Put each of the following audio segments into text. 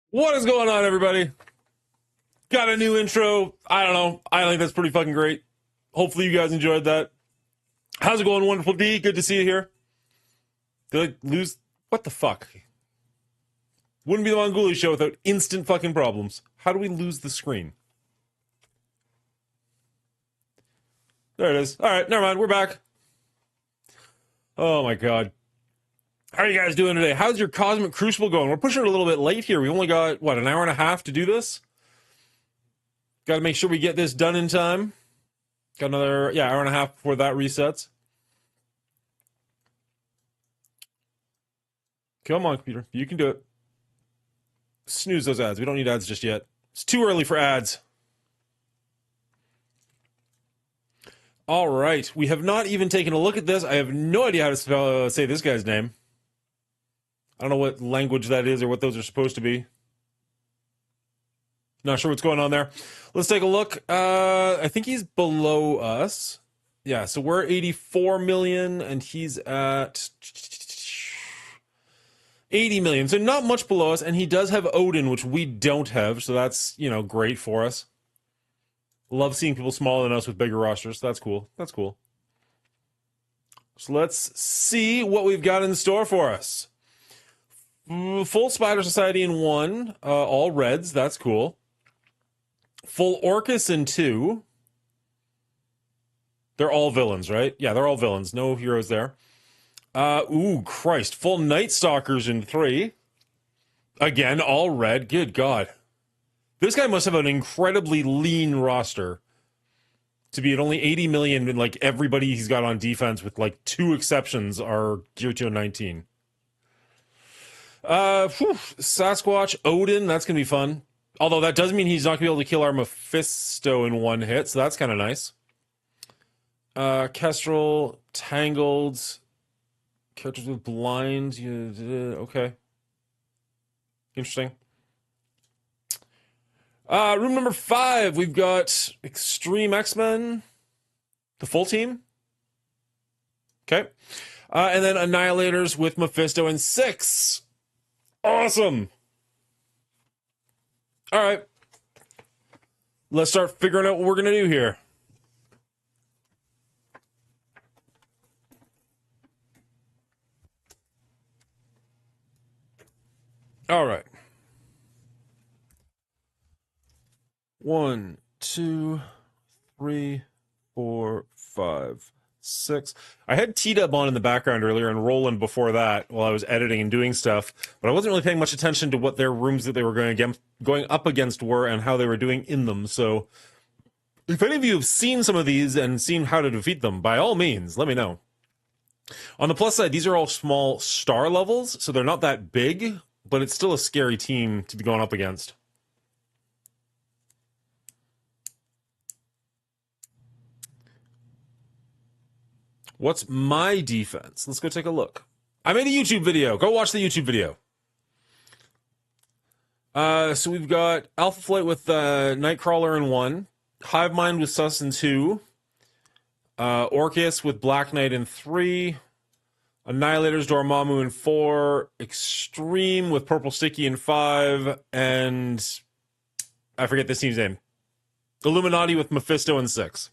What is going on, everybody? Got a new intro. I don't know. I think that's pretty fucking great. Hopefully, you guys enjoyed that. How's it going, Wonderful D? Good to see you here. Did I lose? What the fuck? Wouldn't be the Mongooli show without instant fucking problems. How do we lose the screen? There it is. All right, never mind. We're back. Oh my god. How are you guys doing today? How's your Cosmic Crucible going? We're pushing it a little bit late here. We only got, what, an hour and a half to do this? Got to make sure we get this done in time. Got another, hour and a half before that resets. Come on, computer. You can do it. Snooze those ads. We don't need ads just yet. It's too early for ads. All right. We have not even taken a look at this. I have no idea how to say this guy's name. I don't know what language that is or what those are supposed to be. Not sure what's going on there. Let's take a look. I think he's below us. Yeah, so we're 84 million and he's at 80 million. So not much below us. And he does have Odin, which we don't have. So that's, great for us. Love seeing people smaller than us with bigger rosters. That's cool. That's cool. So let's see what we've got in store for us. Full Spider Society in 1. All reds. That's cool. Full Orcus in 2. They're all villains, right? Yeah, they're all villains. No heroes there. Ooh, Christ. Full Night Stalkers in 3. Again, all red. Good God. This guy must have an incredibly lean roster to be at only 80 million, and like everybody he's got on defense with like 2 exceptions are Gear 219. Sasquatch, Odin, that's gonna be fun. Although that does mean he's not gonna be able to kill our Mephisto in 1 hit, so that's kind of nice. Kestrel, Tangled, characters with blind. Okay. Interesting. Room number 5, we've got Extreme X-Men, the full team. Okay. And then Annihilators with Mephisto in 6. Awesome. All right. Let's start figuring out what we're going to do here. All right. 1, 2, 3, 4, 5, 6. I had T-Dub on in the background earlier and Roland before that while I was editing and doing stuff, but I wasn't really paying much attention to what their rooms that they were going up against were and how they were doing in them. So if any of you have seen some of these and seen how to defeat them, by all means, let me know. On the plus side, these are all small star levels, so they're not that big, but it's still a scary team to be going up against. What's my defense? Let's go take a look. I made a YouTube video. Go watch the YouTube video. So we've got Alpha Flight with Nightcrawler in 1. Hive Mind with Sus in 2. Orcus with Black Knight in 3. Annihilators Dormammu in 4. Extreme with Purple Sticky in 5. And I forget this team's name. Illuminati with Mephisto in 6.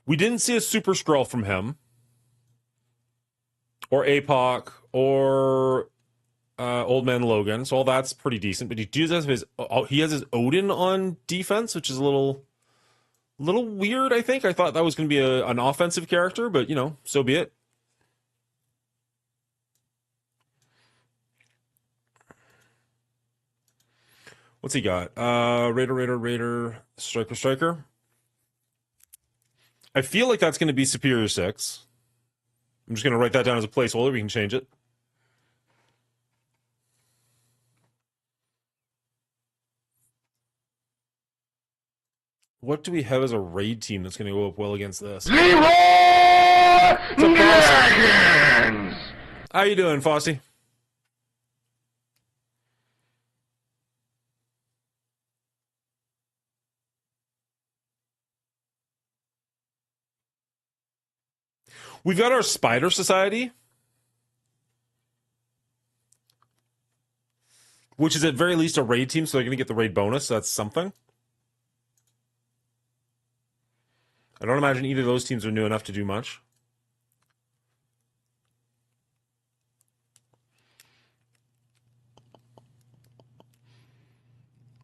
We didn't see a Super Skrull from him, or APOC, or Old Man Logan, so all that's pretty decent. But he has his Odin on defense, which is a little weird. I think I thought that was going to be an offensive character, but so be it. What's he got? Raider, Striker. I feel like that's going to be Superior 6. I'm just going to write that down as a placeholder. We can change it. What do we have as a raid team that's going to go up well against this? Leroy Dragons! How you doing, Fossey? We've got our Spider Society, which is at very least a raid team, so they're going to get the raid bonus. So that's something. I don't imagine either of those teams are new enough to do much.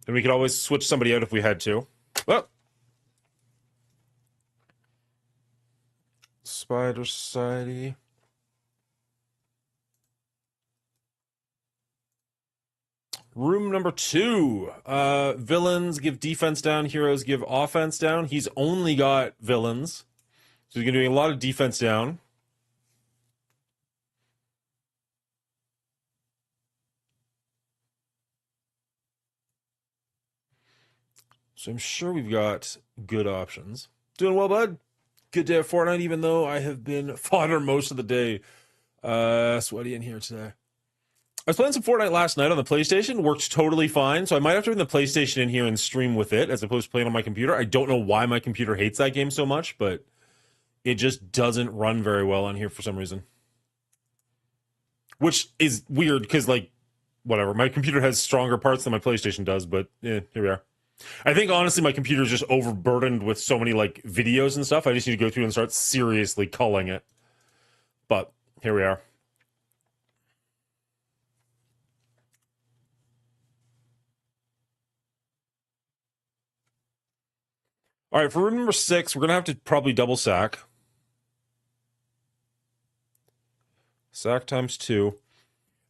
And we could always switch somebody out if we had to. Well, Spider Society. Room number 2. Villains give defense down, heroes give offense down. He's only got villains. So he's going to be doing a lot of defense down. So I'm sure we've got good options. Doing well, bud. Good day at Fortnite, even though I have been fodder most of the day. Sweaty in here today. I was playing some Fortnite last night on the PlayStation. Worked totally fine. So I might have to bring the PlayStation in here and stream with it as opposed to playing on my computer. I don't know why my computer hates that game so much, but it just doesn't run very well on here for some reason. Which is weird because, like, whatever. My computer has stronger parts than my PlayStation does, but here we are. I think, honestly, my computer is just overburdened with so many, like, videos and stuff. I just need to go through and start seriously culling it. But here we are. All right, for room number 6, we're going to have to probably double sack. Sack times 2.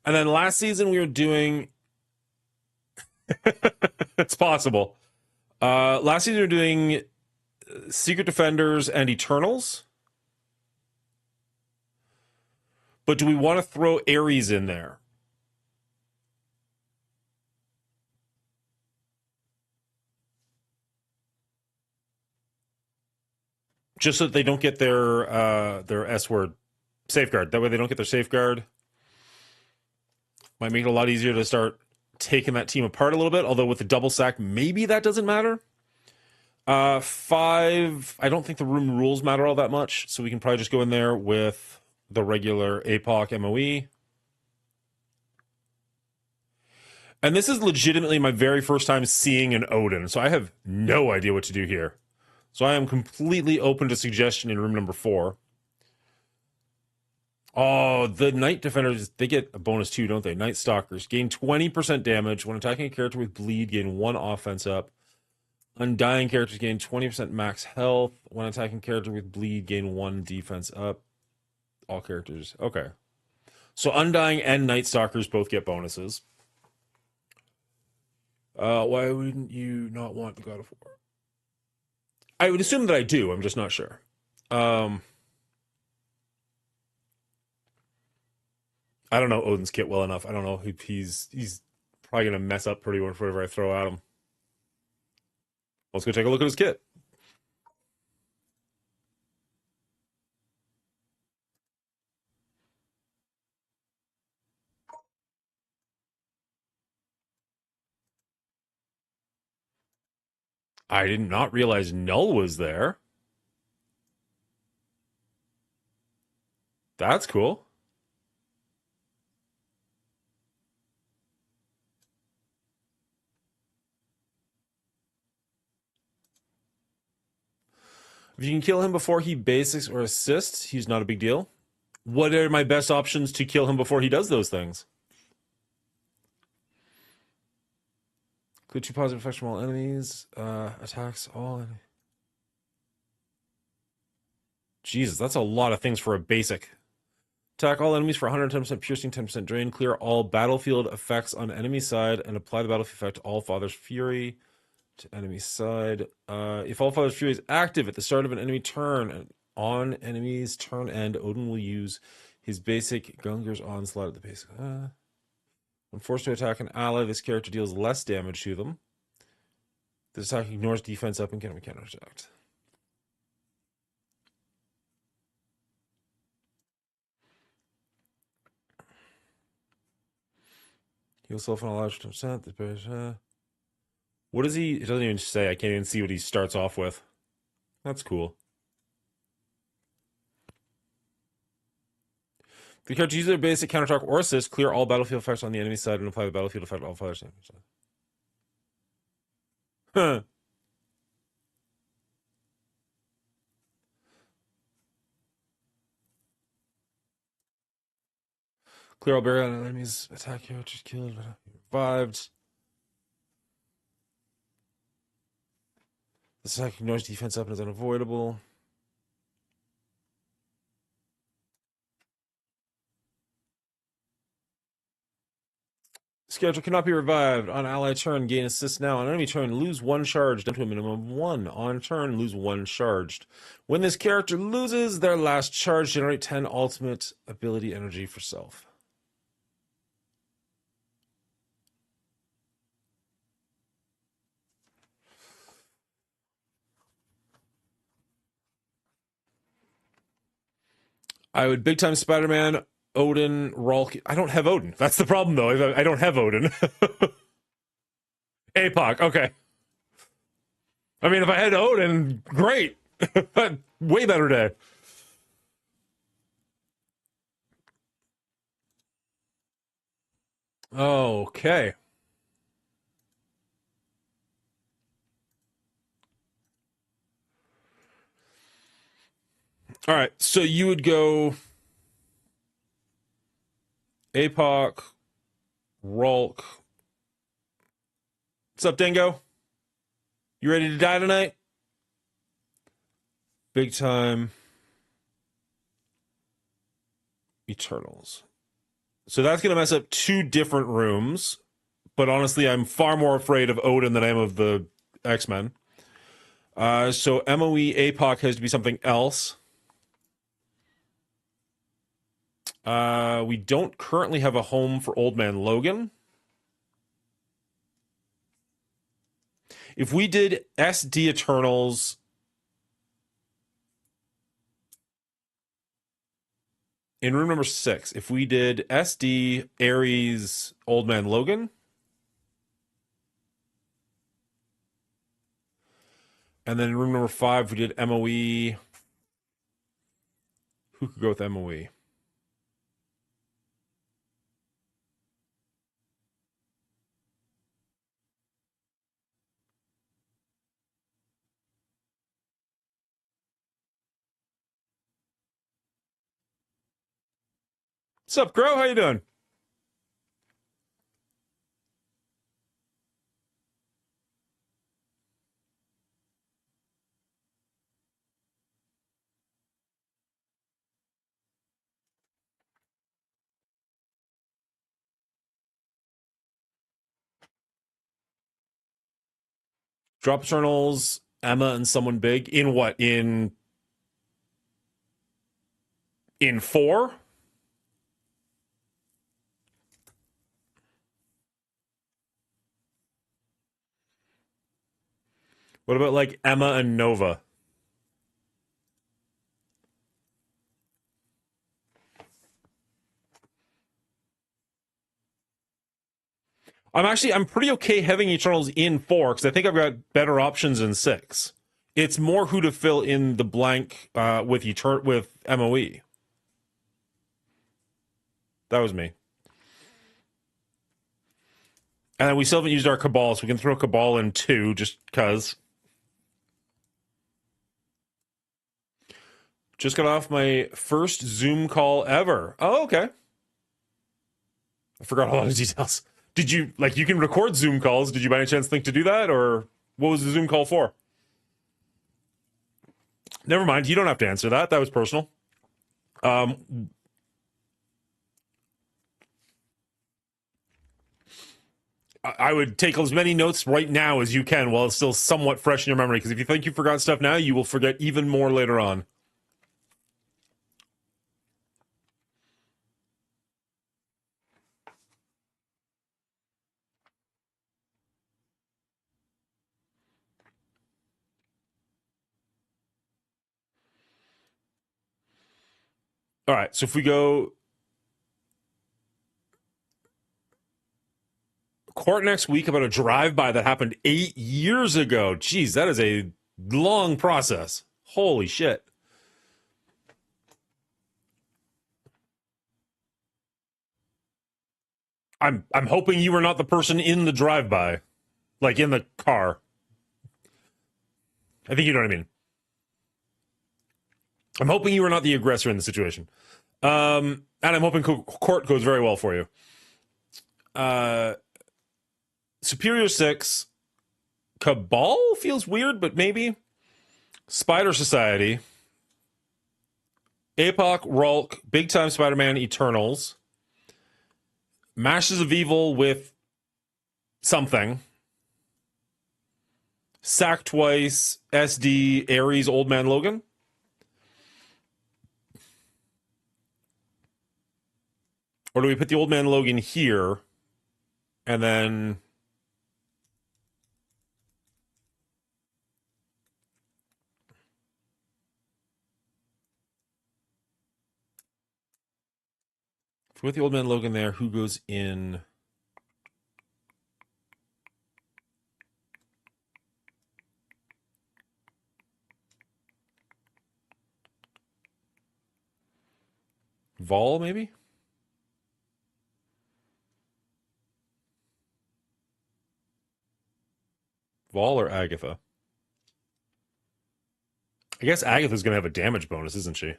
And then last season we were doing... It's possible. Last season we were doing Secret Defenders and Eternals. But do we want to throw Ares in there? Just so that they don't get their S-word safeguard. That way they don't get their safeguard. Might make it a lot easier to start taking that team apart a little bit. Although with the double sack, maybe that doesn't matter. 5, I don't think the room rules matter all that much. So we can probably just go in there with the regular APOC MOE. And this is legitimately my very first time seeing an Odin. So I have no idea what to do here. So I am completely open to suggestion in room number 4. Oh, the Night Defenders, they get a bonus too, don't they? Night Stalkers gain 20% damage. When attacking a character with bleed, gain 1 offense up. Undying characters gain 20% max health. When attacking character with bleed, gain 1 defense up. All characters. Okay. So Undying and Night Stalkers both get bonuses. Why wouldn't you not want the God of War? I would assume that I do. I'm just not sure. I don't know Odin's kit well enough. I don't know if he's probably gonna mess up pretty much whatever I throw at him. Let's go take a look at his kit. I did not realize Null was there. That's cool. If you can kill him before he basics or assists, he's not a big deal. What are my best options to kill him before he does those things? Include 2 positive effects from all enemies. Attacks all enemies. Jesus, that's a lot of things for a basic. Attack all enemies for 110% piercing, 10% drain. Clear all battlefield effects on enemy side and apply the battlefield effect to All Father's Fury to enemy side. If All Father's Fury is active at the start of an enemy turn and on enemy's turn end, Odin will use his basic Gunger's Onslaught at the base. When forced to attack an ally, this character deals less damage to them. This attack ignores defense up and can be counterattacked. Heal self on a large percent. What is he? It doesn't even say. I can't even see what he starts off with. That's cool. If the character uses their basic counterattack or assist, clear all battlefield effects on the enemy side and apply the battlefield effect to all fighters. Huh. Clear all barrier on enemies. Attack hero just killed. Revived. This attack ignores defense up and is unavoidable. Schedule cannot be revived. On ally turn, gain assist now. On enemy turn, lose one charge down to a minimum of one. On turn, lose one charged. When this character loses their last charge, generate 10 ultimate ability energy for self. I would big time Spider-Man, Odin, Rolk. I don't have Odin. That's the problem, though. I don't have Odin. APOC, okay. I mean, if I had Odin, great. Way better day. Okay. All right, so you would go APOC, Rolk. What's up, Dingo? You ready to die tonight? Big time Eternals. So that's going to mess up two different rooms. But honestly, I'm far more afraid of Odin than I am of the X-Men. So MOE APOC has to be something else. We don't currently have a home for Old Man Logan. If we did SD Eternals in room number 6, if we did SD Ares Old Man Logan, and then in room number 5 we did MOE. Who could go with MOE? What's up, Crow? How you doing? Drop Eternals, Emma, and someone big in what? In 4? What about like Emma and Nova? I'm pretty okay having Eternals in 4 because I think I've got better options in 6. It's more who to fill in the blank with MOE. That was me. And then we still haven't used our Cabal, so we can throw Cabal in 2 just because. Just got off my first Zoom call ever. Oh, okay. I forgot a lot of details. Did you, like, you can record Zoom calls. Did you by any chance think to do that? Or what was the Zoom call for? Never mind. You don't have to answer that. That was personal. I would take as many notes right now as you can while it's still somewhat fresh in your memory, because if you think you forgot stuff now, you will forget even more later on. All right, so if we go court next week about a drive-by that happened 8 years ago. Jeez, that is a long process. Holy shit. I'm hoping you were not the person in the drive-by, like in the car. I think you know what I mean. I'm hoping you were not the aggressor in the situation. And I'm hoping court goes very well for you. Superior 6. Cabal feels weird, but maybe. Spider Society. Apoc, Rulk, Big Time Spider-Man, Eternals. Masters of Evil with something. Sack Twice, SD, Ares, Old Man Logan. Or do we put the Old Man Logan here and then... If we put the Old Man Logan there, who goes in... Vol, maybe? Vol or Agatha? I guess Agatha's going to have a damage bonus, isn't she?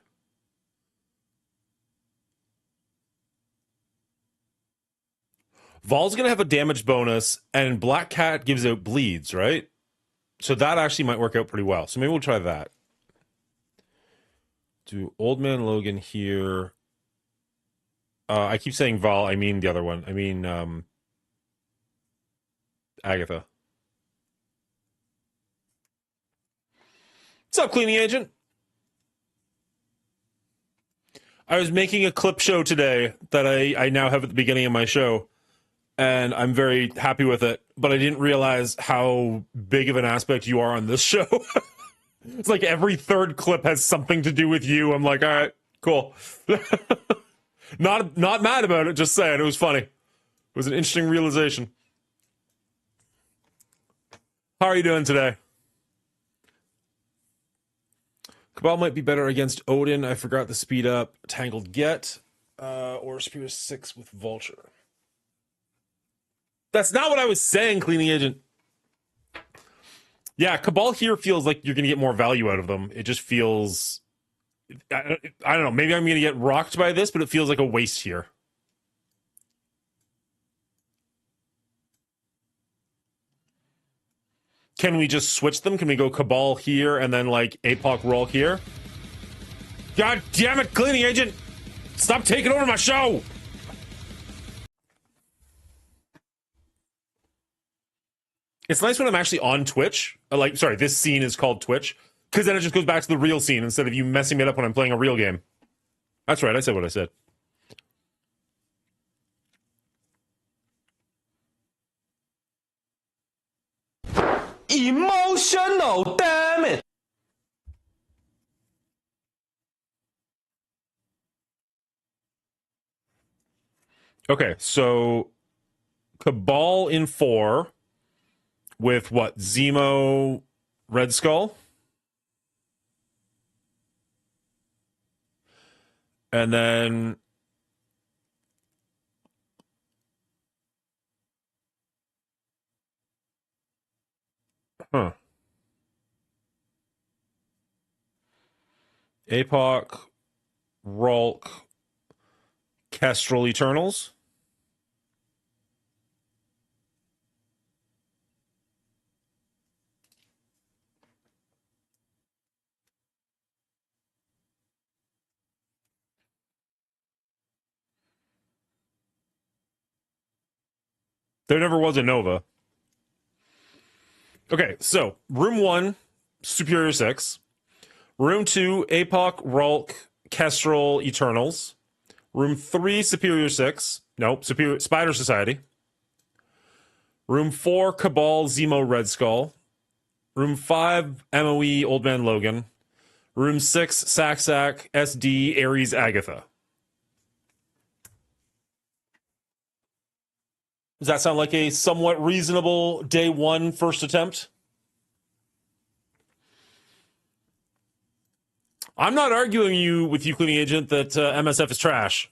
Vol's going to have a damage bonus, and Black Cat gives out bleeds, right? So that actually might work out pretty well. So maybe we'll try that. Do Old Man Logan here. I keep saying Vol. I mean the other one. I mean Agatha. What's up, cleaning agent? I was making a clip show today that I now have at the beginning of my show, and I'm very happy with it, but I didn't realize how big of an aspect you are on this show. It's like every third clip has something to do with you. I'm like, all right, cool. Not mad about it, just saying. It was funny. It was an interesting realization. How are you doing today? Cabal might be better against Odin. I forgot the speed up. Tangled Get. Or Superior 6 with Vulture. That's not what I was saying, cleaning agent. Yeah, Cabal here feels like you're going to get more value out of them. It just feels... I don't know. Maybe I'm going to get rocked by this, but it feels like a waste here. Can we just switch them? Can we go Cabal here and then, like, Apoc Rulk here? God damn it, cleaning agent! Stop taking over my show! It's nice when I'm actually on Twitch. Like, sorry, this scene is called Twitch. Because then it just goes back to the real scene instead of you messing it up when I'm playing a real game. That's right, I said what I said. Emotional, damn it! Okay, so Cabal in 4 with what? Zemo, Red Skull? And then... Huh. Apoc, Rulk, Kestrel Eternals. There never was a Nova. Okay, so room 1, Superior 6. Room 2, Apoc, Rulk, Kestrel Eternals. Room 3, Superior 6. Nope, Superior Spider Society. Room 4, Cabal, Zemo, Red Skull. Room 5, MOE, Old Man Logan. Room 6, Sack, SD, Ares, Agatha. Does that sound like a somewhat reasonable day 1 first attempt? I'm not arguing with you, cleaning agent, that MSF is trash.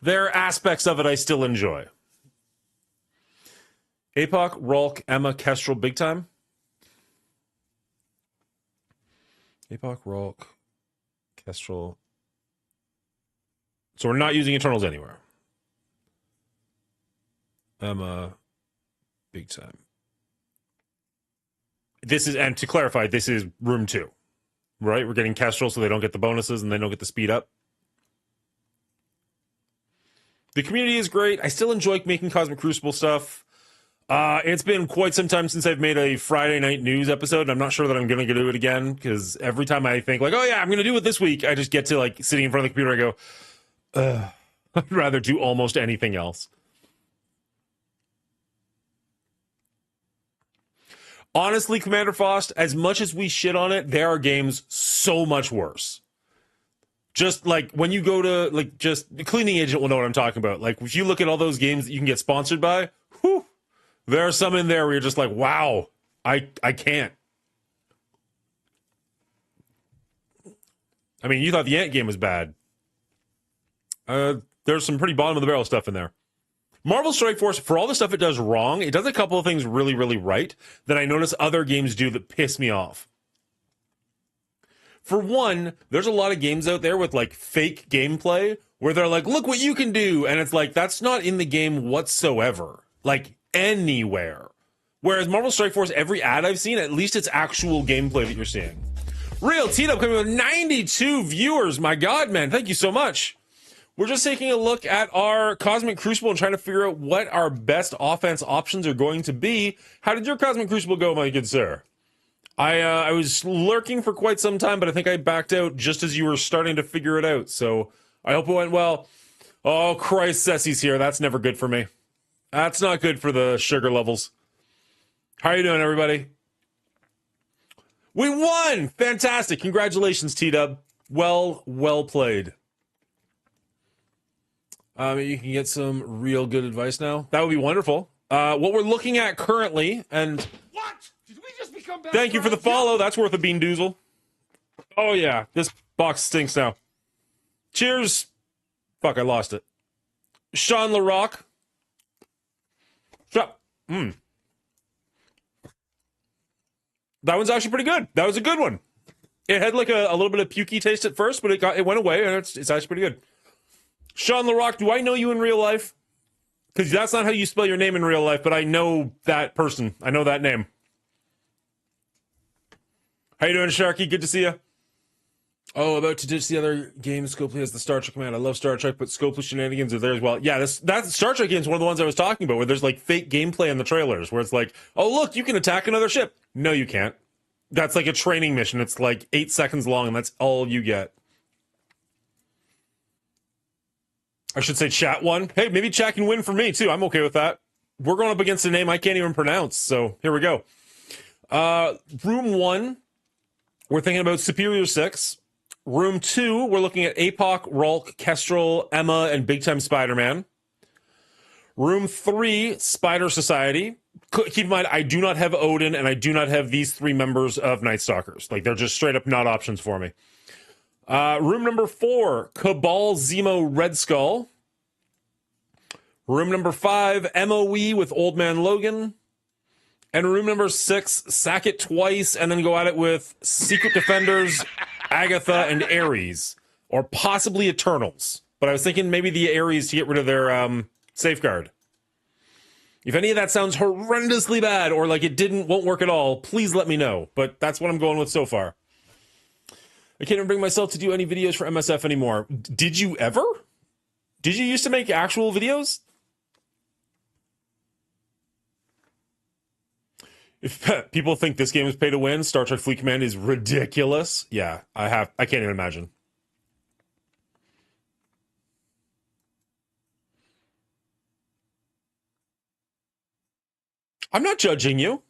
There are aspects of it I still enjoy. APOC, Rolk, Emma, Kestrel, big time. APOC, Rolk, Kestrel. So we're not using Eternals anywhere. Emma, big time. This is, and to clarify, this is room 2, right? We're getting Kestrel so they don't get the bonuses and they don't get the speed up. The community is great. I still enjoy making Cosmic Crucible stuff. It's been quite some time since I've made a Friday night news episode, and I'm not sure that I'm going to do it again, because every time I think, like, oh yeah, I'm going to do it this week, I just get to, like, sitting in front of the computer, I go, I'd rather do almost anything else. Honestly, Commander Faust, as much as we shit on it, there are games so much worse. Just like when you go to, like, just the cleaning agent will know what I'm talking about. Like, if you look at all those games that you can get sponsored by, whew, there are some in there where you're just like, wow, I can't. I mean, you thought the Ant game was bad. There's some pretty bottom of the barrel stuff in there. Marvel Strike Force, for all the stuff it does wrong, it does a couple of things really, really right that I notice other games do that piss me off. For one, there's a lot of games out there with, like, fake gameplay where they're like, look what you can do. And it's like, that's not in the game whatsoever. Like, anywhere. Whereas Marvel Strike Force, every ad I've seen, at least it's actual gameplay that you're seeing. Real T-Dub coming with 92 viewers. My God, man. Thank you so much. We're just taking a look at our Cosmic Crucible and trying to figure out what our best offense options are going to be. How did your Cosmic Crucible go, my good sir? I was lurking for quite some time, but I think I backed out just as you were starting to figure it out. So I hope it went well. Oh, Christ, Ceci's here. That's never good for me. That's not good for the sugar levels. How are you doing, everybody? We won! Fantastic. Congratulations, T-Dub. Well played. You can get some real good advice now. That would be wonderful. What we're looking at currently, and... What? Did we just become best Thank you for the follow. That's worth a bean doozle. Oh, yeah. This box stinks now. Cheers. Fuck, I lost it. Sean LaRock. Shut up. That one's actually pretty good. That was a good one. It had like a little bit of pukey taste at first, but it went away, and it's actually pretty good. Sean LaRock, do I know you in real life? Because that's not how you spell your name in real life, but I know that person. I know that name. How you doing, Sharky? Good to see you. Oh, about to ditch the other games. Scopely has the Star Trek command. I love Star Trek, but Scopely shenanigans are there as well. Yeah, that Star Trek game is one of the ones I was talking about, where there's like fake gameplay in the trailers, where it's like, oh, look, you can attack another ship. No, you can't. That's like a training mission. It's like 8 seconds long, and that's all you get. I should say chat won. Hey, maybe chat can win for me, too. I'm okay with that. We're going up against a name I can't even pronounce, so here we go. Room 1, we're thinking about Superior 6. Room 2, we're looking at APOC, Rolk, Kestrel, Emma, and Big Time Spider-Man. Room 3, Spider Society. Keep in mind, I do not have Odin, and I do not have these 3 members of Night Stalkers. Like, they're just straight up not options for me. Room number 4, Cabal, Zemo, Red Skull. Room number 5, MOE with Old Man Logan. And room number 6, sack it twice and then go at it with Secret Defenders, Agatha, and Ares. Or possibly Eternals. But I was thinking maybe the Ares to get rid of their safeguard. If any of that sounds horrendously bad or like it won't work at all, please let me know. But that's what I'm going with so far. I can't even bring myself to do any videos for MSF anymore. Did you ever? Did you used to make actual videos? If people think this game is pay to win, Star Trek Fleet Command is ridiculous. Yeah, I can't even imagine. I'm not judging you.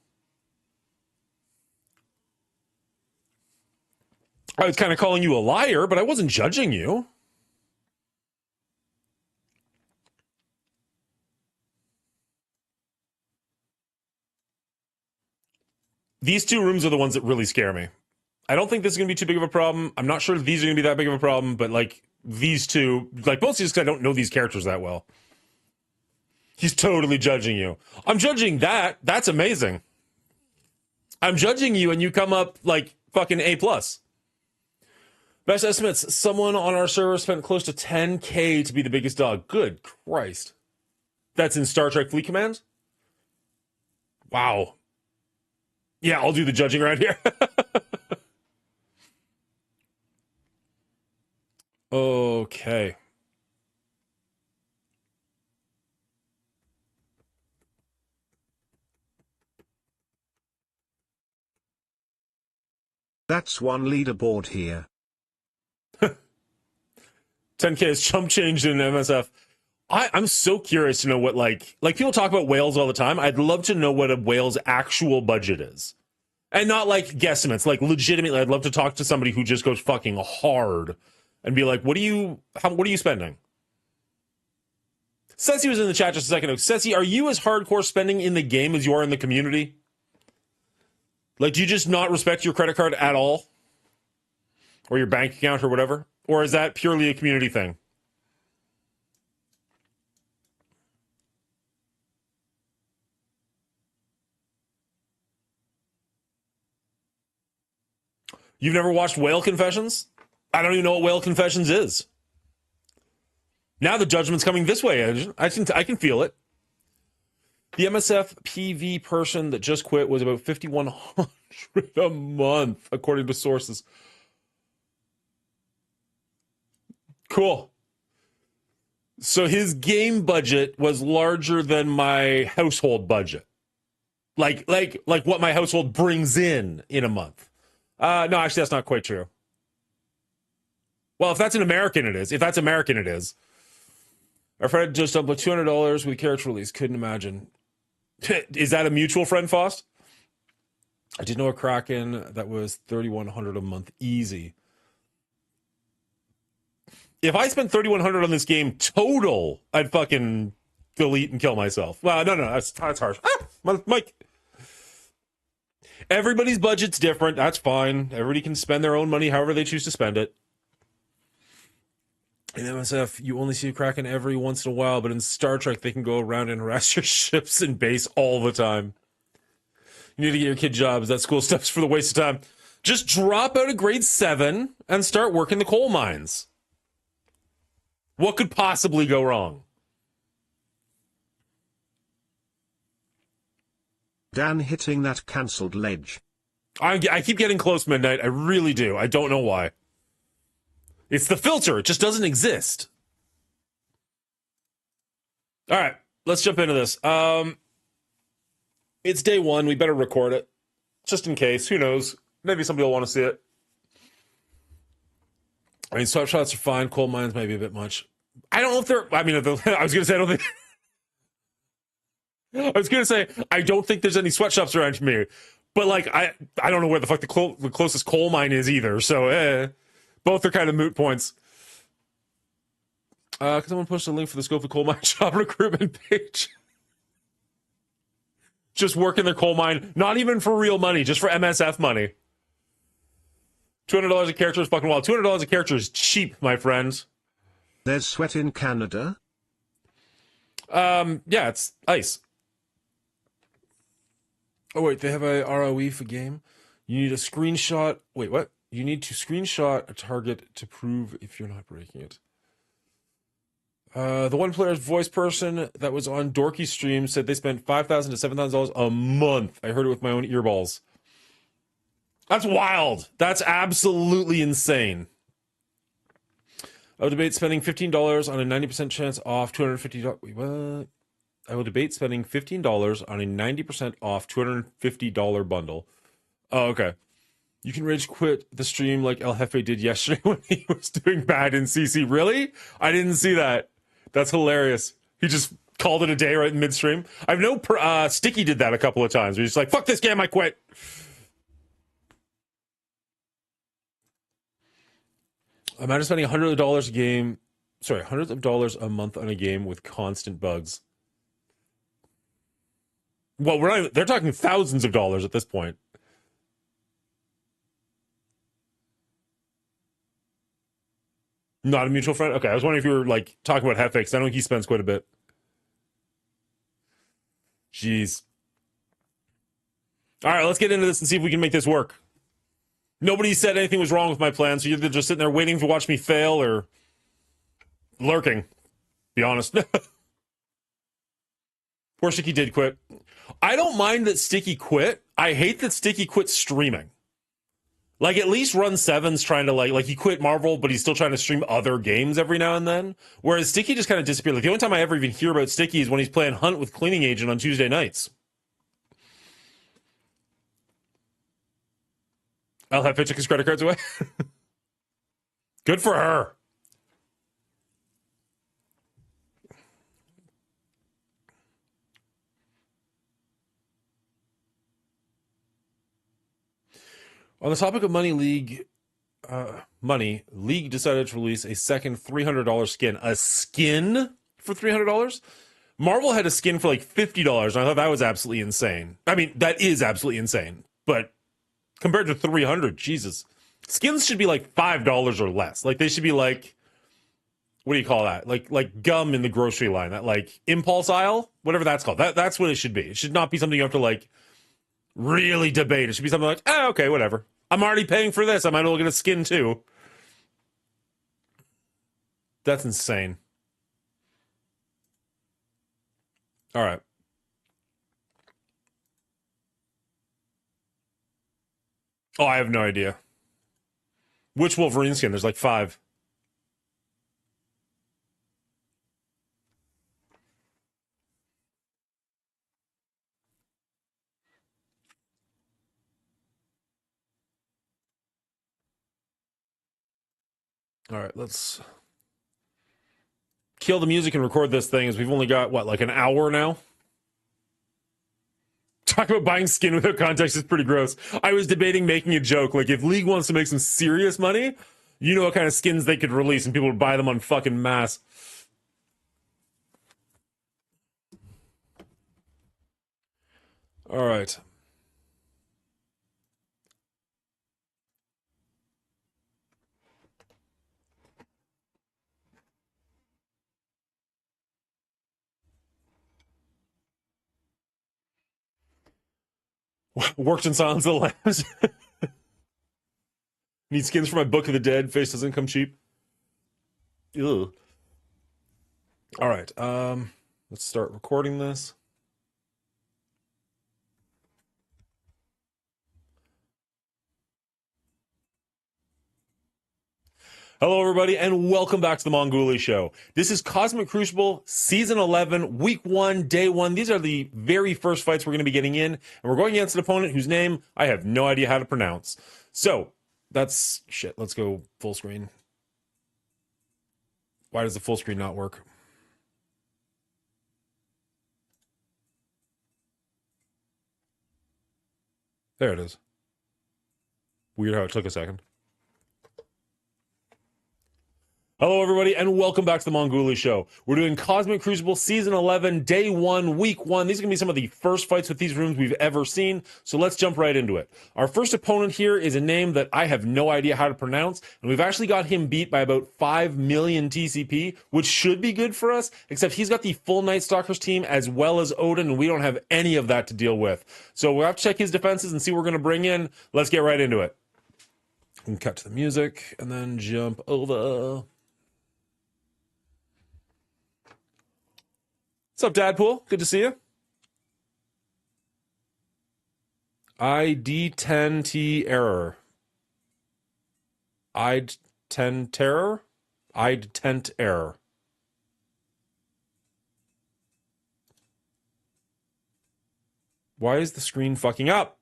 I was kind of calling you a liar, but I wasn't judging you. These 2 rooms are the ones that really scare me. I don't think this is going to be too big of a problem. I'm not sure if these are going to be that big of a problem, but like these two, like mostly just because I don't know these characters that well. He's totally judging you. I'm judging that. That's amazing. I'm judging you and you come up like fucking A+. Best estimates, someone on our server spent close to 10K to be the biggest dog. Good Christ. That's in Star Trek Fleet Command? Wow. Yeah, I'll do the judging right here. Okay. That's one leaderboard here. 10K is chump change in MSF. I'm so curious to know what, like people talk about whales all the time. I'd love to know what a whale's actual budget is. And not like guesstimates, like legitimately, I'd love to talk to somebody who just goes fucking hard and be like, what are you spending? Ceci was in the chat just a second ago. Ceci, are you as hardcore spending in the game as you are in the community? Like, do you just not respect your credit card at all? Or your bank account or whatever? Or is that purely a community thing? You've never watched Whale Confessions? I don't even know what Whale Confessions is. Now the judgment's coming this way. I can feel it. The MSF PV person that just quit was about $5,100 a month, according to sources. Cool. So his game budget was larger than my household budget. Like what my household brings in a month. No, actually, that's not quite true. Well, if that's American, it is. Our friend just up with $200 with character release. Couldn't imagine. Is that a mutual friend, Faust? I did know a Kraken that was $3,100 a month, easy. If I spent $3,100 on this game total, I'd fucking delete and kill myself. Well, no, that's harsh. Mike. Everybody's budget's different. That's fine. Everybody can spend their own money however they choose to spend it. In MSF, you only see a Kraken every once in a while, but in Star Trek, they can go around and harass your ships and base all the time. You need to get your kid jobs. That school stuff's for the waste of time. Just drop out of grade 7 and start working the coal mines. What could possibly go wrong? Dan hitting that cancelled ledge. I keep getting close, Midnight. I really do. I don't know why. It's the filter. It just doesn't exist. All right, let's jump into this. It's day 1. We better record it. Just in case. Who knows? Maybe somebody will want to see it. I mean, swap shots are fine. Coal mines might be a bit much. I don't know if they're... I mean, I was going to say, I don't think... I was going to say, I don't think there's any sweatshops around me. But, like, I don't know where the fuck the closest coal mine is either. So, both are kind of moot points. Can someone post a link for the scope of coal mine job recruitment page? Just working their coal mine. Not even for real money. Just for MSF money. $200 a character is fucking wild. $200 a character is cheap, my friends. There's sweat in Canada? Yeah, it's ice. Oh, wait, they have a ROE for game? You need a screenshot. Wait, what? You need to screenshot a target to prove if you're not breaking it. The one player's voice person that was on Dorky stream said they spent $5,000 to $7,000 a month. I heard it with my own earballs. That's wild. That's absolutely insane. I would debate spending $15 on a 90% chance off $250. Wait, what? I will debate spending $15 on a 90% off $250 bundle. Oh, okay. You can rage quit the stream like El Jefe did yesterday when he was doing bad in CC. Really? I didn't see that. That's hilarious. He just called it a day right in midstream. I've known Sticky did that a couple of times. He's just like, fuck this game, I quit. Imagine spending $100 a game. Sorry, hundreds of dollars a month on a game with constant bugs. Well, they're talking thousands of dollars at this point. Not a mutual friend? Okay, I was wondering if you were, like, talking about Hefe, because I know he spends quite a bit. Jeez. All right, let's get into this and see if we can make this work. Nobody said anything was wrong with my plan, so you're either just sitting there waiting to watch me fail or lurking. Be honest. Poor Sticky did quit. I don't mind that Sticky quit. I hate that Sticky quit streaming. Like, at least Run 7's trying to, like he quit Marvel, but he's still trying to stream other games every now and then. Whereas Sticky just kind of disappeared. Like, the only time I ever even hear about Sticky is when he's playing Hunt with Cleaning Agent on Tuesday nights. I'll have took his credit cards away. Good for her. On the topic of League decided to release a second $300 skin. A skin for $300? Marvel had a skin for like $50, and I thought that was absolutely insane. I mean, that is absolutely insane. But compared to $300, Jesus. Skins should be like $5 or less. Like, they should be like, what do you call that? Like gum in the grocery line. That, like, impulse aisle? Whatever that's called. That's what it should be. It should not be something you have to, like, really debate. It should be something like, okay, whatever. I'm already paying for this. I might as well get a skin too. That's insane. All right. Oh, I have no idea. Which Wolverine skin? There's like 5. All right, let's kill the music and record this thing, as we've only got, what, like an hour now? Talk about buying skin without context is pretty gross. I was debating making a joke, like, if League wants to make some serious money, you know what kind of skins they could release, and people would buy them on fucking mass. All right. Worked in Silence of the Lambs. Need skins for my Book of the Dead. Face doesn't come cheap. Ew. All right. Let's start recording this. Hello, everybody, and welcome back to the Mongooli Show. This is Cosmic Crucible, Season 11, Week 1, Day 1. These are the very first fights we're going to be getting in, and we're going against an opponent whose name I have no idea how to pronounce. So, that's shit. Let's go full screen. Why does the full screen not work? There it is. Weird how it took a second. Hello, everybody, and welcome back to the Mongooli Show. We're doing Cosmic Crucible Season 11, Day 1, Week 1. These are going to be some of the first fights with these rooms we've ever seen, so let's jump right into it. Our first opponent here is a name that I have no idea how to pronounce, and we've actually got him beat by about 5 million TCP, which should be good for us, except he's got the full Night Stalkers team as well as Odin, and we don't have any of that to deal with. So we'll have to check his defenses and see what we're going to bring in. Let's get right into it. We can cut to the music, and then jump over. What's up, Dadpool? Good to see you. ID10T error. ID10 terror? ID10 error. Why is the screen fucking up?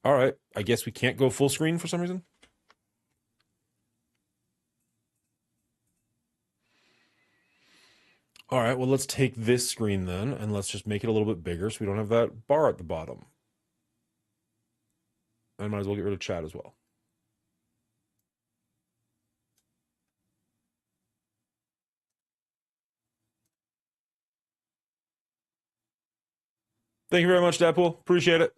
All right, I guess we can't go full screen for some reason. All right, well, let's take this screen then, and let's just make it a little bit bigger so we don't have that bar at the bottom. I might as well get rid of chat as well. Thank you very much, Deadpool. Appreciate it.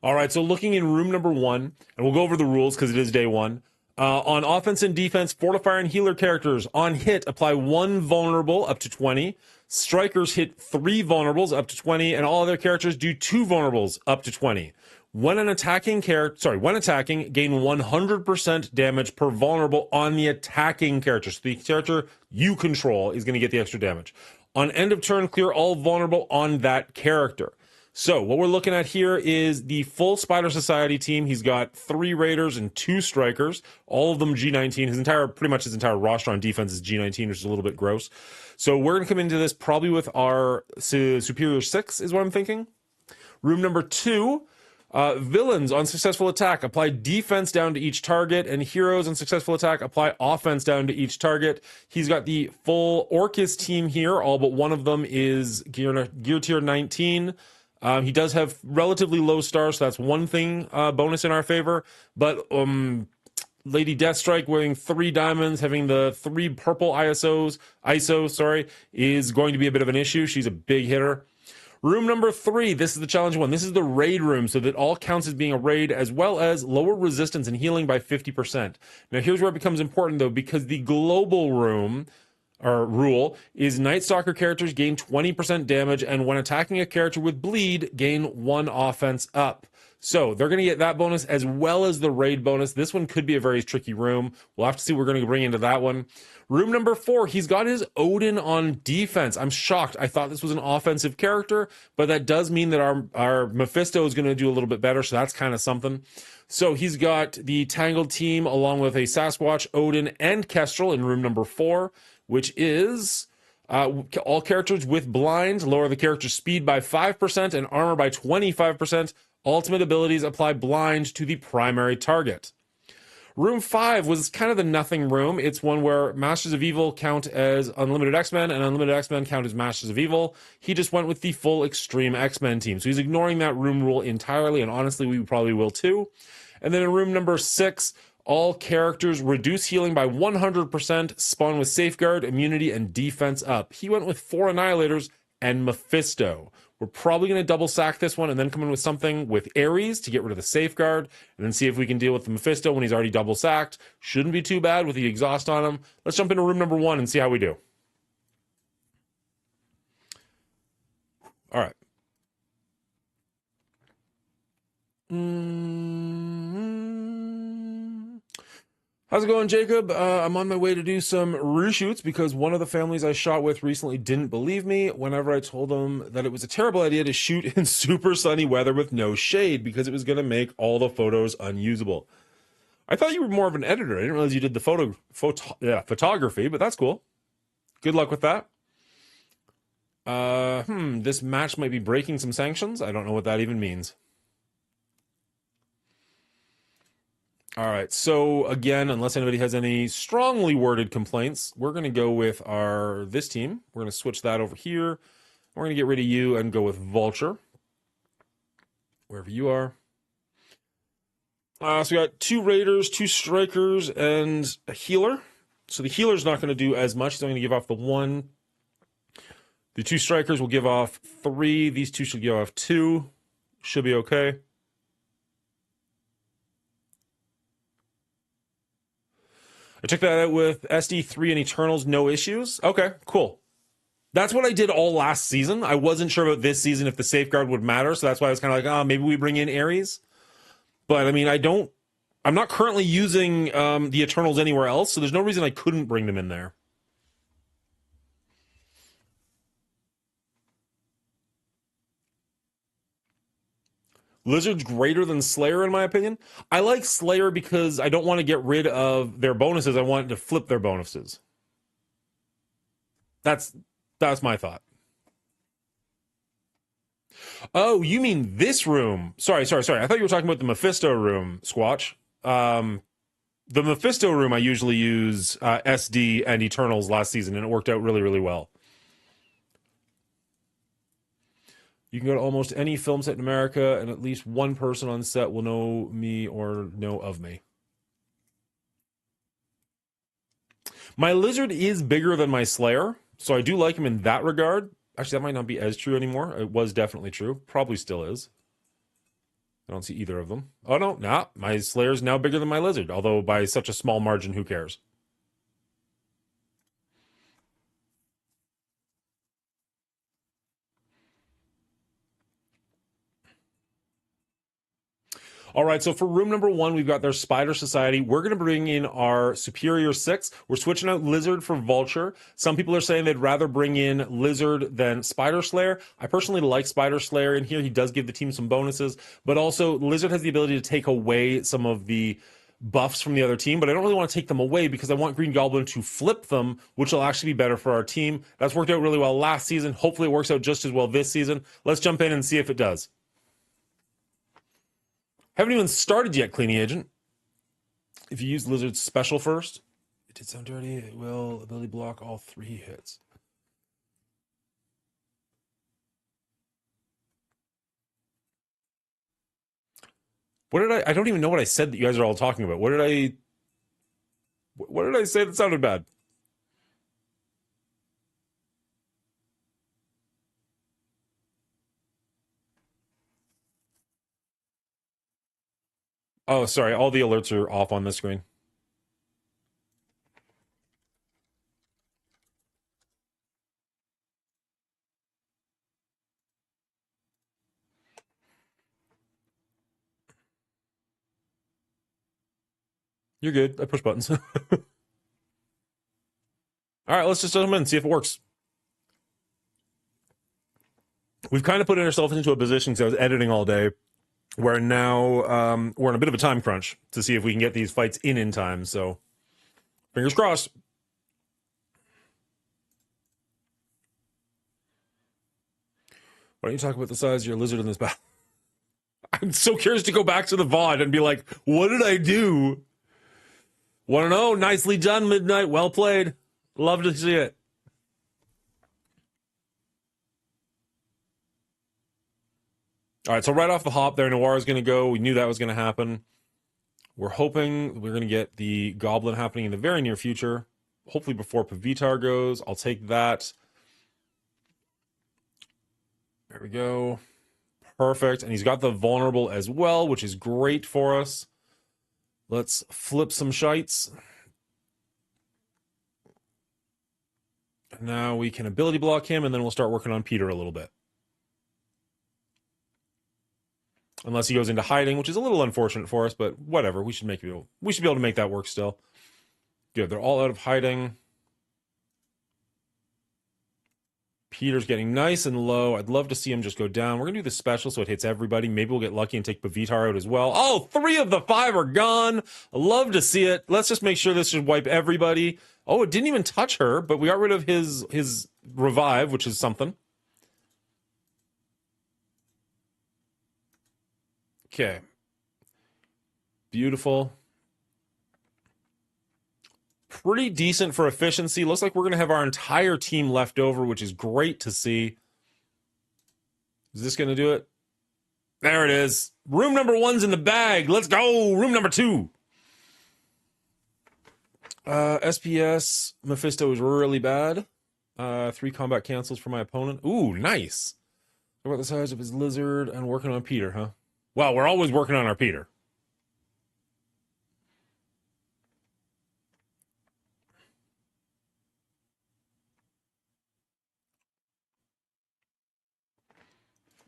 All right, so looking in room number 1, and we'll go over the rules because it is day 1. On offense and defense, fortifier and healer characters on hit apply 1 vulnerable up to 20. Strikers hit 3 vulnerables up to 20, and all other characters do 2 vulnerables up to 20. When attacking, gain 100% damage per vulnerable on the attacking character. So the character you control is going to get the extra damage. On end of turn, clear all vulnerable on that character. So what we're looking at here is the full Spider Society team. He's got 3 Raiders and 2 Strikers, all of them G19. Pretty much his entire roster on defense is G19, which is a little bit gross. So we're going to come into this probably with our Superior 6 is what I'm thinking. Room number 2, villains on successful attack apply defense down to each target, and heroes on successful attack apply offense down to each target. He's got the full Orcus team here. All but one of them is gear tier 19. He does have relatively low stars, so that's one thing bonus in our favor. But Lady Deathstrike wearing 3 diamonds, having the 3 purple ISO, is going to be a bit of an issue. She's a big hitter. Room number 3, this is the challenge one. This is the raid room, so that all counts as being a raid, as well as lower resistance and healing by 50%. Now here's where it becomes important though, because the global room or rule is Night Stalker characters gain 20% damage, and when attacking a character with bleed, gain 1 offense up. So they're going to get that bonus as well as the raid bonus. This one could be a very tricky room. We'll have to see what we're going to bring into that one. Room number 4, he's got his Odin on defense. I'm shocked. I thought this was an offensive character, but that does mean that our Mephisto is going to do a little bit better, so that's kind of something. So he's got the Tangled team along with a Sasquatch, Odin, and Kestrel in room number 4, which is all characters with blind, lower the character's speed by 5% and armor by 25%. Ultimate abilities apply blind to the primary target. Room 5 was kind of the nothing room. It's one where Masters of Evil count as Unlimited X-Men and Unlimited X-Men count as Masters of Evil. He just went with the full Extreme X-Men team. So he's ignoring that room rule entirely, and honestly, we probably will too. And then in room number 6, all characters reduce healing by 100%, spawn with Safeguard, Immunity, and Defense up. He went with 4 Annihilators and Mephisto. We're probably going to double sack this one and then come in with something with Ares to get rid of the Safeguard, and then see if we can deal with the Mephisto when he's already double sacked. Shouldn't be too bad with the exhaust on him. Let's jump into room number 1 and see how we do. All right. How's it going, Jacob? I'm on my way to do some reshoots because one of the families I shot with recently didn't believe me whenever I told them that it was a terrible idea to shoot in super sunny weather with no shade because it was going to make all the photos unusable. I thought you were more of an editor. I didn't realize you did the photography, but that's cool. Good luck with that. This match might be breaking some sanctions. I don't know what that even means. All right, so again, unless anybody has any strongly worded complaints, we're going to go with this team. We're going to switch that over here. We're going to get rid of you and go with Vulture, wherever you are. So we got 2 Raiders, 2 Strikers, and a Healer. So the Healer's not going to do as much. He's only going to give off the 1. The 2 Strikers will give off 3. These 2 should give off 2. Should be okay. I checked that out with SD3 and Eternals, no issues. Okay, cool. That's what I did all last season. I wasn't sure about this season if the Safeguard would matter, so that's why I was kind of like, maybe we bring in Ares. But I mean, I'm not currently using the Eternals anywhere else, so there's no reason I couldn't bring them in there. Lizard's greater than Slayer, in my opinion. I like Slayer because I don't want to get rid of their bonuses. I want to flip their bonuses. That's my thought. Oh, you mean this room? Sorry. I thought you were talking about the Mephisto room, Squatch. The Mephisto room, I usually use SD and Eternals last season, and it worked out really, really well. You can go to almost any film set in America, and at least one person on set will know me or know of me. My Lizard is bigger than my Slayer, so I do like him in that regard. Actually, that might not be as true anymore. It was definitely true. Probably still is. I don't see either of them. Oh, no, nah. My Slayer's now bigger than my Lizard, although by such a small margin, who cares? All right, so for room number 1, we've got their Spider Society. We're going to bring in our Superior 6. We're switching out Lizard for Vulture. Some people are saying they'd rather bring in Lizard than Spider Slayer. I personally like Spider Slayer in here. He does give the team some bonuses, but also Lizard has the ability to take away some of the buffs from the other team, but I don't really want to take them away because I want Green Goblin to flip them, which will actually be better for our team. That's worked out really well last season. Hopefully it works out just as well this season. Let's jump in and see if it does. Haven't even started yet, Cleaning Agent. If you use Lizard's special first, it did sound dirty. It will ability block all 3 hits. What did I don't even know what I said that you guys are all talking about. What did I say that sounded bad? Oh, sorry. All the alerts are off on this screen. You're good. I push buttons. All right, let's just jump in and see if it works. We've kind of put ourselves into a position because I was editing all day where now we're in a bit of a time crunch to see if we can get these fights in time. So fingers crossed. Why don't you talk about the size of your lizard in this battle? I'm so curious to go back to the VOD and be like, what did I do? Want to know? Nicely done, Midnight. Well played. Love to see it. All right, so right off the hop there, Noir is going to go. We knew that was going to happen. We're hoping we're going to get the Goblin happening in the very near future. Hopefully before Pavitar goes. I'll take that. There we go. Perfect. And he's got the Vulnerable as well, which is great for us. Let's flip some shites. Now we can ability block him, and then we'll start working on Peter a little bit. Unless he goes into hiding, which is a little unfortunate for us, but whatever. We should be able to make that work still. Good. They're all out of hiding. Peter's getting nice and low. I'd love to see him just go down. We're going to do the special so it hits everybody. Maybe we'll get lucky and take Pavitar out as well. Oh, 3 of the 5 are gone. I love to see it. Let's just make sure this should wipe everybody. Oh, it didn't even touch her, but we got rid of his revive, which is something. Okay. Beautiful. Pretty decent for efficiency. Looks like we're going to have our entire team left over, which is great to see. Is this going to do it? There it is. Room number 1's in the bag. Let's go. Room number 2. SPS Mephisto is really bad. 3 combat cancels for my opponent. Ooh, nice. What about the size of his lizard and working on Peter, huh? Well, we're always working on our Peter.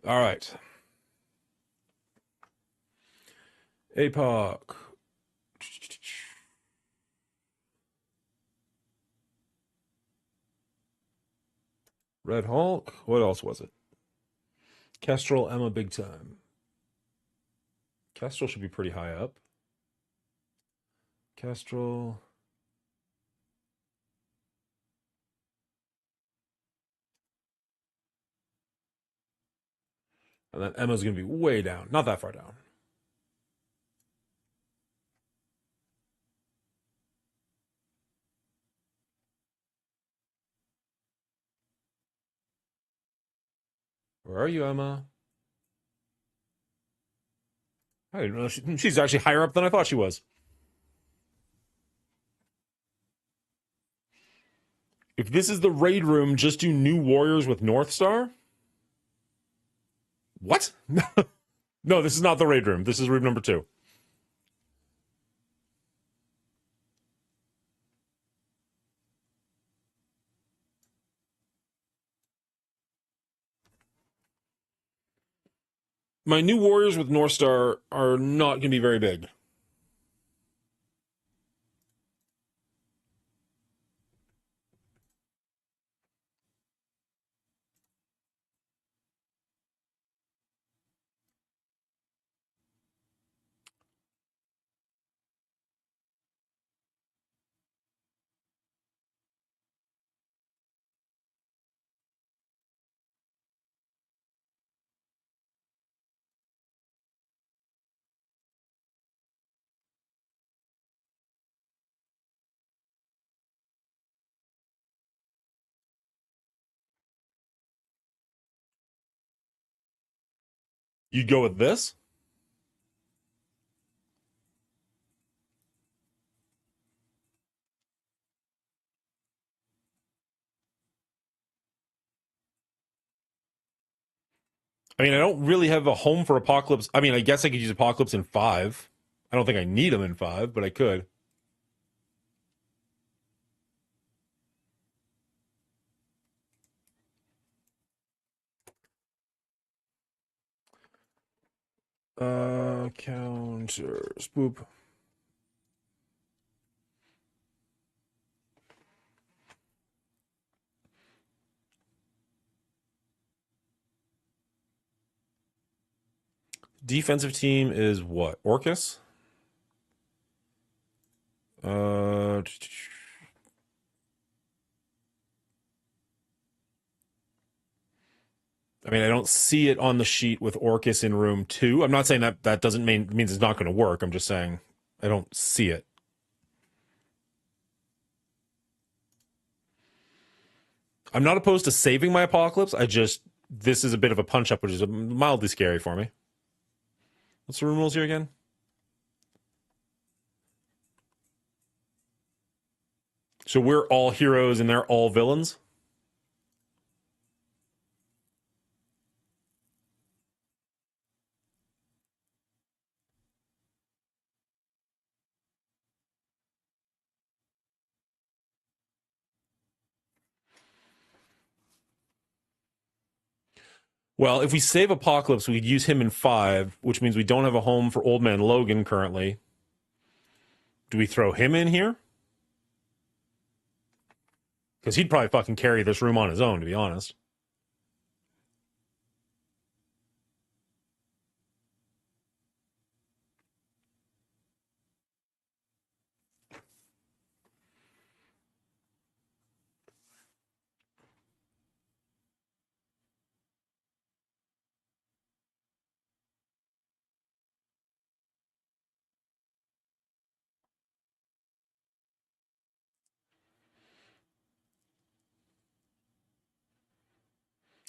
All right. APOC. Red Hulk. What else was it? Kestrel, Emma, big time. Kestrel should be pretty high up. Kestrel. And then Emma's going to be way down. Not that far down. Where are you, Emma? I didn't know she's actually higher up than I thought she was. If this is the raid room, just do new warriors with North Star? What? No, this is not the raid room. This is room number 2. My new warriors with North Star are not going to be very big. You'd go with this? I mean, I don't really have a home for Apocalypse. I mean, I guess I could use Apocalypse in 5. I don't think I need them in 5, but I could. Counters. Boop. Defensive team is what? Orcus? I mean, I don't see it on the sheet with Orcus in room 2. I'm not saying that doesn't means it's not going to work. I'm just saying I don't see it. I'm not opposed to saving my Apocalypse. This is a bit of a punch up, which is mildly scary for me. What's the room rules here again? So we're all heroes and they're all villains? Well, if we save Apocalypse, we'd use him in 5, which means we don't have a home for Old Man Logan currently. Do we throw him in here? Because he'd probably fucking carry this room on his own, to be honest.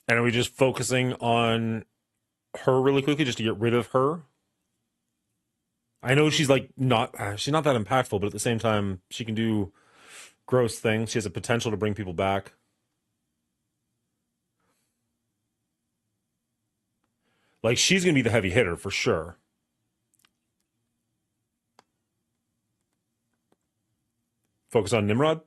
And are we just focusing on her really quickly just to get rid of her? I know she's like she's not that impactful, but at the same time, she can do gross things. She has a potential to bring people back. Like, she's going to be the heavy hitter for sure. Focus on Nimrod.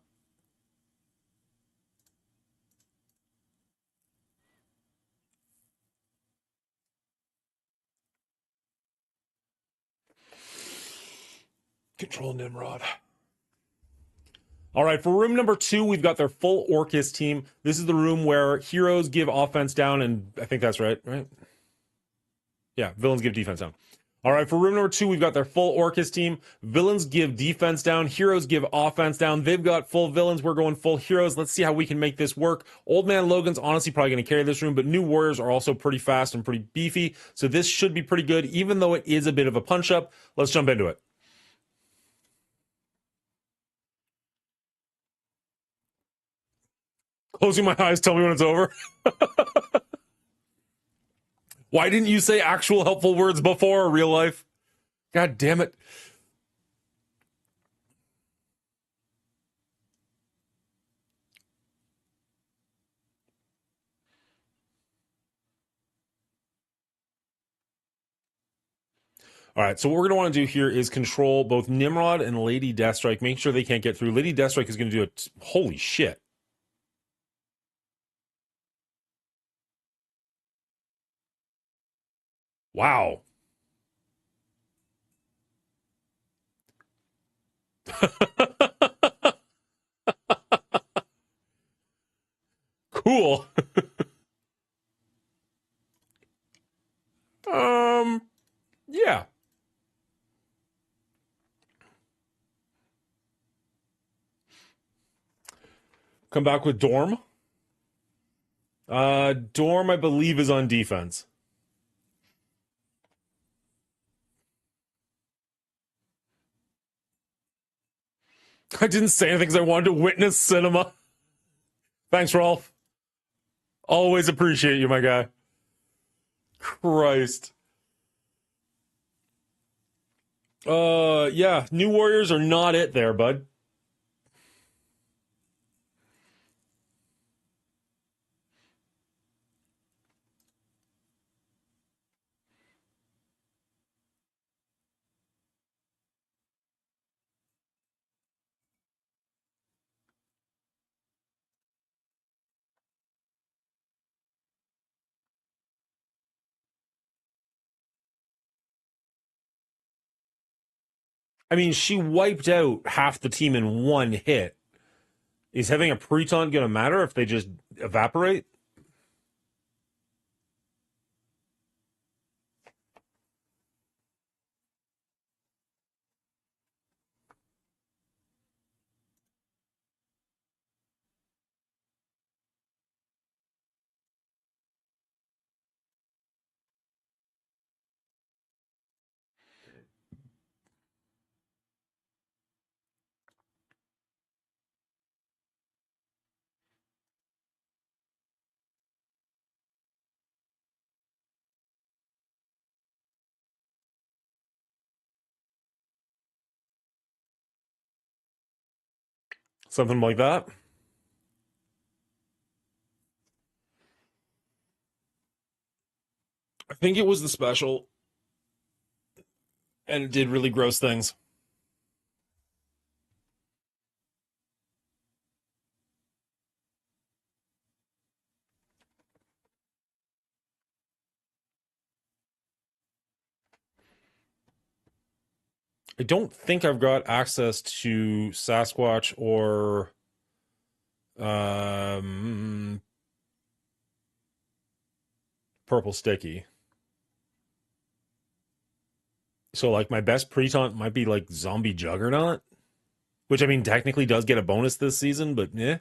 Control Nimrod. All right, for room number 2, we've got their full Orcus team. This is the room where heroes give offense down, and I think that's right? Yeah, villains give defense down. All right, for room number 2, we've got their full Orcus team. Villains give defense down. Heroes give offense down. They've got full villains. We're going full heroes. Let's see how we can make this work. Old Man Logan's honestly probably going to carry this room, but new warriors are also pretty fast and pretty beefy, so this should be pretty good, even though it is a bit of a punch-up. Let's jump into it. Closing my eyes, tell me when it's over. Why didn't you say actual helpful words before real life? God damn it. All right, so what we're going to want to do here is control both Nimrod and Lady Deathstrike. Make sure they can't get through. Lady Deathstrike is going to do it. Holy shit. Wow. Cool. Yeah. Come back with Dorm. Dorm, I believe, is on defense. I didn't say anything because I wanted to witness cinema. Thanks, Rolf. Always appreciate you, my guy. Christ. Yeah, New Warriors are not it there, bud. I mean, she wiped out half the team in one hit. Is having a Preton going to matter if they just evaporate? Something like that? I think it was the special, and it did really gross things. I don't think I've got access to Sasquatch or um, Purple Sticky. So, like, my best Preton might be like Zombie Juggernaut, which I mean technically does get a bonus this season, but yeah.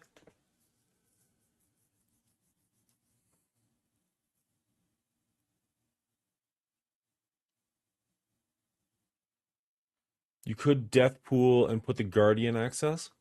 You could Death Pool and put the Guardian access.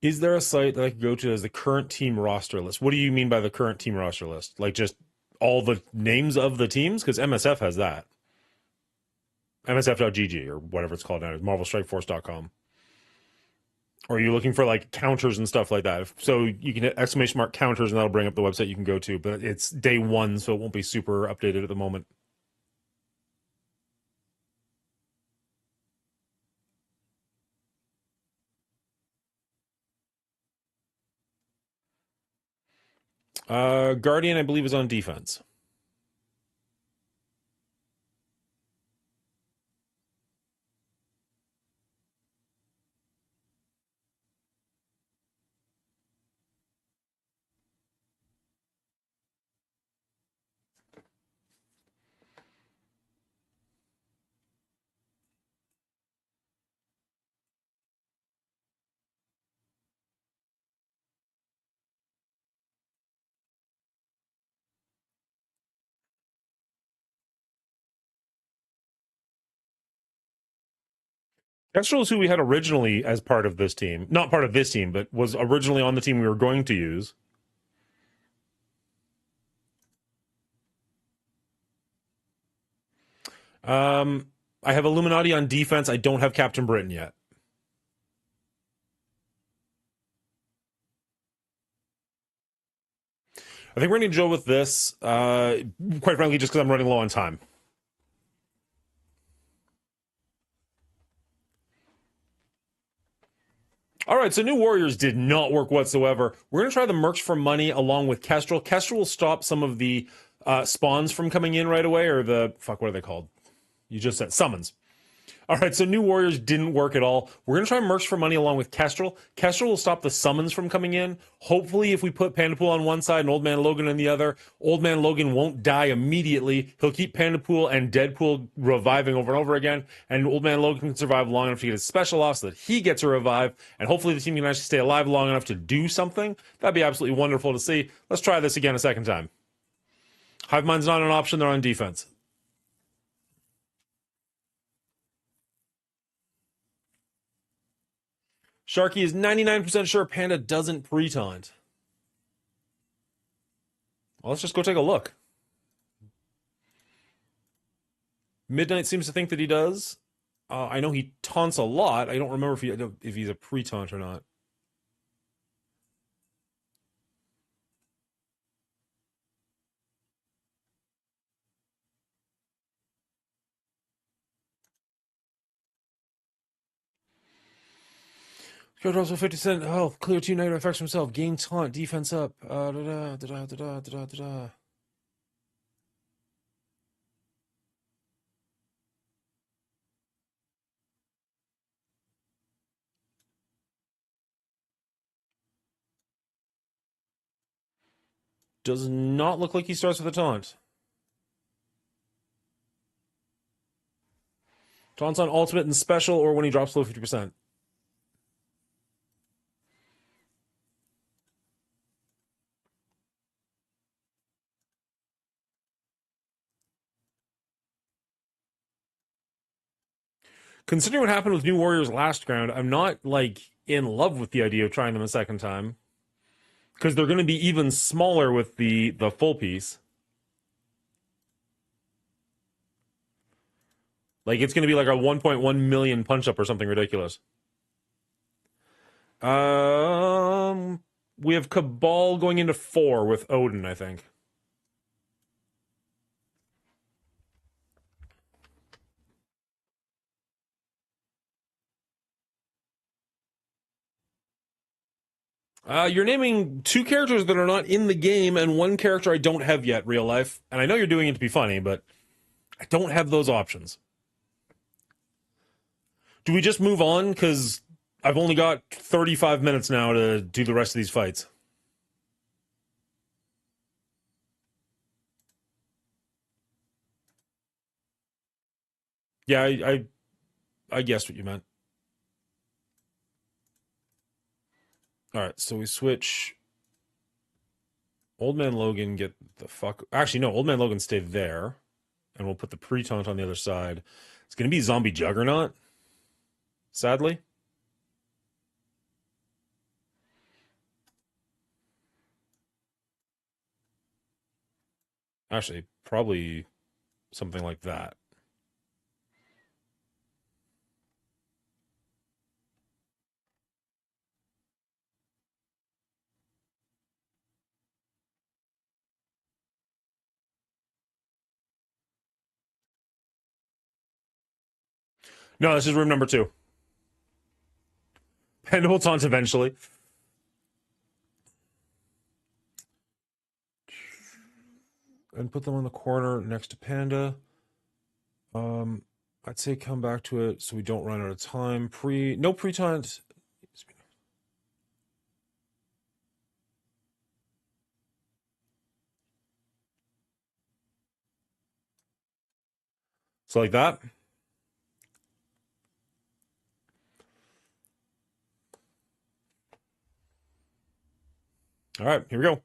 Is there a site that I could go to as the current team roster list? What do you mean by the current team roster list? Like just all the names of the teams? Because MSF has that. MSF.gg or whatever it's called now, MarvelStrikeForce.com. Or are you looking for like counters and stuff like that? So you can hit exclamation mark counters and that'll bring up the website you can go to. But it's day one, so it won't be super updated at the moment. Guardian, I believe, is on defense. Kestrel is who we had originally as part of this team. Not part of this team, but was originally on the team we were going to use. I have Illuminati on defense. I don't have Captain Britain yet. I think we're going to go with this, quite frankly, just because I'm running low on time. All right, so New Warriors did not work whatsoever. We're going to try the Mercs for Money along with Kestrel. Kestrel will stop some of the spawns from coming in right away, or the, fuck, what are they called? You just said summons. All right, so New Warriors didn't work at all. We're going to try Mercs for Money along with Kestrel. Kestrel will stop the summons from coming in. Hopefully, if we put Pandapool on one side and Old Man Logan on the other, Old Man Logan won't die immediately. He'll keep Pandapool and Deadpool reviving over and over again, and Old Man Logan can survive long enough to get his special off so that he gets a revive, and hopefully the team can actually stay alive long enough to do something. That'd be absolutely wonderful to see. Let's try this again a second time. Hive Mind's not an option. They're on defense. Sharky is 99% sure Panda doesn't pre-taunt. Well, let's just go take a look. Midnight seems to think that he does. I know he taunts a lot. I don't remember if he's a pre-taunt or not. Code also 50% health. Clear 2 negative effects from himself. Gain taunt. Defense up. Does not look like he starts with a taunt. Taunts on ultimate and special or when he drops below 50%. Considering what happened with New Warriors last round, I'm not, like, in love with the idea of trying them a second time. Because they're going to be even smaller with the full piece. Like, it's going to be like a 1.1 million punch-up or something ridiculous. We have Cabal going into 4 with Odin, I think. You're naming 2 characters that are not in the game and 1 character I don't have yet, real life. And I know you're doing it to be funny, but I don't have those options. Do we just move on? Because I've only got 35 minutes now to do the rest of these fights. Yeah, I guessed what you meant. All right, so we switch. Old Man Logan, get the fuck. Actually, no, Old Man Logan stay there. And we'll put the pre-taunt on the other side. It's going to be Zombie Juggernaut, sadly. Actually, probably something like that. No, this is room number 2. Panda will taunt eventually. And put them on the corner next to Panda. I'd say come back to it so we don't run out of time. No pre-taunt. So like that. All right, here we go.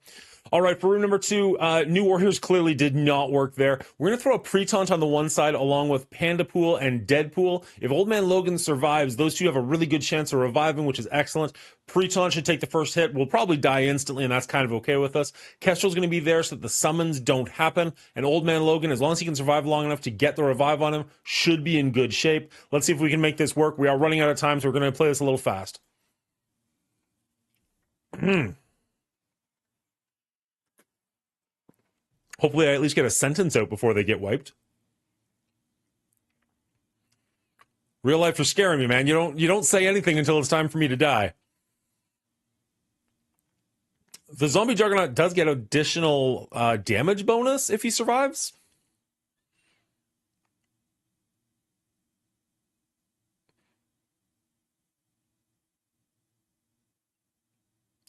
All right, for room number 2, New Warriors clearly did not work there. We're going to throw a Pre-Taunt on the one side along with Panda Pool and Deadpool. If Old Man Logan survives, those two have a really good chance of reviving, which is excellent. Pre-Taunt should take the first hit. We'll probably die instantly, and that's kind of okay with us. Kestrel's going to be there so that the summons don't happen. And Old Man Logan, as long as he can survive long enough to get the revive on him, should be in good shape. Let's see if we can make this work. We are running out of time, so we're going to play this a little fast. Hopefully I at least get a sentence out before they get wiped. Real life is scaring me, man. You don't say anything until it's time for me to die. The Zombie Juggernaut does get additional damage bonus if he survives.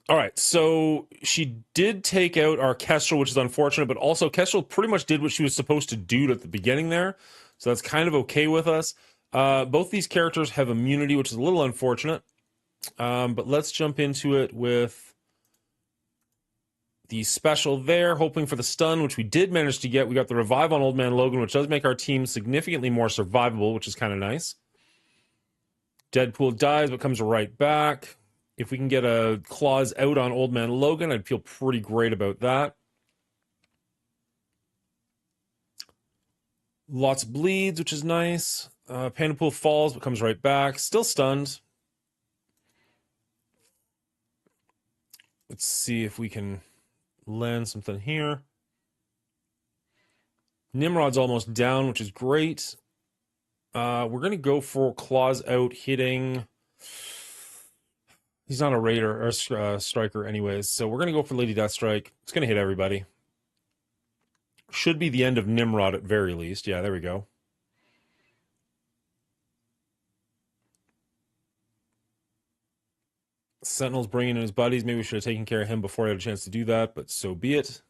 All right, so she did take out our Kestrel, which is unfortunate, but also Kestrel pretty much did what she was supposed to do at the beginning there, so that's kind of okay with us. Both these characters have immunity, which is a little unfortunate, but let's jump into it with the special there, hoping for the stun, which we did manage to get. We got the revive on Old Man Logan, which does make our team significantly more survivable, which is kind of nice. Deadpool dies, but comes right back. If we can get a claws out on Old Man Logan, I'd feel pretty great about that. Lots of bleeds, which is nice. Panda Pool falls, but comes right back. Still stunned. Let's see if we can land something here. Nimrod's almost down, which is great. We're going to go for claws out hitting... He's not a raider or a striker anyways, so we're going to go for Lady Deathstrike. It's going to hit everybody. Should be the end of Nimrod at very least. Yeah, there we go. Sentinel's bringing in his buddies. Maybe we should have taken care of him before I had a chance to do that, but so be it.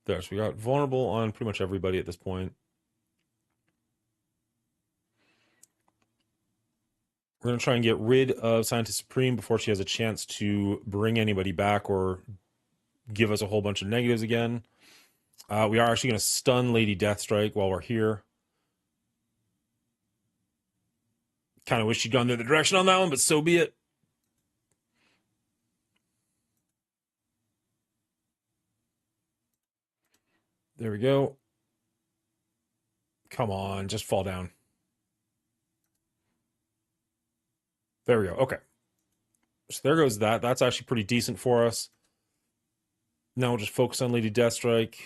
There, so we got vulnerable on pretty much everybody at this point. We're going to try and get rid of Scientist Supreme before she has a chance to bring anybody back or give us a whole bunch of negatives again. We are actually going to stun Lady Deathstrike while we're here. Kind of wish she'd gone the other direction on that one, but so be it. There we go. Come on, just fall down. There we go. Okay. So there goes that. That's actually pretty decent for us. Now we'll just focus on Lady Deathstrike.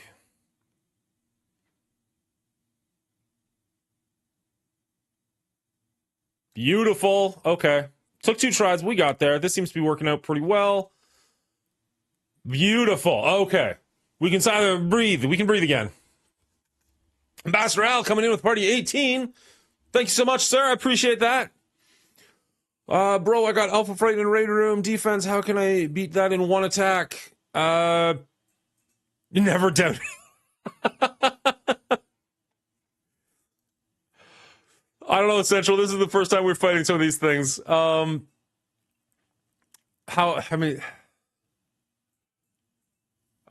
Beautiful. Okay. Took 2 tries. We got there. This seems to be working out pretty well. Beautiful. Okay. We can breathe. We can breathe again. Ambassador Al coming in with party 18. Thank you so much, sir. I appreciate that. Bro, I got Alpha Fright in Raid Room. Defense, how can I beat that in one attack? You never doubt it. I don't know, Essential. This is the first time we're fighting some of these things.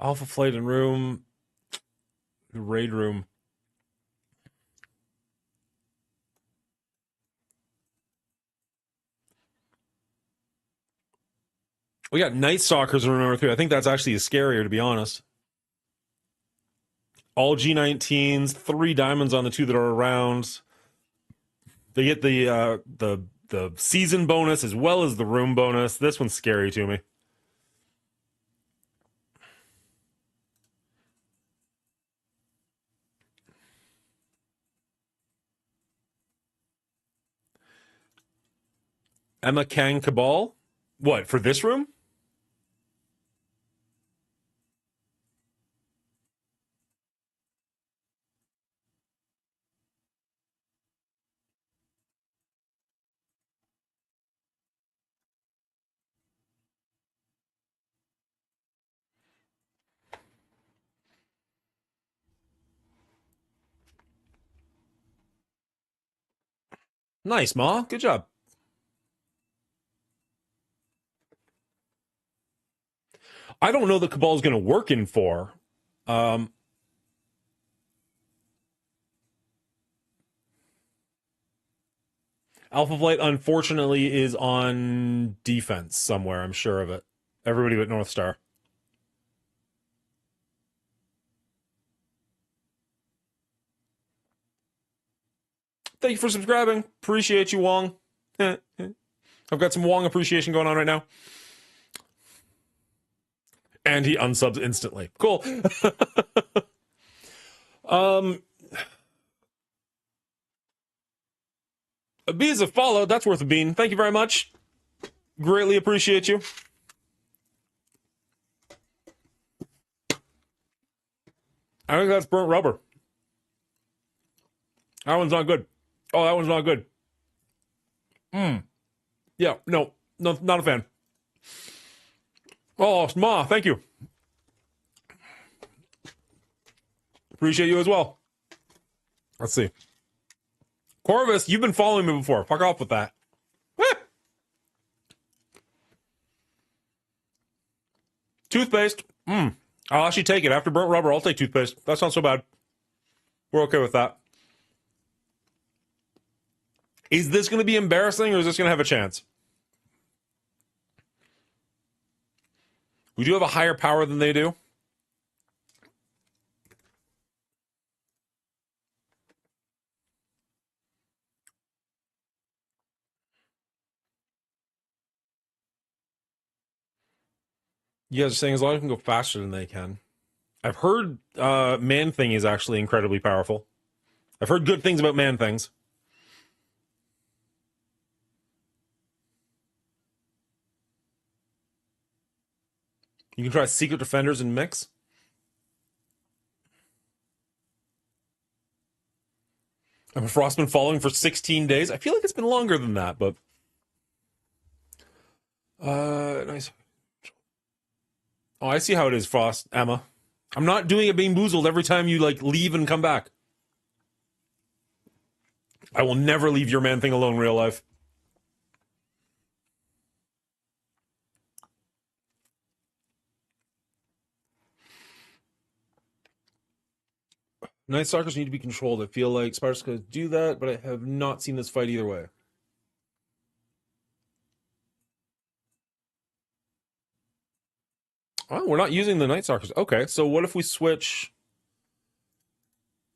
Alpha Flight and Room, Raid Room. We got Night Stalkers in room number 3. I think that's actually scarier, to be honest. All G19s, 3 diamonds on the 2 that are around. They get the season bonus as well as the room bonus. This one's scary to me. Emma Kang Cabal? What, for this room? Nice, Ma. Good job. I don't know that Cabal is going to work in 4. Alpha Flight, unfortunately, is on defense somewhere. I'm sure of it. Everybody but North Star. Thank you for subscribing. Appreciate you, Wong. I've got some Wong appreciation going on right now. And he unsubs instantly. Cool. A B is a follow. That's worth a bean. Thank you very much. Greatly appreciate you. I think that's burnt rubber. That one's not good. Oh, that one's not good. Yeah, no, not a fan. Oh, Ma, thank you. Appreciate you as well. Let's see. Corvus, you've been following me before. Fuck off with that. Toothpaste. I'll actually take it. After burnt rubber, I'll take toothpaste. That's not so bad. We're okay with that. Is this going to be embarrassing, or is this going to have a chance? We do have a higher power than they do. You guys are saying as long as I can go faster than they can. I've heard Man Thing is actually incredibly powerful. I've heard good things about Man Things. You can try Secret Defenders and mix. I'm a Frostman following for 16 days. I feel like it's been longer than that, but... nice. Oh, I see how it is, Frost, Emma. I'm not doing a being boozled every time you, like, leave and come back. I will never leave your Man Thing alone in real life. Night Stalkers need to be controlled. I feel like Spartacus could do that, but I have not seen this fight either way. Oh, we're not using the Night Stalkers. Okay, so what if we switch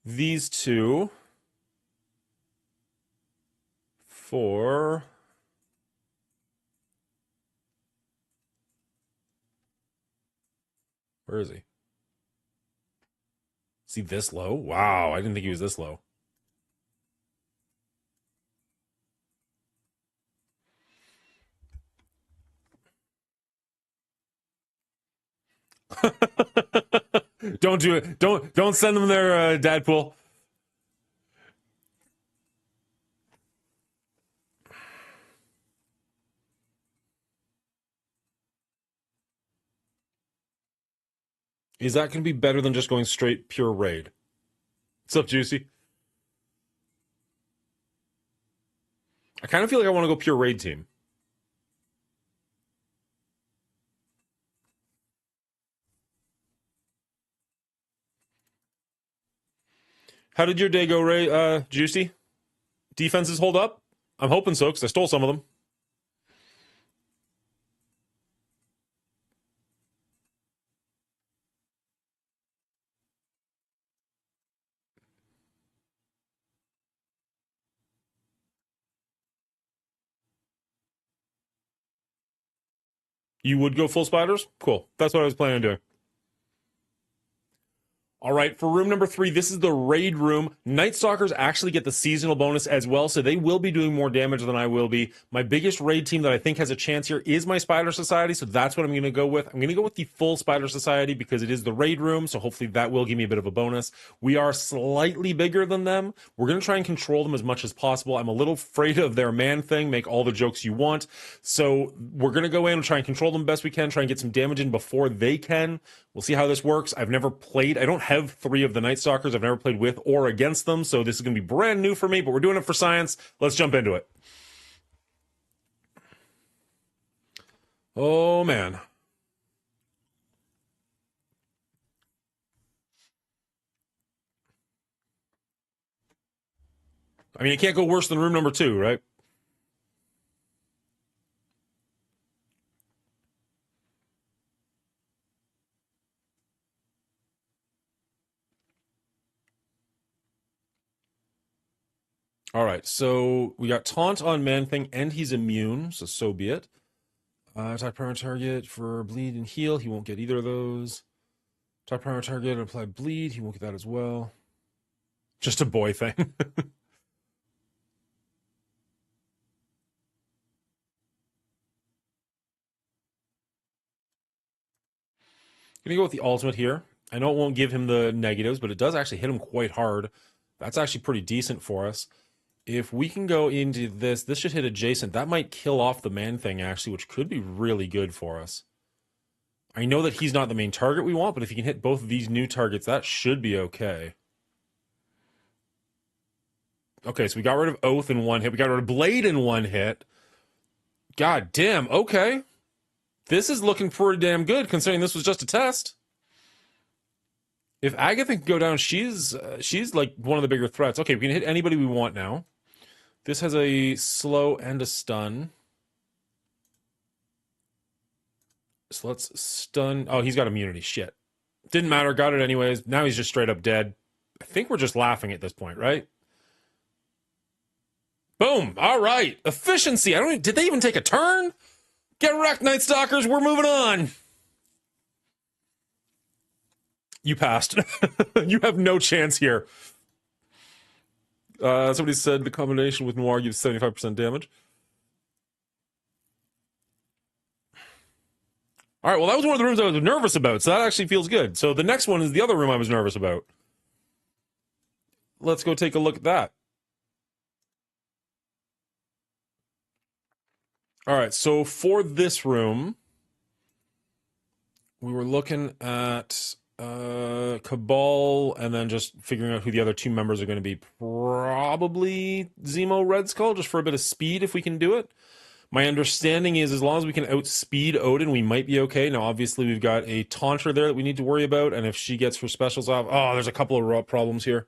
these two for... Where is he? Is he this low? Wow, I didn't think he was this low. Don't do it. Don't send them there, Dadpool. Is that going to be better than just going straight pure raid? What's up, Juicy? I kind of feel like I want to go pure raid team. How did your day go, Ray? Juicy? Defenses hold up? I'm hoping so, because I stole some of them. You would go full spiders? Cool. That's what I was planning on doing. All right, for room number 3, this is the raid room. Night Stalkers actually get the seasonal bonus as well, so they will be doing more damage than I will be. My biggest raid team that I think has a chance here is my Spider Society, so that's what I'm going to go with. I'm going to go with the full Spider Society because it is the raid room, so hopefully that will give me a bit of a bonus. We are slightly bigger than them. We're going to try and control them as much as possible. I'm a little afraid of their Man Thing, make all the jokes you want. So we're going to go in and try and control them best we can, try and get some damage in before they can. We'll see how this works. I've never played, I don't have 3 of the Night Stalkers. I've never played with or against them, so this is going to be brand new for me, but we're doing it for science. Let's jump into it. Oh, man. I mean, it can't go worse than room number 2, right? All right, so we got Taunt on Man-Thing, and he's immune, so be it. Attack primary target for bleed and heal. He won't get either of those. Attack primary target and apply bleed. He won't get that as well. Just a boy thing. Gonna go with the ultimate here. I know it won't give him the negatives, but it does actually hit him quite hard. That's actually pretty decent for us. If we can go into this should hit adjacent. That might kill off the Man-Thing, actually, which could be really good for us. I know that he's not the main target we want, but if he can hit both of these new targets, that should be okay. Okay, so we got rid of Oath in one hit. We got rid of Blade in one hit. God damn, okay. This is looking pretty damn good, considering this was just a test. If Agatha can go down, she's like one of the bigger threats. Okay, we can hit anybody we want now. This has a slow and a stun. So let's stun. Oh, he's got immunity. Shit. Didn't matter. Got it anyways. Now he's just straight up dead. I think we're just laughing at this point, right? Boom. All right. Efficiency. Did they even take a turn? Get wrecked, Night Stalkers. We're moving on. You passed. You have no chance here. Somebody said the combination with Noir gives 75% damage. All right, well, that was one of the rooms I was nervous about, so that actually feels good. So the next one is the other room I was nervous about. Let's go take a look at that. All right, so for this room, we were looking at Cabal and then just figuring out who the other 2 members are going to be. Probably Zemo Red Skull, just for a bit of speed if we can do it. My understanding is as long as we can outspeed Odin, we might be okay. Now, obviously, we've got a Taunter there that we need to worry about, and if she gets her specials off... Oh, there's a couple of problems here.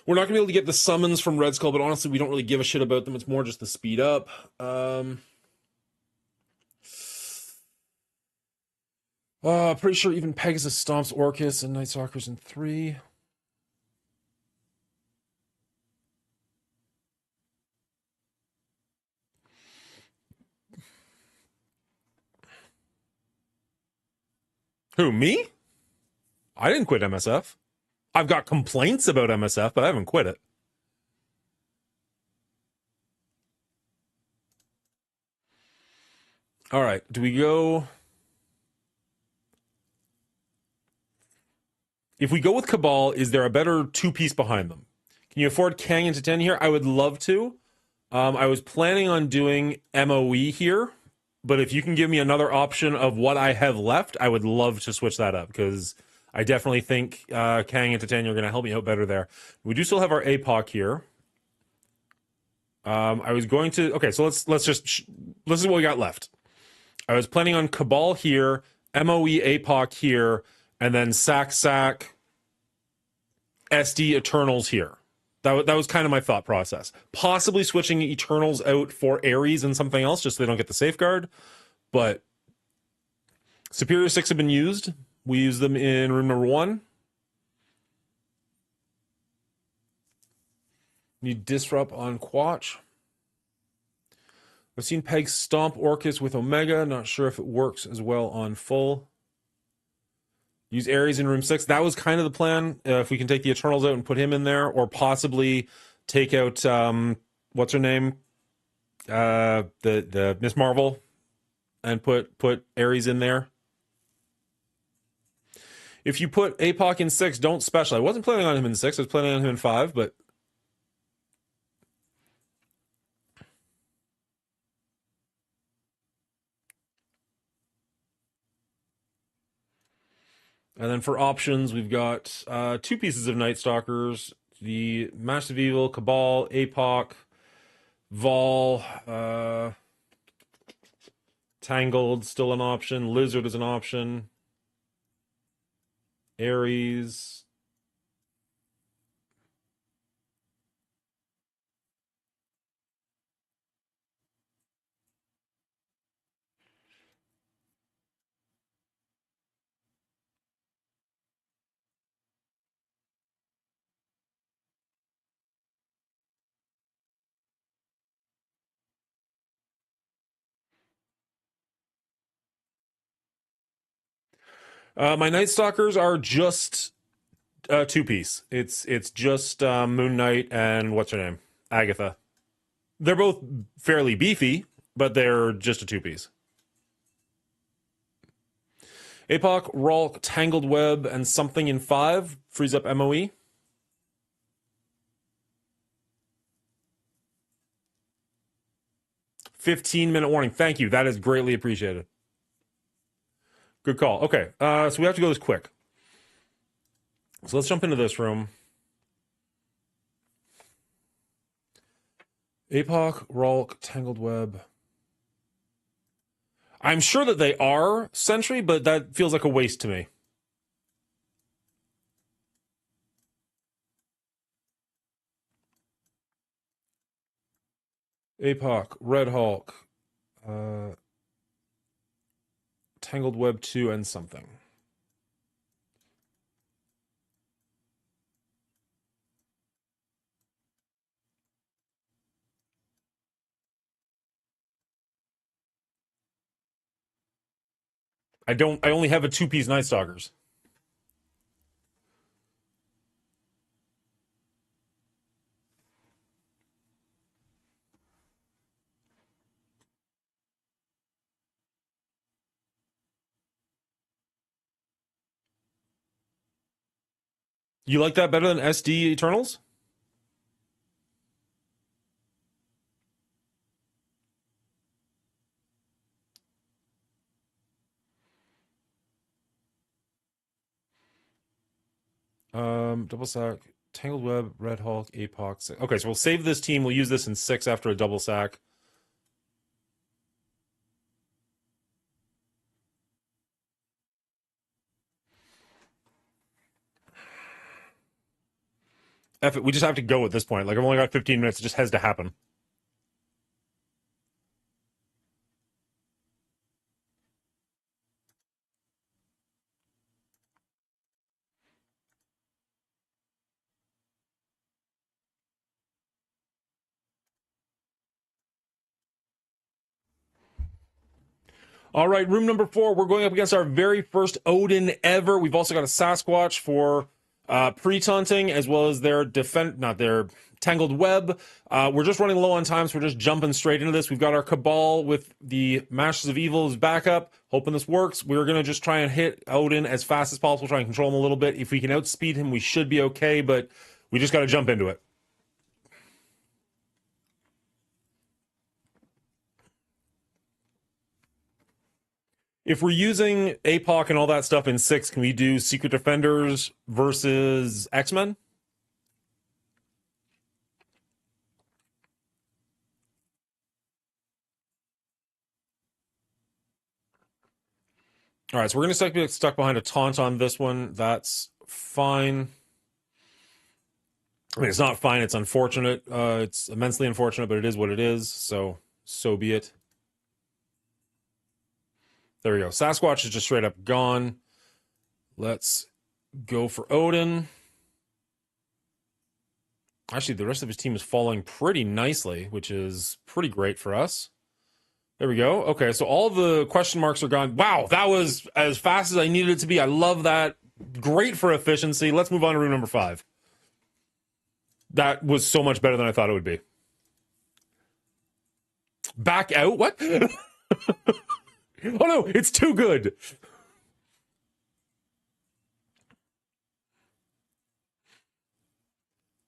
We're not going to be able to get the summons from Red Skull, but honestly, we don't really give a shit about them. It's more just the speed up. Pretty sure even Pegasus stomps Orcus and Night Stalkers in 3. Who, me? I didn't quit MSF. I've got complaints about MSF, but I haven't quit it. All right, do we go... If we go with Cabal, is there a better 2-piece behind them? Can you afford Kang into 10 here? I would love to. I was planning on doing MOE here, but if you can give me another option of what I have left, I would love to switch that up, because I definitely think Kang into 10, you're going to help me out better there. We do still have our APOC here. I was going to... Okay, so let's just... This is what we got left. I was planning on Cabal here, MOE APOC here, and then Sack SD Eternals here. That was kind of my thought process. Possibly switching Eternals out for Ares and something else, just so they don't get the safeguard. But Superior 6 have been used. We use them in room number 1. Need Disrupt on Quatch. I've seen Peg stomp Orcus with Omega. Not sure if it works as well on full. Use Ares in room 6. That was kind of the plan. If we can take the Eternals out and put him in there, or take out what's her name, the Miss Marvel, and put Ares in there. If you put APOC in 6, don't special. I wasn't planning on him in 6. I was planning on him in 5, but And then for options, we've got two pieces of Night Stalkers, the Masters of Evil, Cabal, APOC, Vol, Tangled, still an option. Lizard is an option. Ares. My Night Stalkers are just two piece. It's just Moon Knight and what's her name? Agatha. They're both fairly beefy, but they're just a two piece. APOC, Ralk, Tangled Web, and something in 5 frees up MOE. 15-minute warning. Thank you. That is greatly appreciated. Good call. Okay, so we have to go this quick. So let's jump into this room. APOC, Ralk, Tangled Web. I'm sure that they are Sentry, but that feels like a waste to me. APOC, Red Hulk, Tangled Web 2, and something. I only have a two-piece Night Stalkers. You like that better than SD Eternals? Double sack, Tangled Web, Red Hulk, APOC. Okay, so we'll save this team. We'll use this in 6 after a double sack. F it, we just have to go at this point. Like, I've only got 15 minutes. It just has to happen. All right, room number 4. We're going up against our very first Odin ever. We've also got a Sasquatch for pre-taunting, as well as their Tangled Web. We're just running low on time, so we're just jumping straight into this. We've got our Cabal with the Masters of Evil as backup. Hoping this works. We're going to just try and hit Odin as fast as possible, try and control him a little bit. If we can outspeed him, we should be okay, but we just got to jump into it. If we're using APOC and all that stuff in 6, can we do Secret Defenders versus X-Men? All right, so we're going to be stuck behind a taunt on this one. That's fine. I mean, it's not fine. It's unfortunate. It's immensely unfortunate, but it is what it is. So be it. There we go. Sasquatch is just straight up gone. Let's go for Odin. Actually, the rest of his team is falling pretty nicely, which is pretty great for us. There we go. Okay, so all the question marks are gone. Wow, that was as fast as I needed it to be. I love that. Great for efficiency. Let's move on to room number 5. That was so much better than I thought it would be. Back out? What? Oh no, it's too good.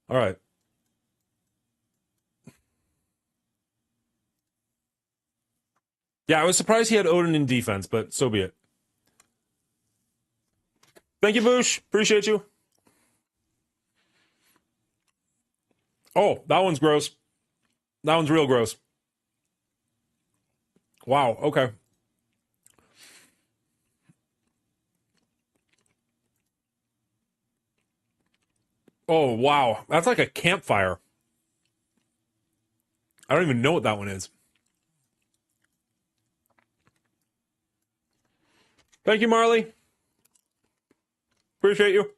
All right. Yeah, I was surprised he had Odin in defense, but so be it. Thank you, Boosh. Appreciate you. Oh, that one's gross. That one's real gross. Wow, okay. Oh, wow. That's like a campfire. I don't even know what that one is. Thank you, Marley. Appreciate you.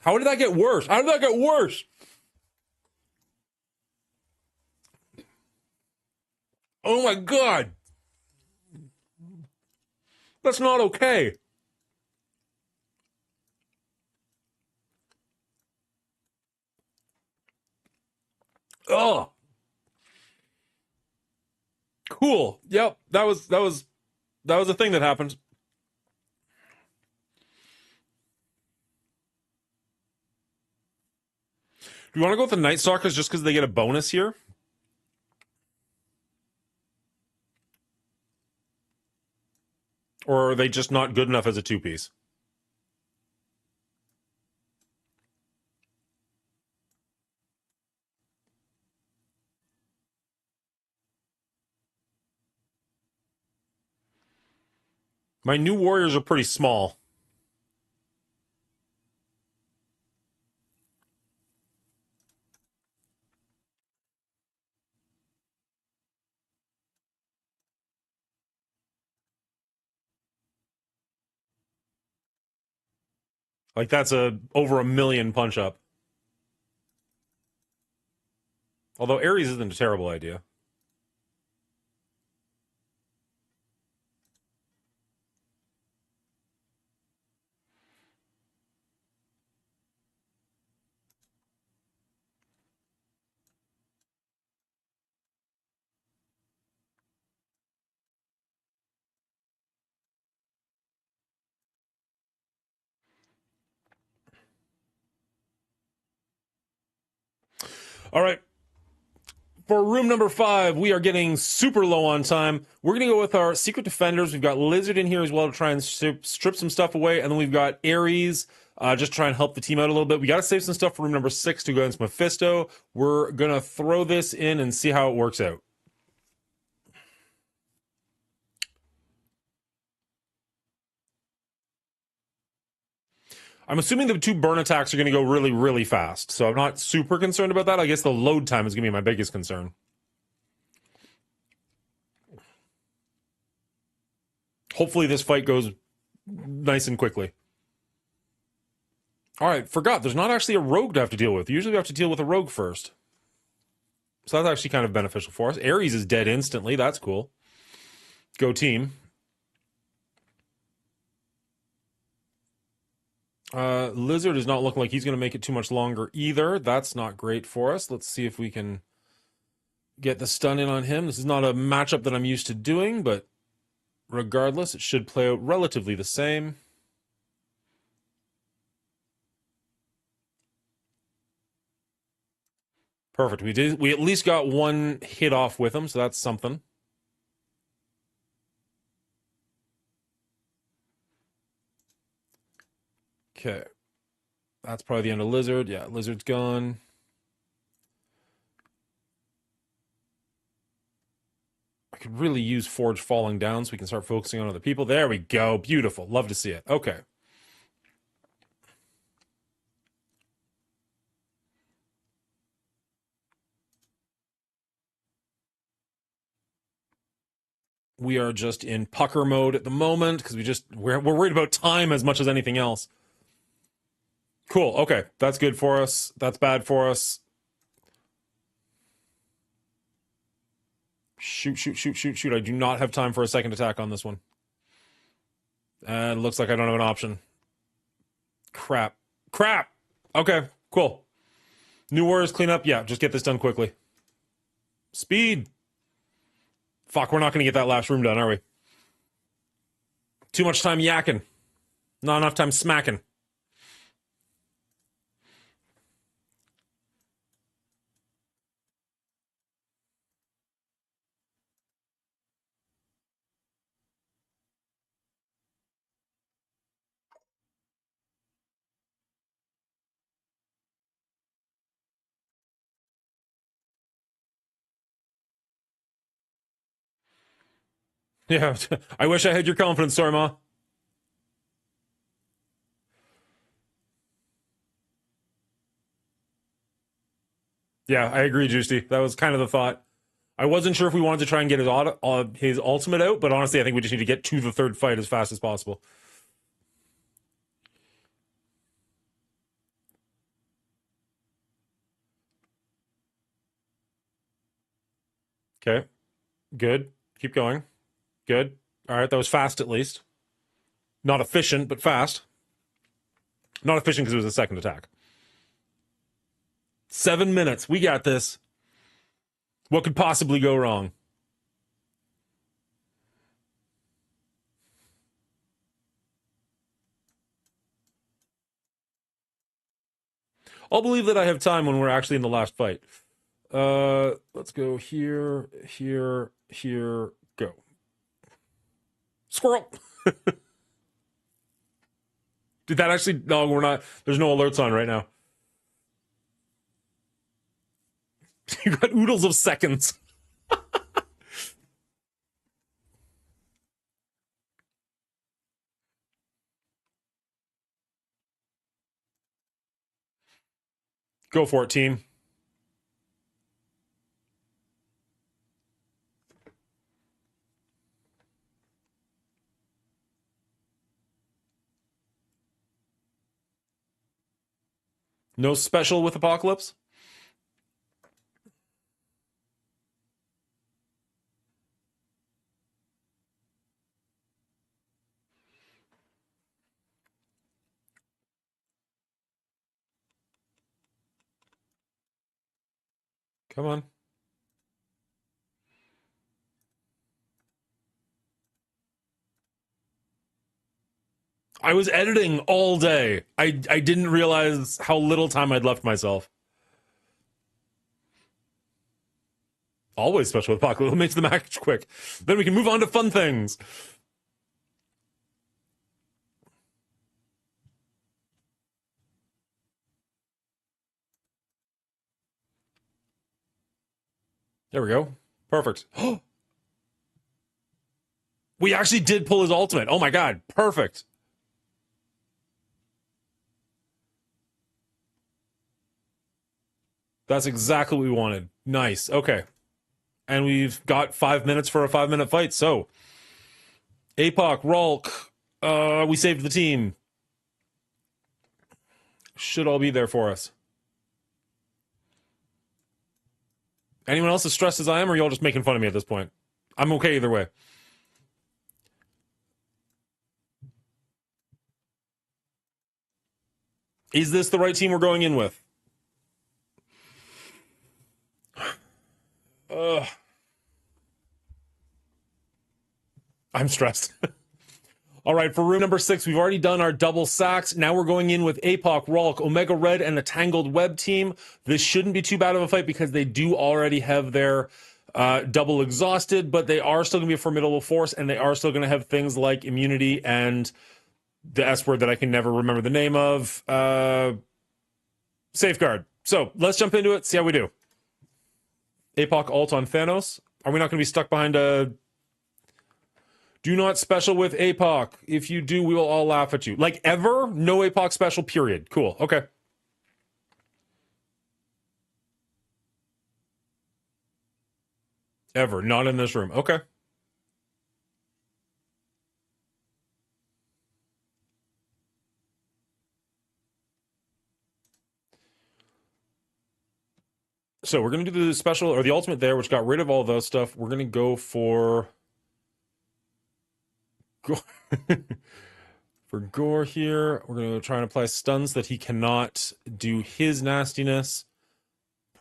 How did that get worse? How did that get worse? Oh my god. That's not okay. Oh, cool. Yep, that was a thing that happened. Do you want to go with the Night Stalkers just because they get a bonus here? Or are they just not good enough as a two-piece? My new warriors are pretty small. Like that's a over 1,000,000 punch up. Although Ares isn't a terrible idea. All right. For room number 5, we are getting super low on time. We're going to go with our Secret Defenders. We've got Lizard in here as well to try and strip some stuff away. And then we've got Ares, just try and help the team out a little bit. We got to save some stuff for room number 6 to go against Mephisto. We're going to throw this in and see how it works out. I'm assuming the 2 burn attacks are going to go really, really fast. So I'm not super concerned about that. I guess the load time is going to be my biggest concern. Hopefully this fight goes nice and quickly. All right, forgot. There's not actually a rogue to have to deal with. Usually we have to deal with a rogue first. So that's actually kind of beneficial for us. Ares is dead instantly. That's cool. Go team. Lizard is not looking like he's going to make it too much longer either. That's not great for us. Let's see if we can get the stun in on him. This is not a matchup that I'm used to doing, but regardless, it should play out relatively the same. Perfect. We at least got one hit off with him, so that's something. Okay. That's probably the end of Lizard. Yeah, Lizard's gone. I could really use Forge falling down so we can start focusing on other people. There we go. Beautiful. Love to see it. Okay. We are just in pucker mode at the moment because we're worried about time as much as anything else. Cool. Okay. That's good for us. That's bad for us. Shoot, shoot, shoot, shoot, shoot. I do not have time for a second attack on this one. And it looks like I don't have an option. Crap. Crap! Okay, cool. New Warriors clean up. Yeah, just get this done quickly. Speed! Fuck, we're not going to get that last room done, are we? Too much time yakking. Not enough time smacking. Yeah, I wish I had your confidence, sorry, Ma. Yeah, I agree, Juicy. That was kind of the thought. I wasn't sure if we wanted to try and get his ultimate out, but honestly, I think we just need to get to the third fight as fast as possible. Okay, good. Keep going. Good. All right, that was fast at least. Not efficient, but fast. Not efficient because it was a second attack. 7 minutes. We got this. What could possibly go wrong? I'll believe that I have time when we're actually in the last fight. Let's go here, here, here, go. Squirrel! Did that actually... No, we're not... There's no alerts on right now. You got oodles of seconds. Go for it, team. No special with Apocalypse? Come on. I was editing all day. I didn't realize how little time I'd left myself. Always special with Apocalypse. It makes the match quick. Then we can move on to fun things. There we go. Perfect. We actually did pull his ultimate. Oh my god. Perfect. That's exactly what we wanted. Nice. Okay. And we've got 5 minutes for a 5-minute fight. So, APOC, Ralk, we saved the team. Should all be there for us. Anyone else as stressed as I am, or are y'all just making fun of me at this point? I'm okay either way. Is this the right team we're going in with? I'm stressed. All right, for room number 6, we've already done our double sacks. Now we're going in with APOC, Ralk, Omega Red, and the Tangled Web team. This shouldn't be too bad of a fight because they do already have their double exhausted, but they are still going to be a formidable force, and they are still going to have things like immunity and the S word that I can never remember the name of. Safeguard. So let's jump into it, see how we do. APOC ult on Thanos. Are we not going to be stuck behind a... Do not special with APOC. If you do, we will all laugh at you. Like, ever? No APOC special, period. Cool. Okay. Ever. Not in this room. Okay. So we're going to do the special, or the ultimate there, which got rid of all those stuff. We're going to go for... For Gore here, we're going to try and apply stuns that he cannot do his nastiness.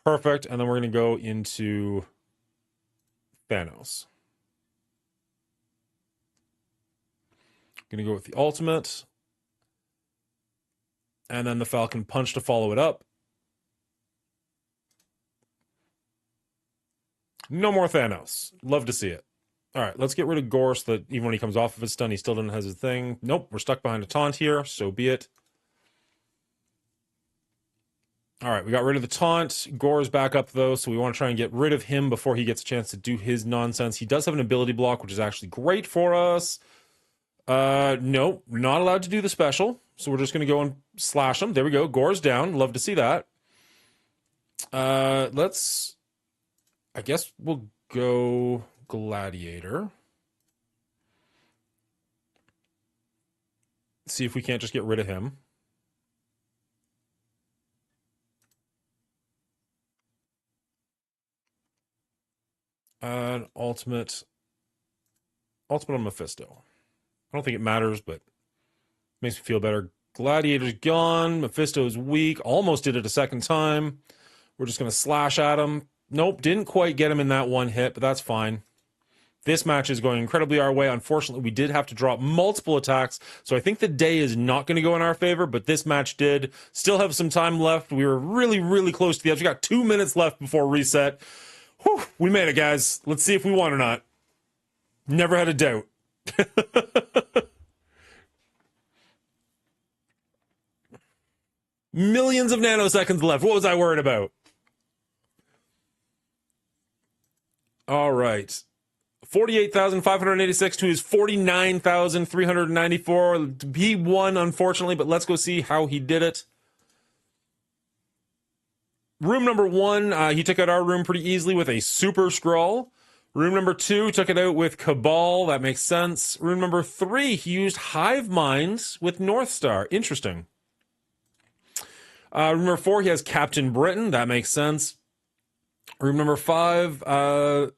Perfect. And then we're going to go into Thanos. Going to go with the ultimate. And then the Falcon Punch to follow it up. No more Thanos. Love to see it. All right, let's get rid of Gore so that even when he comes off of his stun, he still doesn't have his thing. Nope, we're stuck behind a taunt here. So be it. All right, we got rid of the taunt. Gore's back up, though, so we want to try and get rid of him before he gets a chance to do his nonsense. He does have an ability block, which is actually great for us. No, not allowed to do the special, so we're just going to go and slash him. There we go. Gore's down. Love to see that. Let's... I guess we'll go Gladiator. See if we can't just get rid of him. Ultimate on Mephisto. I don't think it matters, but makes me feel better. Gladiator's gone. Mephisto's weak. Almost did it a second time. We're just going to slash at him. Nope, didn't quite get him in that one hit, but that's fine. This match is going incredibly our way. Unfortunately, we did have to drop multiple attacks, so I think the day is not going to go in our favor, but this match did. Still have some time left. We were really, really close to the edge. We got 2 minutes left before reset. Whew, we made it, guys. Let's see if we won or not. Never had a doubt. Millions of nanoseconds left. What was I worried about? All right. 48,586 to his 49,394. He won, unfortunately, but let's go see how he did it. Room number 1, he took out our room pretty easily with a Super Scroll. Room number 2 took it out with Cabal. That makes sense. Room number 3, he used Hive Minds with North Star. Interesting. Room number 4, he has Captain Britain. That makes sense. Room number 5, a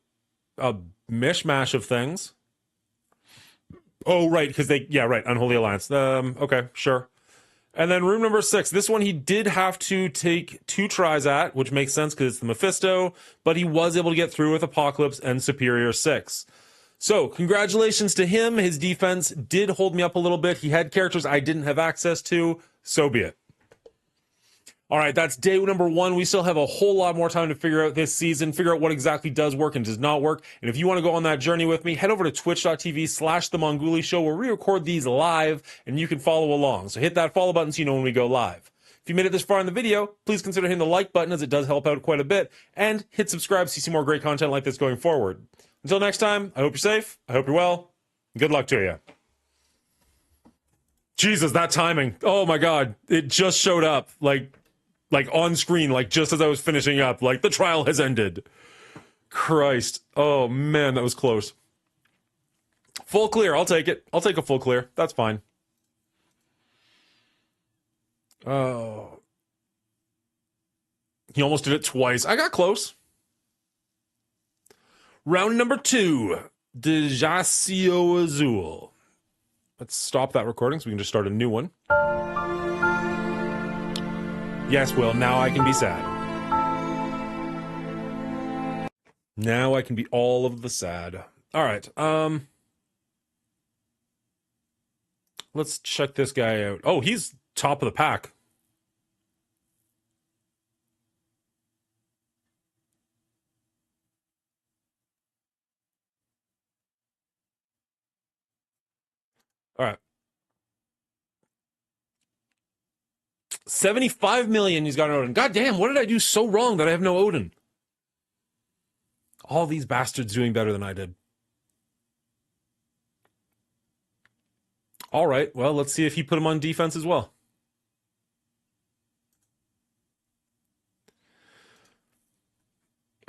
mishmash of things. Oh, right, because right, Unholy Alliance. Okay, sure. And then room number 6, this one he did have to take 2 tries at, which makes sense because it's the Mephisto, but he was able to get through with Apocalypse and Superior 6. So, congratulations to him. His defense did hold me up a little bit. He had characters I didn't have access to, so be it. All right, that's day number 1. We still have a whole lot more time to figure out this season, figure out what exactly does work and does not work. And if you want to go on that journey with me, head over to twitch.tv/The Mongooli Show, where we record these live and you can follow along. So hit that follow button so you know when we go live. If you made it this far in the video, please consider hitting the like button, as it does help out quite a bit. And hit subscribe so you see more great content like this going forward. Until next time, I hope you're safe, I hope you're well, and good luck to you. Jesus, that timing. Oh my God, it just showed up. Like on screen, like just as I was finishing up, like the trial has ended. Christ. Oh man, that was close. Full clear, I'll take it. I'll take a full clear. That's fine. Oh. He almost did it twice. I got close. Round number 2. Dejacio Azul. Let's stop that recording so we can just start a new one. Yes, Will, now I can be sad. Now I can be all of the sad. All right, let's check this guy out. Oh, he's top of the pack. All right. 75 million he's got an Odin. God damn, what did I do so wrong that I have no Odin? All these bastards doing better than I did. All right, well, let's see if he put him on defense as well.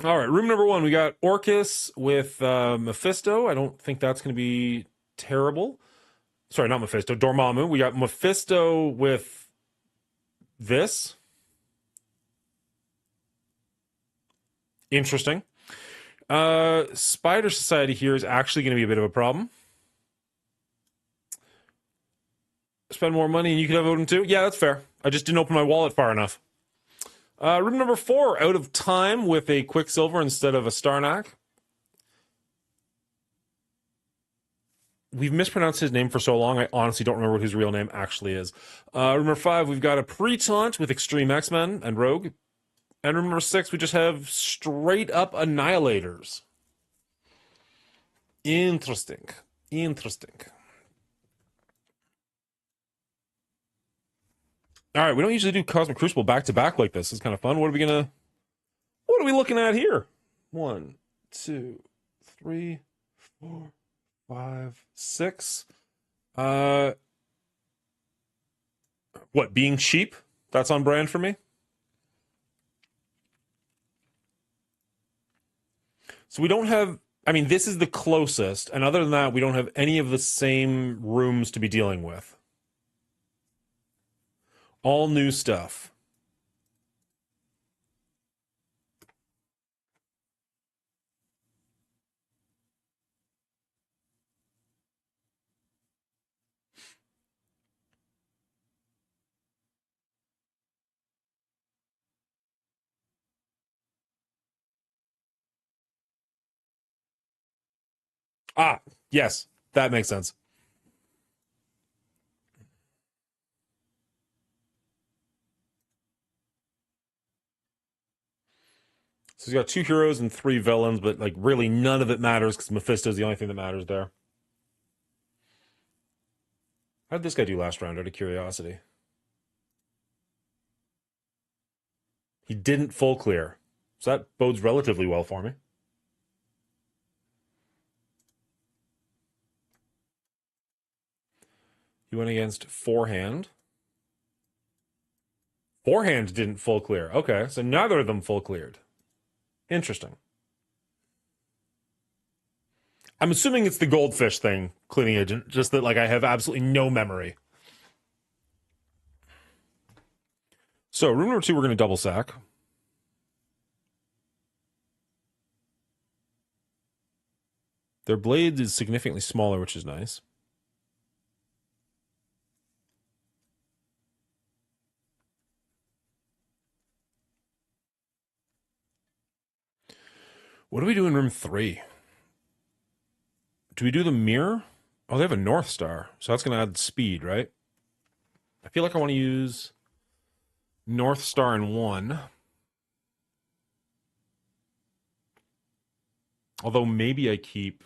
All right, room number 1, we got Orcus with Mephisto. I don't think that's going to be terrible. Sorry, not Mephisto, Dormammu. We got Mephisto with this. Interesting. Spider Society here is actually going to be a bit of a problem. Spend more money and you could have Odin too? Yeah, that's fair. I just didn't open my wallet far enough. Room number 4, out of time with a Quicksilver instead of a Starnak. We've mispronounced his name for so long, I honestly don't remember what his real name actually is. Room number 5, we've got a Pre-Taunt with Extreme X-Men and Rogue. And room number 6, we just have straight up Annihilators. Interesting. Interesting. All right, we don't usually do Cosmic Crucible back to back like this. It's kind of fun. What are we looking at here? 1, 2, 3, 4, 5, 6. What, being cheap? That's on brand for me. So we don't have, I mean, this is the closest. And other than that, we don't have any of the same rooms to be dealing with. All new stuff. Ah, yes, that makes sense. So he's got 2 heroes and 3 villains, but like really none of it matters because Mephisto's the only thing that matters there. How did this guy do last round out of curiosity? He didn't full clear. So that bodes relatively well for me. He went against Forehand. Forehand didn't full clear. Okay, so neither of them full cleared. Interesting. I'm assuming it's the goldfish thing, cleaning agent, just that like I have absolutely no memory. So room number 2, we're going to double sack. Their blade is significantly smaller, which is nice. What do we do in room 3? Do we do the mirror? Oh, they have a North Star, so that's going to add speed, right? I feel like I want to use North Star in 1. Although maybe I keep...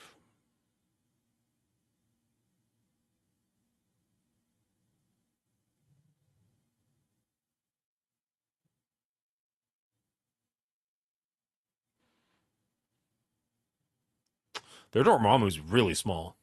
Their Dormammu is really small.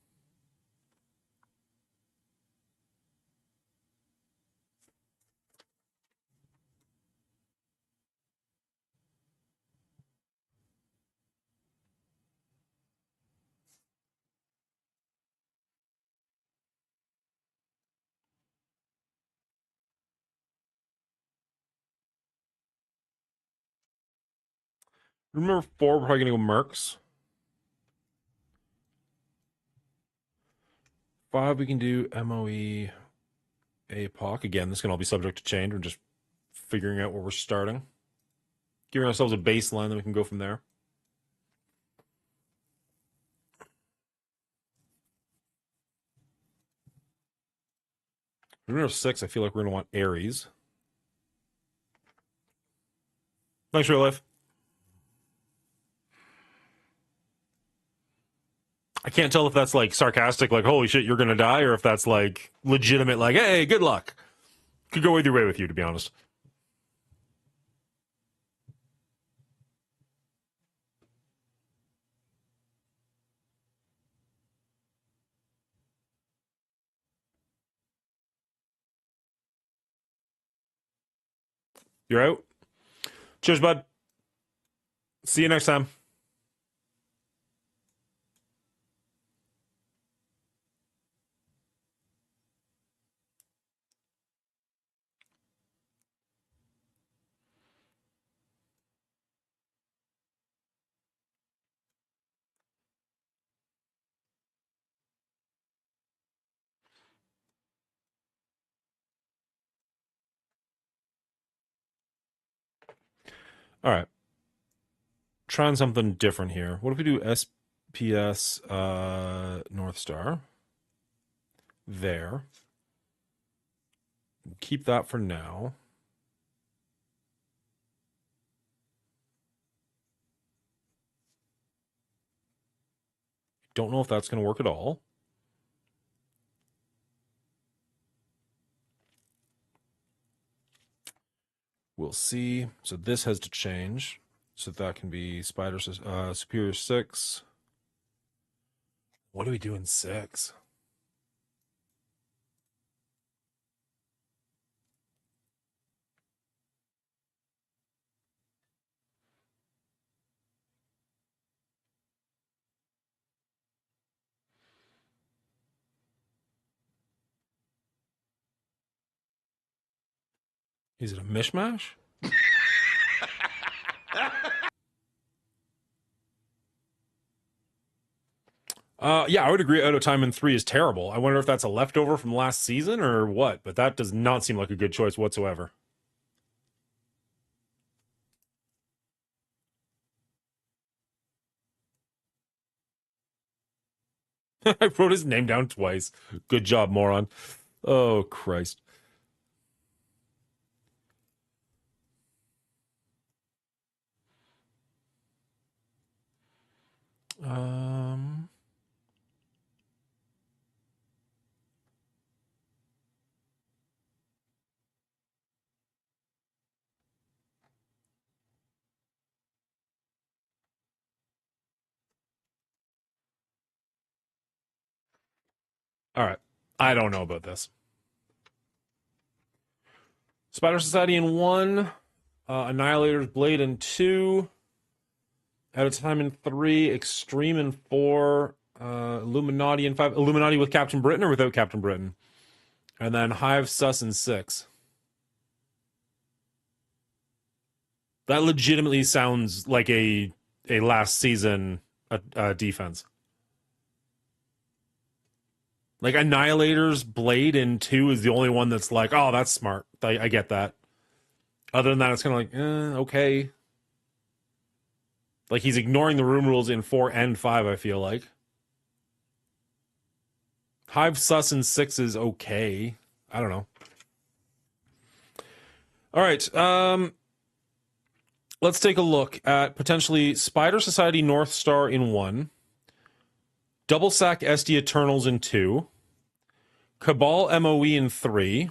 Remember 4, we're probably going to go Mercs. 5, we can do MOE, APOC. Again, this can all be subject to change. We're just figuring out where we're starting. Giving ourselves a baseline, then we can go from there. Room number 6, I feel like we're going to want Ares. Thanks, real life. I can't tell if that's like sarcastic, like, holy shit, you're going to die, or if that's like legitimate, like, hey, good luck. Could go either way with you, to be honest. You're out. Cheers, bud. See you next time. All right. Trying something different here. What if we do SPS North Star? There. Keep that for now. Don't know if that's going to work at all. will see. So this has to change. So that can be Superior 6. What do we do in 6? Is it a mishmash? Yeah, I would agree. Out of Time in 3 is terrible. I wonder if that's a leftover from last season or what, but that does not seem like a good choice whatsoever. I wrote his name down twice. Good job, moron. Oh, Christ. Um... All right. I don't know about this. Spider Society in 1. Annihilator's Blade in 2. Out of Time in 3. Extreme in 4. Illuminati in 5. Illuminati with Captain Britain or without Captain Britain? And then Hive Sus in 6. That legitimately sounds like a last season defense. Like Annihilator's Blade in 2 is the only one that's like, oh, that's smart. I get that. Other than that, it's kind of like, okay. Like he's ignoring the room rules in 4 and 5, I feel like. Hive Sus in 6 is okay. I don't know. All right. Let's take a look at potentially Spider Society North Star in 1. Double Sack SD Eternals in 2. Cabal MOE in 3.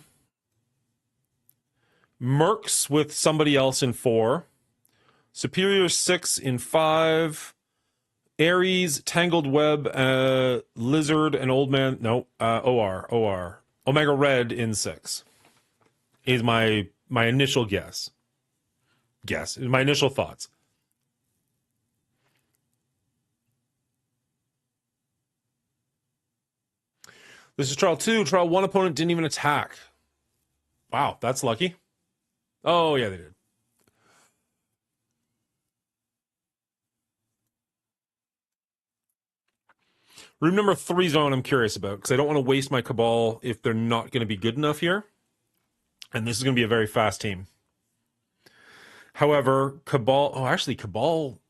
Mercs with somebody else in 4. Superior 6 in 5. Ares, Tangled Web, Lizard, and Old Man. No, OR. Omega Red in 6 is my initial guess. My initial thoughts. This is trial 2. Trial 1 opponent didn't even attack. Wow, that's lucky. Oh, yeah, they did. Room number 3 zone I'm curious about, because I don't want to waste my Cabal if they're not going to be good enough here. And this is going to be a very fast team. However, Cabal... Oh, actually, Cabal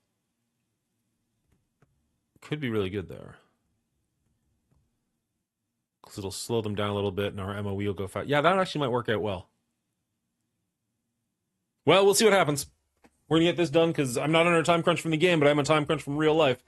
could be really good there. Because it'll slow them down a little bit and our MOE will go fast. Yeah, that actually might work out well. Well, we'll see what happens. We're going to get this done because I'm not under a time crunch from the game, but I'm a time crunch from real life.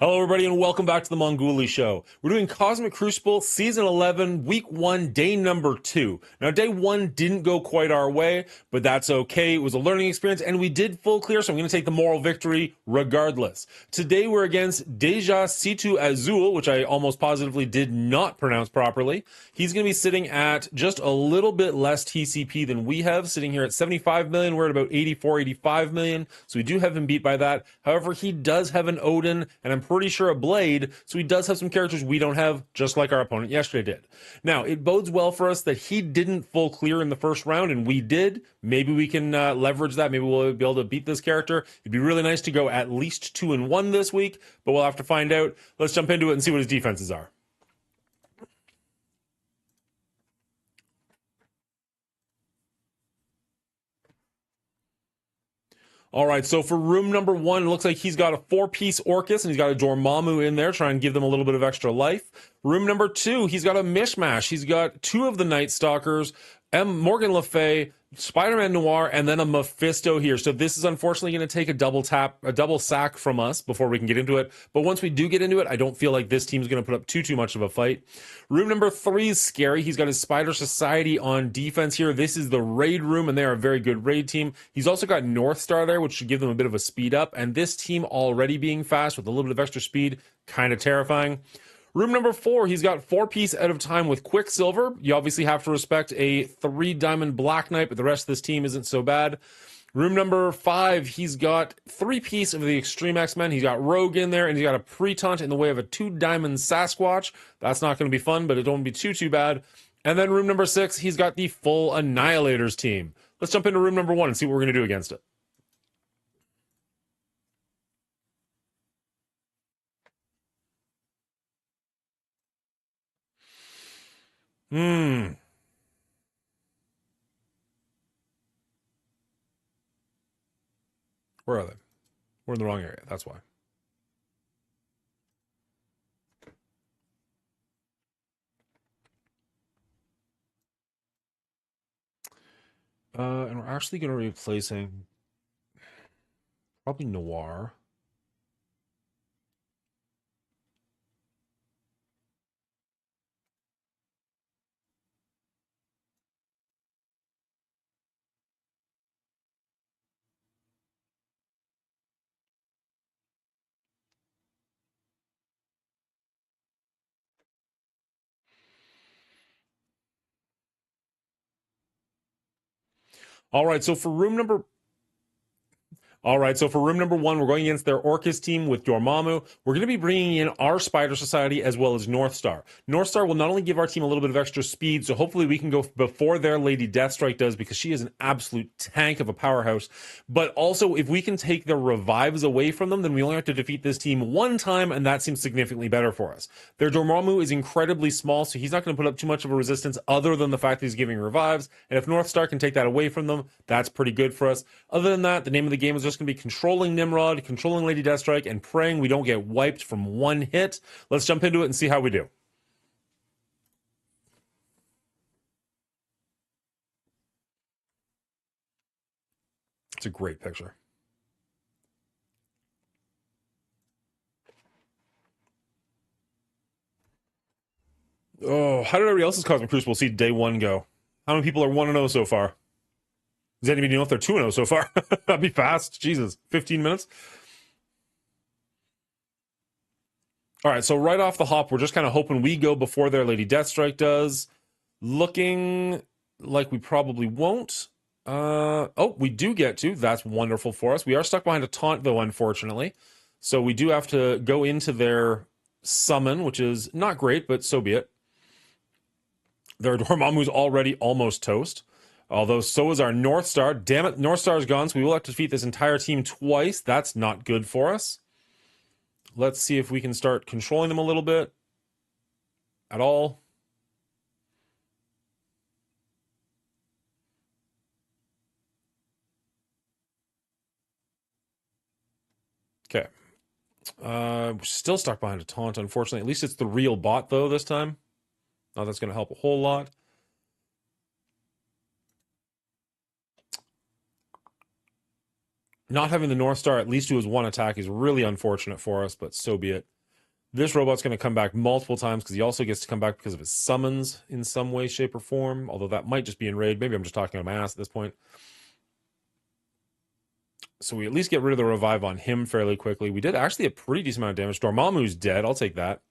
Hello, everybody, and welcome back to the Mongooli Show. We're doing Cosmic Crucible Season 11, Week 1, Day number 2. Now, Day 1 didn't go quite our way, but that's okay. It was a learning experience, and we did full clear, so I'm going to take the moral victory regardless. Today, we're against Deja Situ Azul, which I almost positively did not pronounce properly. He's going to be sitting at just a little bit less TCP than we have, sitting here at 75 million. We're at about 84, 85 million, so we do have him beat by that. However, he does have an Odin, and I'm pretty sure a Blade, so he does have some characters we don't have, just like our opponent yesterday did. Now, it bodes well for us that he didn't full clear in the first round, and we did. Maybe we can leverage that. Maybe we'll be able to beat this character. It'd be really nice to go at least 2-1 this week, but we'll have to find out. Let's jump into it and see what his defenses are. All right, so for room number 1, it looks like he's got a 4-piece Orcus, and he's got a Dormammu in there, trying to give them a little bit of extra life. Room number 2, he's got a mishmash. He's got 2 of the Night Stalkers, Morgan Le Fay, Spider-Man Noir, and then a Mephisto here. So this is unfortunately going to take a double sack from us before we can get into it. But once we do get into it, I don't feel like this team's going to put up too much of a fight. Room number 3 is scary. He's got his Spider Society on defense here. This is the raid room, and they're a very good raid team. He's also got North Star there, which should give them a bit of a speed up. And this team already being fast with a little bit of extra speed, kind of terrifying. Room number 4, he's got 4-piece Out of Time with Quicksilver. You obviously have to respect a 3-diamond Black Knight, but the rest of this team isn't so bad. Room number 5, he's got 3-piece of the Extreme X-Men. He's got Rogue in there, and he's got a Pretaunt in the way of a 2-diamond Sasquatch. That's not going to be fun, but it don't be too bad. And then room number 6, he's got the full Annihilators team. Let's jump into room number 1 and see what we're going to do against it. Where are they? We're in the wrong area. That's why. And we're actually going to be replacing probably Noir. All right, so for room number 1, we're going against their Orcus team with Dormammu. We're going to be bringing in our Spider Society as well as North Star. North Star will not only give our team a little bit of extra speed, so hopefully we can go before their Lady Deathstrike does, because she is an absolute tank of a powerhouse. But also, if we can take their revives away from them, then we only have to defeat this team 1 time, and that seems significantly better for us. Their Dormammu is incredibly small, so he's not going to put up too much of a resistance other than the fact that he's giving revives. And if North Star can take that away from them, that's pretty good for us. Other than that, the name of the game is just going to be controlling Nimrod, controlling Lady Deathstrike, and praying we don't get wiped from 1 hit. Let's jump into it and see how we do. It's a great picture. Oh, how did everybody else's Cosmic Crucible see day 1 go? How many people are 1-0 so far? Does anybody know if they're 2-0 so far? That'd be fast. Jesus, 15 minutes. All right, so right off the hop, we're just kind of hoping we go before their Lady Deathstrike does. Looking like we probably won't. Oh, we do get to. That's wonderful for us. We are stuck behind a taunt, though, unfortunately. So we do have to go into their summon, which is not great, but so be it. Their Dormammu's already almost toast. Although so is our North Star. Damn it, North Star's gone, so we will have to defeat this entire team twice. That's not good for us. Let's see if we can start controlling them a little bit. At all. Okay. We're still stuck behind a taunt, unfortunately. At least it's the real bot, though, this time. Now that's going to help a whole lot. Not having the North Star at least do his 1 attack is really unfortunate for us, but so be it. This robot's going to come back multiple times because he also gets to come back because of his summons in some way, shape, or form. Although that might just be in raid. Maybe I'm just talking out of my ass at this point. So we at least get rid of the revive on him fairly quickly. We did actually a pretty decent amount of damage. Dormammu's dead. I'll take that.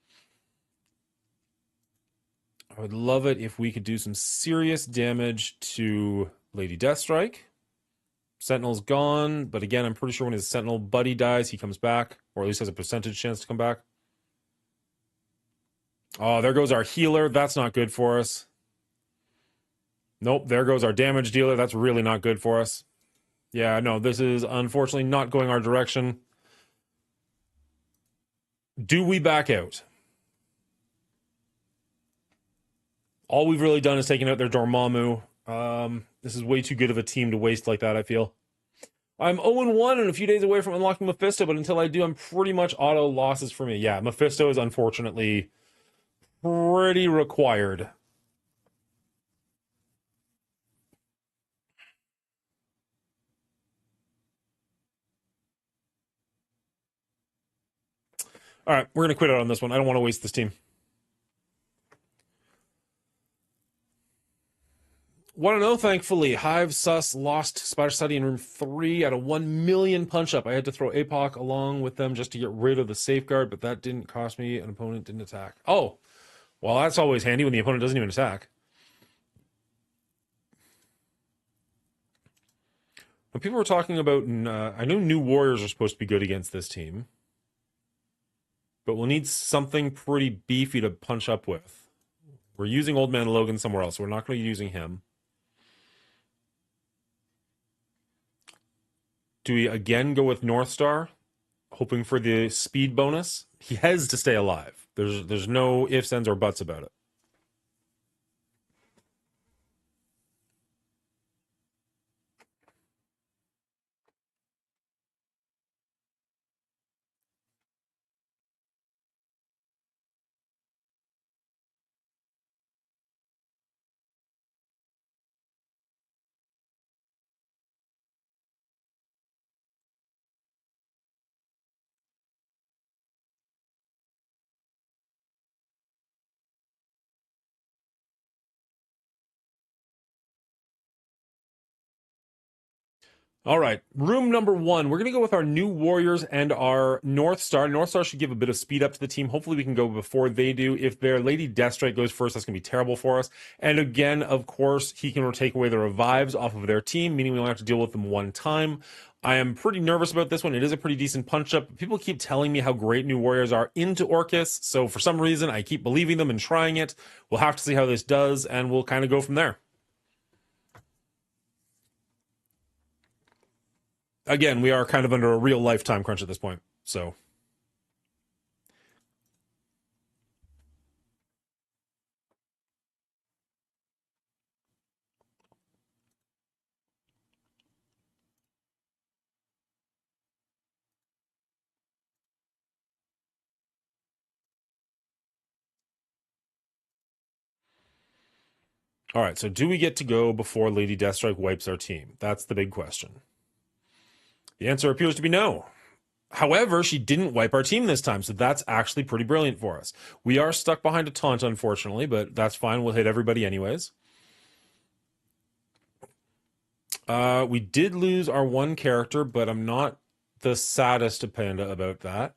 I would love it if we could do some serious damage to Lady Deathstrike. Sentinel's gone, but again, I'm pretty sure when his Sentinel buddy dies, he comes back, or at least has a percentage chance to come back. Oh, there goes our healer. That's not good for us. Nope, there goes our damage dealer. That's really not good for us. Yeah, no, this is unfortunately not going our direction. Do we back out? All we've really done is taken out their Dormammu. This is way too good of a team to waste like that, I feel. I'm 0-1 and a few days away from unlocking Mephisto, but until I do, I'm pretty much auto losses for me. Yeah, Mephisto is unfortunately pretty required. All right, we're going to quit out on this one. I don't want to waste this team. Want to know, thankfully, Hive Sus lost Spider Study in room 3 at a 1 million punch-up. I had to throw APOC along with them just to get rid of the safeguard, but that didn't cost me. An opponent didn't attack. Oh, well, that's always handy when the opponent doesn't even attack. When people were talking about, I know new warriors are supposed to be good against this team, but we'll need something pretty beefy to punch up with. We're using Old Man Logan somewhere else, so we're not going to be using him. Do we again go with North Star, hoping for the speed bonus? He has to stay alive. There's no ifs, ands, or buts about it. All right, room number 1. We're going to go with our new Warriors and our North Star. North Star should give a bit of speed up to the team. Hopefully we can go before they do. If their Lady Deathstrike goes first, that's going to be terrible for us. And again, of course, he can take away the revives off of their team, meaning we only have to deal with them one time. I am pretty nervous about this one. It is a pretty decent punch-up. People keep telling me how great new Warriors are into Orcus, so for some reason, I keep believing them and trying it. We'll have to see how this does, and we'll kind of go from there. Again, we are kind of under a real lifetime crunch at this point, so... All right, so do we get to go before Lady Deathstrike wipes our team? That's the big question. The answer appears to be no. However, she didn't wipe our team this time, so that's actually pretty brilliant for us. We are stuck behind a taunt, unfortunately, but that's fine. We'll hit everybody anyways. We did lose our one character, but I'm not the saddest of Panda about that.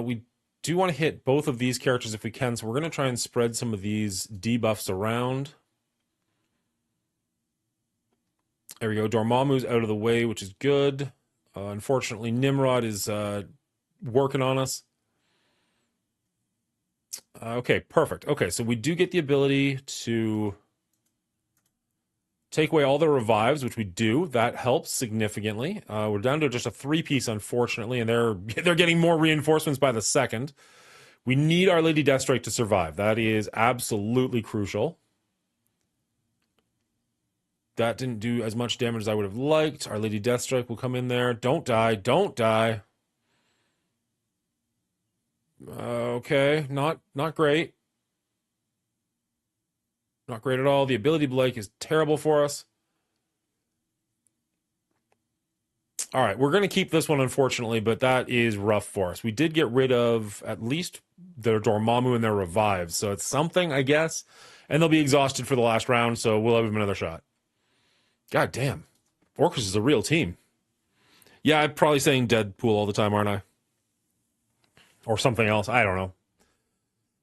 We do want to hit both of these characters if we can, so we're going to try and spread some of these debuffs around. There we go. Dormammu's out of the way, which is good. Unfortunately, Nimrod is working on us. Okay, perfect. Okay, so we do get the ability to take away all the revives, which we do. That helps significantly. We're down to just a 3-piece, unfortunately, and they're getting more reinforcements by the second. We need our Lady Deathstrike to survive. That is absolutely crucial. That didn't do as much damage as I would have liked. Our Lady Deathstrike will come in there. Don't die. Don't die. Okay, not great. Not great at all. The ability Blake is terrible for us. All right, we're going to keep this one, unfortunately, but that is rough for us. We did get rid of at least their Dormammu and their revives, so it's something, I guess. And they'll be exhausted for the last round, so we'll have them another shot. God damn. Orcus is a real team. Yeah, I'm probably saying Deadpool all the time, aren't I? Or something else. I don't know.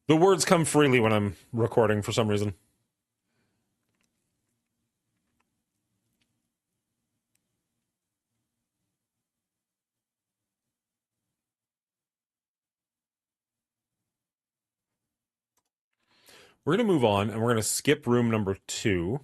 The words come freely when I'm recording for some reason. We're going to move on, and we're going to skip room number 2.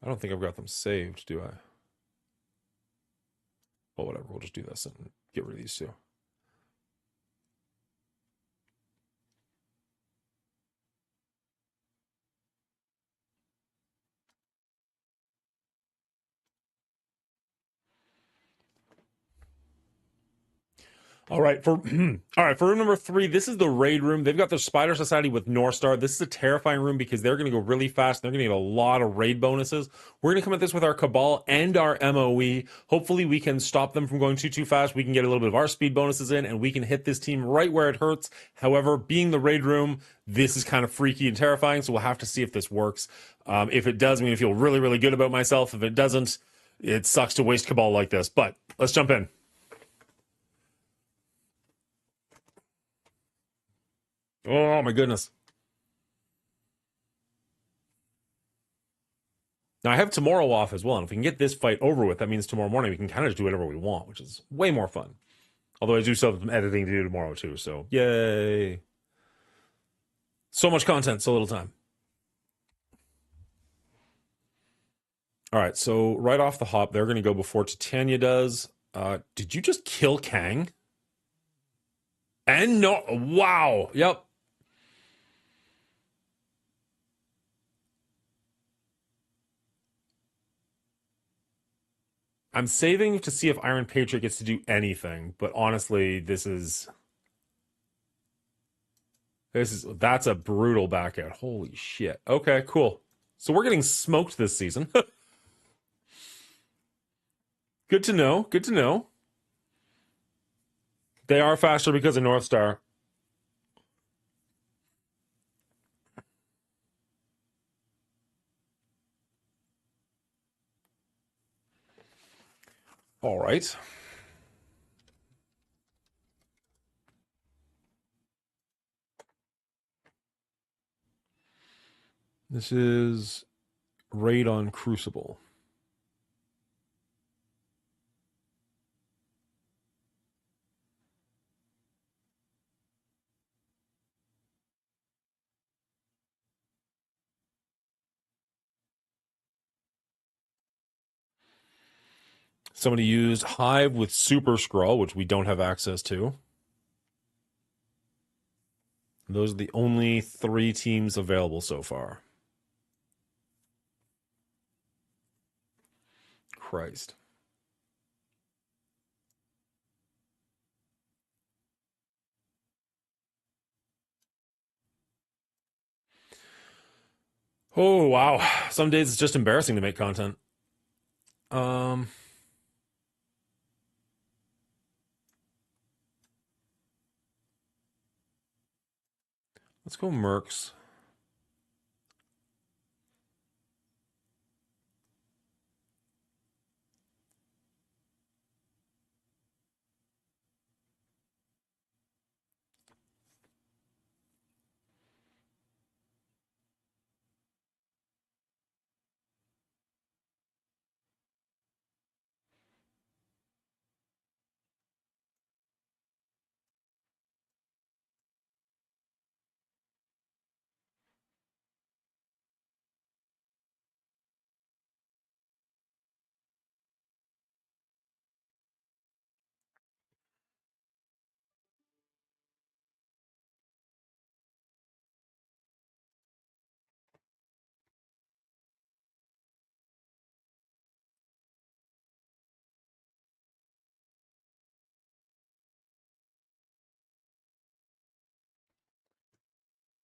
I don't think I've got them saved, do I? Well, whatever. We'll just do this and get rid of these two. All right, for room number 3, this is the raid room. They've got their Spider Society with North Star. This is a terrifying room because they're going to go really fast. They're going to get a lot of raid bonuses. We're going to come at this with our Cabal and our MOE. Hopefully, we can stop them from going too fast. We can get a little bit of our speed bonuses in, and we can hit this team right where it hurts. However, being the raid room, this is kind of freaky and terrifying, so we'll have to see if this works. If it does, I'm going to feel really, really good about myself. If it doesn't, it sucks to waste Cabal like this. But let's jump in. Oh my goodness. Now I have tomorrow off as well, and if we can get this fight over with, that means tomorrow morning we can kind of just do whatever we want, which is way more fun. Although I do still have some editing to do tomorrow too, so yay. So much content, so little time. All right, so right off the hop, they're going to go before Titania does. Did you just kill Kang? And no, wow, yep. I'm saving to see if Iron Patriot gets to do anything, but honestly, that's a brutal back out. Holy shit. Okay, cool. So we're getting smoked this season. Good to know. Good to know. They are faster because of North Star. All right. This is raid on Crucible. Somebody used Hive with Super Scroll, which we don't have access to. Those are the only 3 teams available so far. Christ. Oh, wow. Some days it's just embarrassing to make content. Let's go Mercs.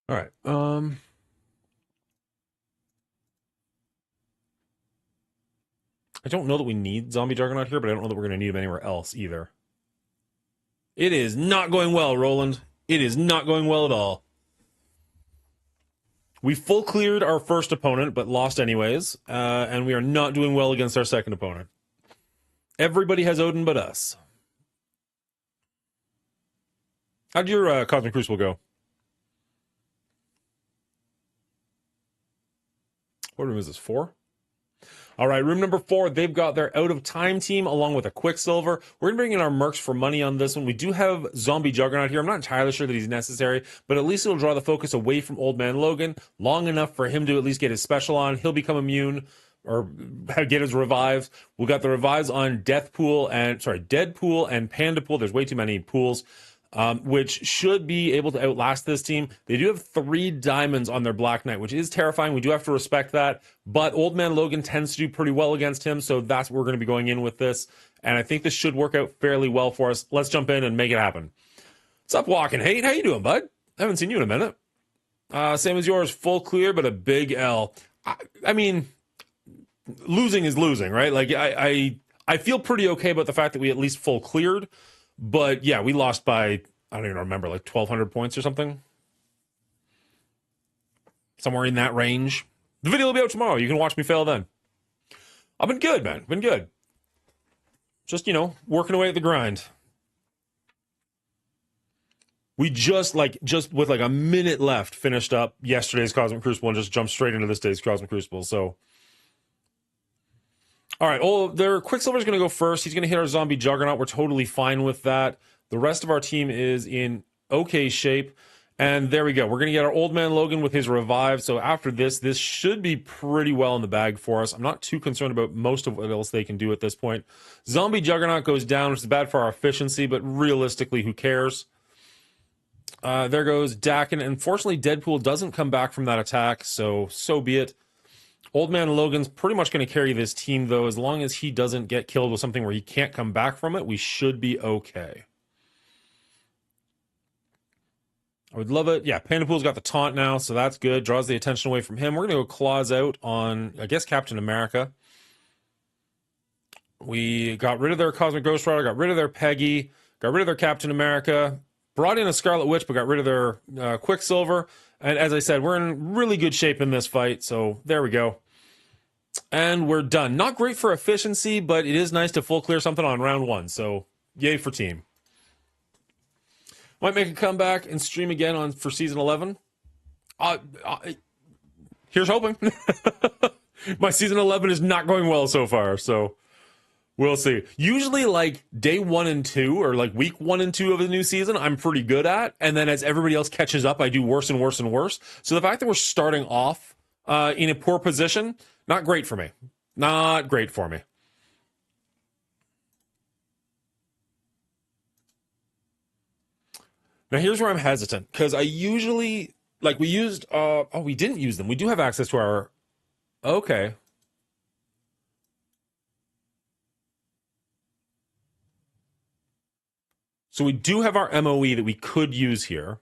All right. I don't know that we need Zombie Juggernaut here, but I don't know that we're going to need him anywhere else either. It is not going well, Roland. It is not going well at all. We full cleared our first opponent, but lost anyways, and we are not doing well against our second opponent. Everybody has Odin but us. How'd your Cosmic Crucible go? What room is this, 4? All right, room number 4, they've got their Out of Time team along with a Quicksilver. We're going to bring in our Mercs for money on this one. We do have Zombie Juggernaut here. I'm not entirely sure that he's necessary, but at least it'll draw the focus away from Old Man Logan long enough for him to at least get his special on. He'll become immune, or get his revives. We got the revives on Deadpool and Pandapool. There's way too many pools, which should be able to outlast this team. They do have 3 diamonds on their Black Knight, which is terrifying. We do have to respect that. But Old Man Logan tends to do pretty well against him, so that's what we're going to be going in with this. And I think this should work out fairly well for us. Let's jump in and make it happen. What's up, Walking Hate? How you doing, bud? I haven't seen you in a minute. Same as yours, full clear, but a big L. I mean, losing is losing, right? Like, I feel pretty okay about the fact that we at least full cleared. But yeah, we lost by, I don't even remember, like 1,200 points or something. Somewhere in that range. The video will be out tomorrow. You can watch me fail then. I've been good, man. Been good. Just, working away at the grind. We just with like a minute left, finished up yesterday's Cosmic Crucible and just jumped straight into this day's Cosmic Crucible. So, all right. Their Quicksilver's going to go first. He's going to hit our zombie Juggernaut. We're totally fine with that. The rest of our team is in okay shape. And there we go. We're going to get our Old Man Logan with his revive. So after this should be pretty well in the bag for us. I'm not too concerned about most of what else they can do at this point. Zombie Juggernaut goes down, which is bad for our efficiency, but realistically, who cares? There goes Dakin. Unfortunately, Deadpool doesn't come back from that attack, so be it. Old Man Logan's pretty much going to carry this team, though. As long as he doesn't get killed with something where he can't come back from it, we should be okay. I would love it. Yeah, Pandapool's got the taunt now, so that's good. Draws the attention away from him. We're going to go Claws out on, I guess, Captain America. We got rid of their Cosmic Ghost Rider, got rid of their Peggy, got rid of their Captain America, brought in a Scarlet Witch, but got rid of their Quicksilver. And as I said, we're in really good shape in this fight, so there we go. And we're done. Not great for efficiency, but it is nice to full clear something on round 1, so yay for team. Might make a comeback and stream again for season 11. Here's hoping. My season 11 is not going well so far, so we'll see. Usually, like, day 1 and 2, or like week 1 and 2 of the new season, I'm pretty good at. And then as everybody else catches up, I do worse and worse and worse. So the fact that we're starting off in a poor position, not great for me. Not great for me. Now, here's where I'm hesitant, because I usually, like, we didn't use them. We do have access to our, okay. So we do have our MOE that we could use here.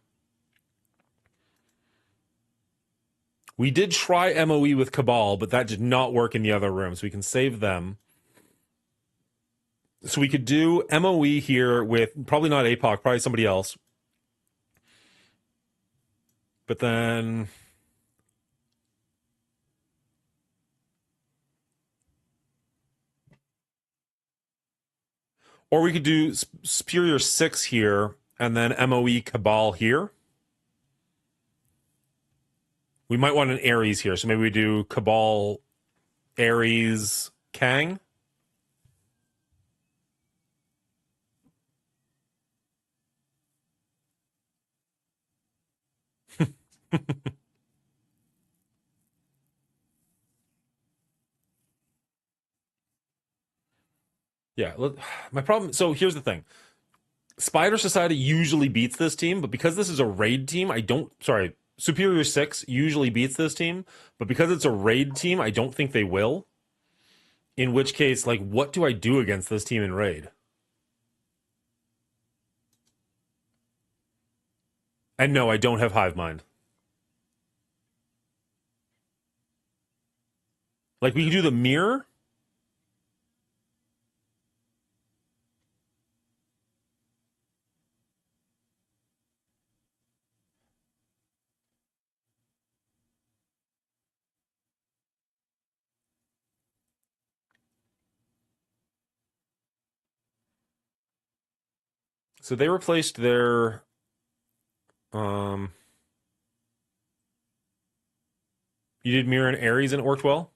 We did try MOE with Cabal, but that did not work in the other room, so we can save them. So we could do MOE here with, probably not APOC, probably somebody else. But then, or we could do Superior 6 here, and then MOE Cabal here. We might want an Ares here, so maybe we do Cabal, Ares, Kang. Yeah, my problem. So here's the thing: Spider Society usually beats this team, but because this is a raid team, Superior 6 usually beats this team, but because it's a raid team, I don't think they will. In which case, like, what do I do against this team in raid? And no, I don't have Hive Mind. Like, we can do the mirror. So they replaced their you did Mirror and Ares and it worked well.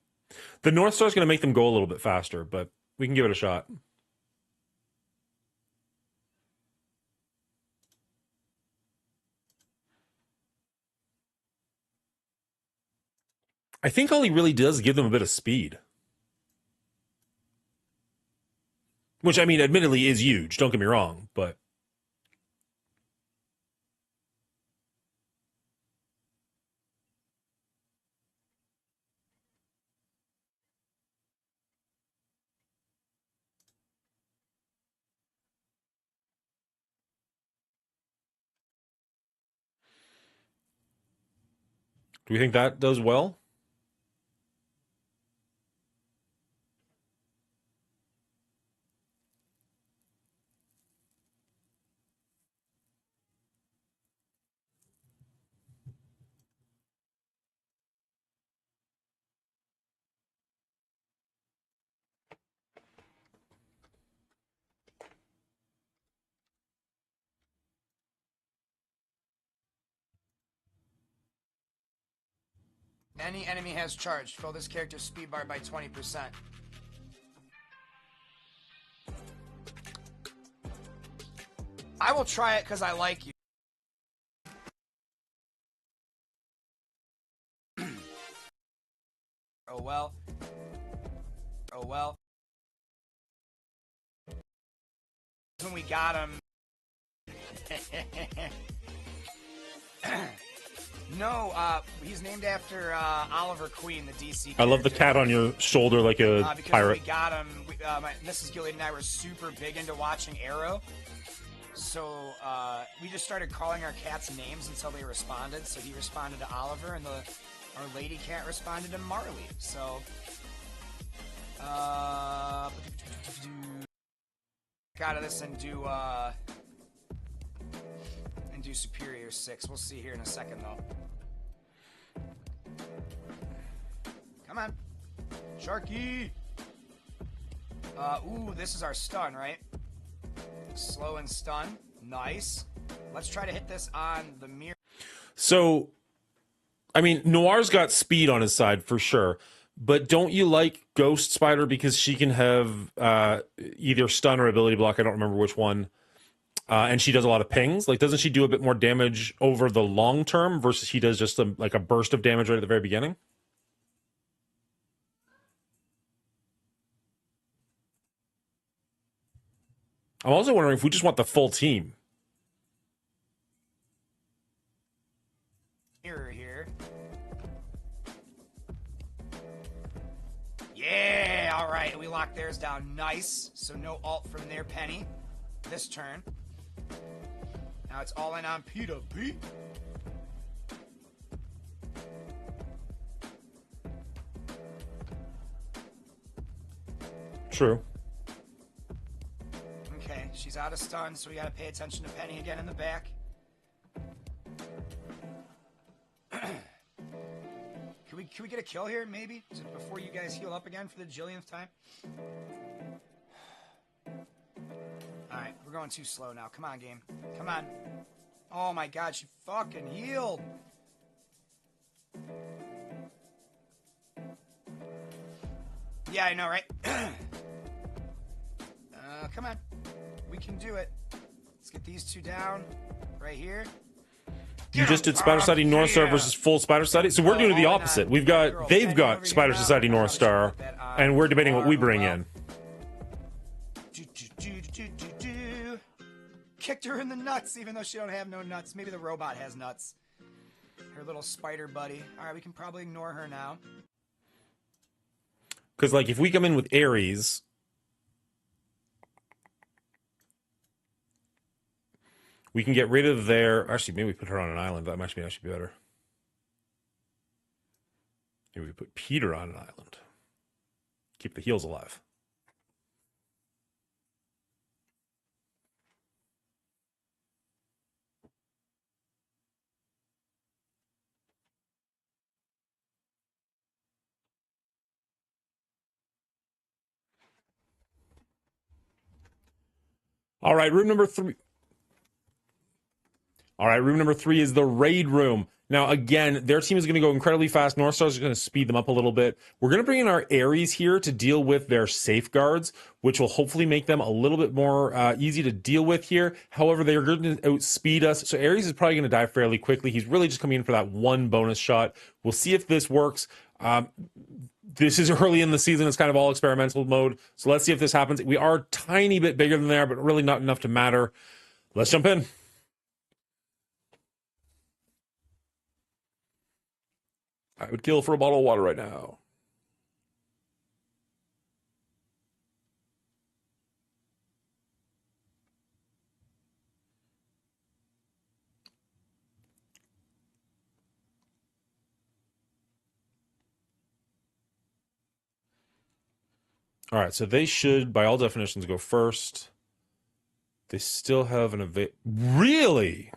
The North Star's going to make them go a little bit faster, but we can give it a shot. I think all he really does is give them a bit of speed. Which, I mean, admittedly is huge. Don't get me wrong, but... Do we think that does well? Any enemy has charged. Fill this character's speed bar by 20%. I will try it because I like you. Oh well. Oh well. When we got him. No, he's named after Oliver Queen, the DC character. I love the cat on your shoulder like a because pirate. When we got him, Mrs. Gilead and I were super big into watching Arrow. So we just started calling our cats names until they responded. So he responded to Oliver, and our lady cat responded to Marley. So out of this and do Superior 6. We'll see here in a second, though. Come on. Sharky! Ooh, this is our stun, right? Slow and stun. Nice. Let's try to hit this on the mirror. So, I mean, Noir's got speed on his side for sure. But don't you like Ghost Spider because she can have either stun or ability block? I don't remember which one. And she does a lot of pings. Like, doesn't she do a bit more damage over the long term versus he does just like a burst of damage right at the very beginning? I'm also wondering if we just want the full team. Mirror here. Yeah, all right. We locked theirs down. Nice. So no ult from their Penny this turn. Now it's all in on P2P. True. Okay, she's out of stun, so we gotta pay attention to Penny again in the back. Can we get a kill here, maybe? Before you guys heal up again for the jillionth time? Alright, we're going too slow now. Come on, game. Come on. Oh my god, she fucking healed! Yeah, I know, right? Come on. We can do it. Let's get these two down. Right here. You just did Spider Society North Star versus full Spider Society? So we're doing the opposite. They've got Spider Society North Star, and we're debating what we bring in. Kicked her in the nuts, even though she don't have no nuts. Maybe the robot has nuts. Her little spider buddy. Alright, we can probably ignore her now. Because, like, if we come in with Ares, we can get rid of their... Actually, maybe we put her on an island. That might be actually better. Maybe we put Peter on an island. Keep the heals alive. All right, room number 3. All right, room number 3 is the raid room. Now, again, their team is going to go incredibly fast. North Stars are going to speed them up a little bit. We're going to bring in our Ares here to deal with their safeguards, which will hopefully make them a little bit more easy to deal with here. However, they are going to outspeed us. So Ares is probably going to die fairly quickly. He's really just coming in for that one bonus shot. We'll see if this works. this is early in the season. It's kind of all experimental mode. So let's see if this happens. We are a tiny bit bigger than there, but really not enough to matter. Let's jump in. I would kill for a bottle of water right now. All right, so they should, by all definitions, go first. They still have an Really?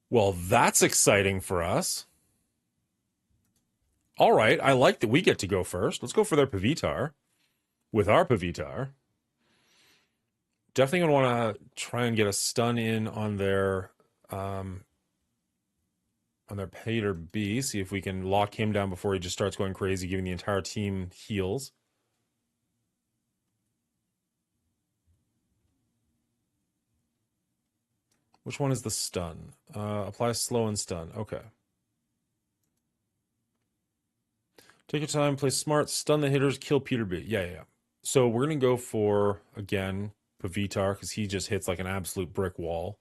Well, that's exciting for us. All right, I like that we get to go first. Let's go for their Pavitar with our Pavitar. Definitely gonna want to try and get a stun in on their Pater B. See if we can lock him down before he just starts going crazy, giving the entire team heals. Which one is the stun? Apply slow and stun. Okay. Take your time, play smart, stun the hitters, kill Peter B. Yeah. So we're going to go for, again, Pavitar, because he just hits like an absolute brick wall.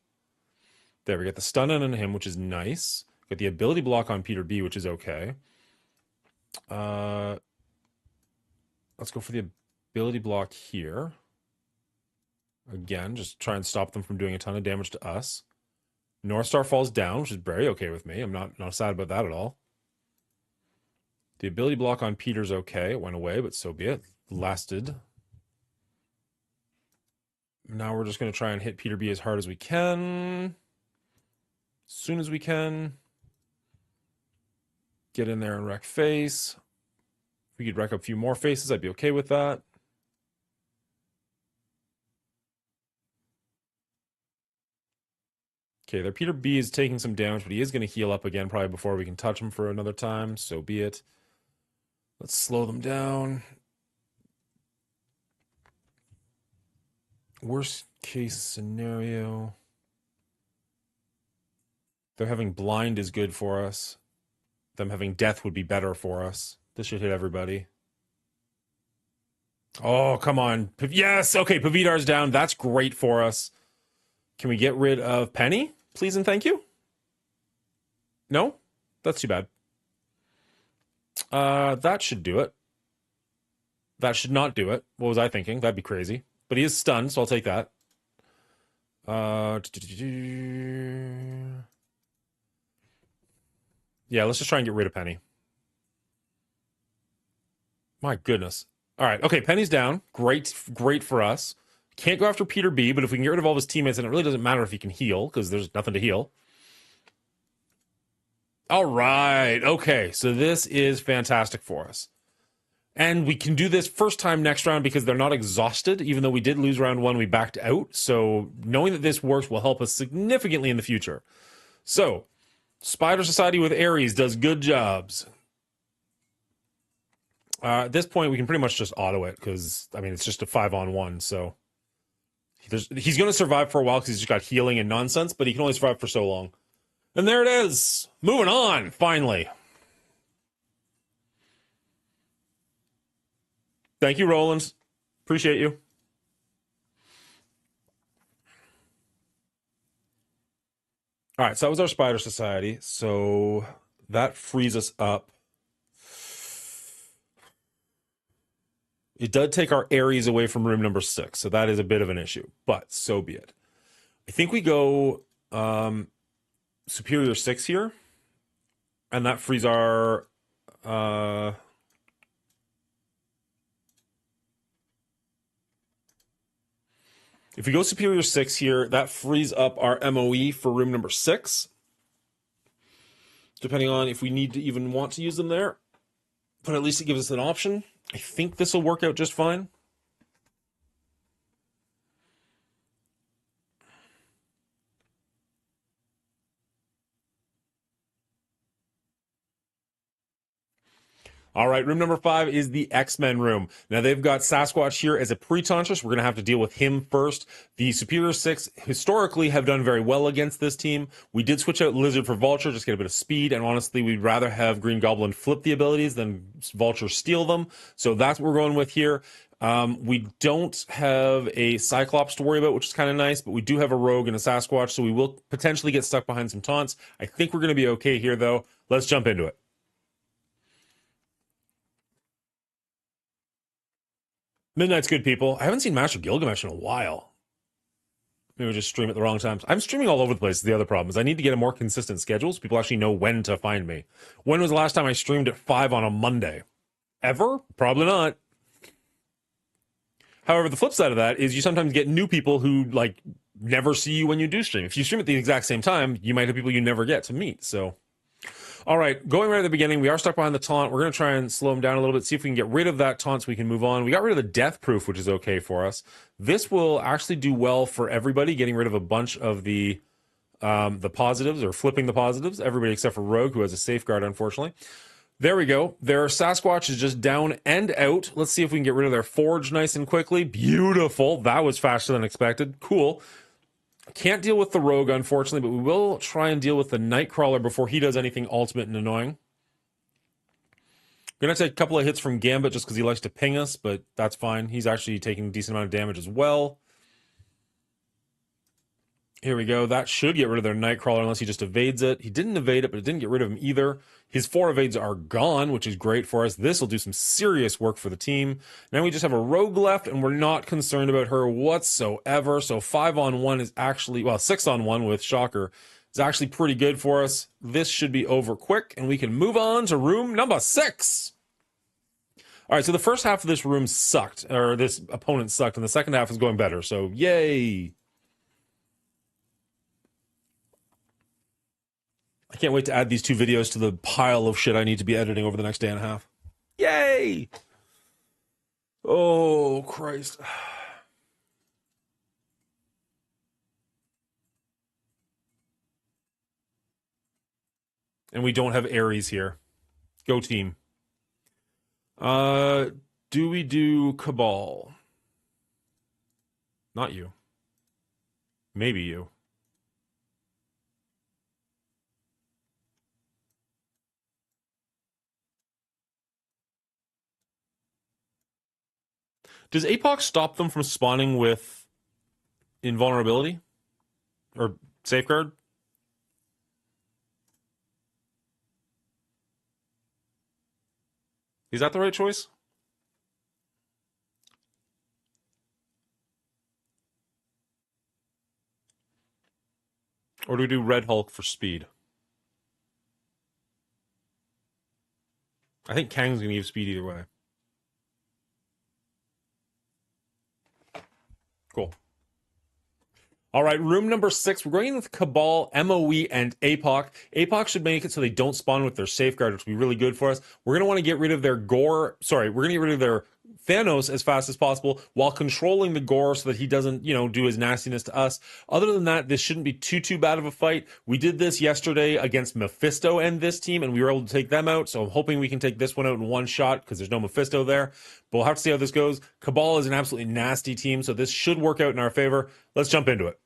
There, we get the stun on him, which is nice. Got the ability block on Peter B, which is okay. Let's go for the ability block here. Again, just try and stop them from doing a ton of damage to us. North Star falls down, which is very okay with me. I'm not sad about that at all. The ability block on Peter's okay. It went away, but so be it. Lasted. Now we're just going to try and hit Peter B as hard as we can. As soon as we can. Get in there and wreck face. If we could wreck a few more faces, I'd be okay with that. Okay, their Peter B is taking some damage, but he is going to heal up again probably before we can touch him for another time. So be it. Let's slow them down. Worst case scenario. They're having blind is good for us. Them having death would be better for us. This should hit everybody. Oh, come on. Yes, okay, Pavitar's down. That's great for us. Can we get rid of Penny, please and thank you? No? That's too bad. That should do it. That should not do it. What was I thinking? That'd be crazy. But he is stunned, so I'll take that. Yeah, let's just try and get rid of Penny. My goodness. All right, okay, Penny's down. Great for us. Can't go after Peter B, but if we can get rid of all of his teammates, then it really doesn't matter if he can heal, because there's nothing to heal. All right, okay, so this is fantastic for us. And we can do this first time next round because they're not exhausted. Even though we did lose round one, we backed out. So knowing that this works will help us significantly in the future. So, Spider Society with Ares does good jobs. At this point, we can pretty much just auto it because, I mean, it's just a 5-on-1. So he's going to survive for a while because he's just got healing and nonsense, but he can only survive for so long. And there it is. Moving on, finally. Thank you, Roland. Appreciate you. All right, so that was our Spider Society. So that frees us up. It did take our Ares away from room number 6, so that is a bit of an issue, but so be it. I think we go Superior 6 here, and that frees our... If we go Superior 6 here, that frees up our MOE for room number 6. Depending on if we need to even want to use them there. But at least it gives us an option. I think this will work out just fine. All right, room number 5 is the X-Men room. Now, they've got Sasquatch here as a pre-taunter, so we're going to have to deal with him first. The Superior 6 historically have done very well against this team. We did switch out Lizard for Vulture, just get a bit of speed, and honestly, we'd rather have Green Goblin flip the abilities than Vulture steal them. So that's what we're going with here. We don't have a Cyclops to worry about, which is kind of nice, but we do have a Rogue and a Sasquatch, so we will potentially get stuck behind some taunts. I think we're going to be okay here, though. Let's jump into it. Midnight's good, people. I haven't seen Master Gilgamesh in a while. Maybe we just stream at the wrong times. I'm streaming all over the place. The other problem is I need to get a more consistent schedule so people actually know when to find me. When was the last time I streamed at 5 on a Monday? Ever? Probably not. However, the flip side of that is you sometimes get new people who, like, never see you when you do stream. If you stream at the exact same time, you might have people you never get to meet, so... All right, going right at the beginning, we are stuck behind the taunt. We're going to try and slow him down a little bit, see if we can get rid of that taunt so we can move on. We got rid of the death proof, which is okay for us. This will actually do well for everybody, getting rid of a bunch of the positives, or flipping the positives. Everybody except for Rogue, who has a safeguard, unfortunately. There we go. Their Sasquatch is just down and out. Let's see if we can get rid of their Forge nice and quickly. Beautiful. That was faster than expected. Cool. Can't deal with the Rogue, unfortunately, but we will try and deal with the Nightcrawler before he does anything ultimate and annoying. Gonna take a couple of hits from Gambit just because he likes to ping us, but that's fine. He's actually taking a decent amount of damage as well. Here we go. That should get rid of their Nightcrawler unless he just evades it. He didn't evade it, but it didn't get rid of him either. His 4 evades are gone, which is great for us. This will do some serious work for the team. Now we just have a Rogue left, and we're not concerned about her whatsoever. So 5 on 1 is actually, well, 6 on 1 with Shocker is actually pretty good for us. This should be over quick, and we can move on to room number 6. All right, so the first half of this room sucked, or this opponent sucked, and the second half is going better. So yay! I can't wait to add these 2 videos to the pile of shit I need to be editing over the next day and a half. Yay! Oh, Christ. And we don't have Ares here. Go team. Do we do Cabal? Not you. Maybe you. Does APOC stop them from spawning with invulnerability? Or safeguard? Is that the right choice? Or do we do Red Hulk for speed? I think Kang's going to give speed either way. Cool. All right, room number 6. We're going in with Cabal, MOE, and APOC. APOC should make it so they don't spawn with their safeguard, which will be really good for us. We're going to want to get rid of their Gore. Sorry, we're going to get rid of their Thanos as fast as possible while controlling the Gore so that he doesn't, do his nastiness to us. Other than that, this shouldn't be too bad of a fight. We did this yesterday against Mephisto and this team, and we were able to take them out. So I'm hoping we can take this one out in one shot because there's no Mephisto there. But we'll have to see how this goes. Cabal is an absolutely nasty team, so this should work out in our favor. Let's jump into it.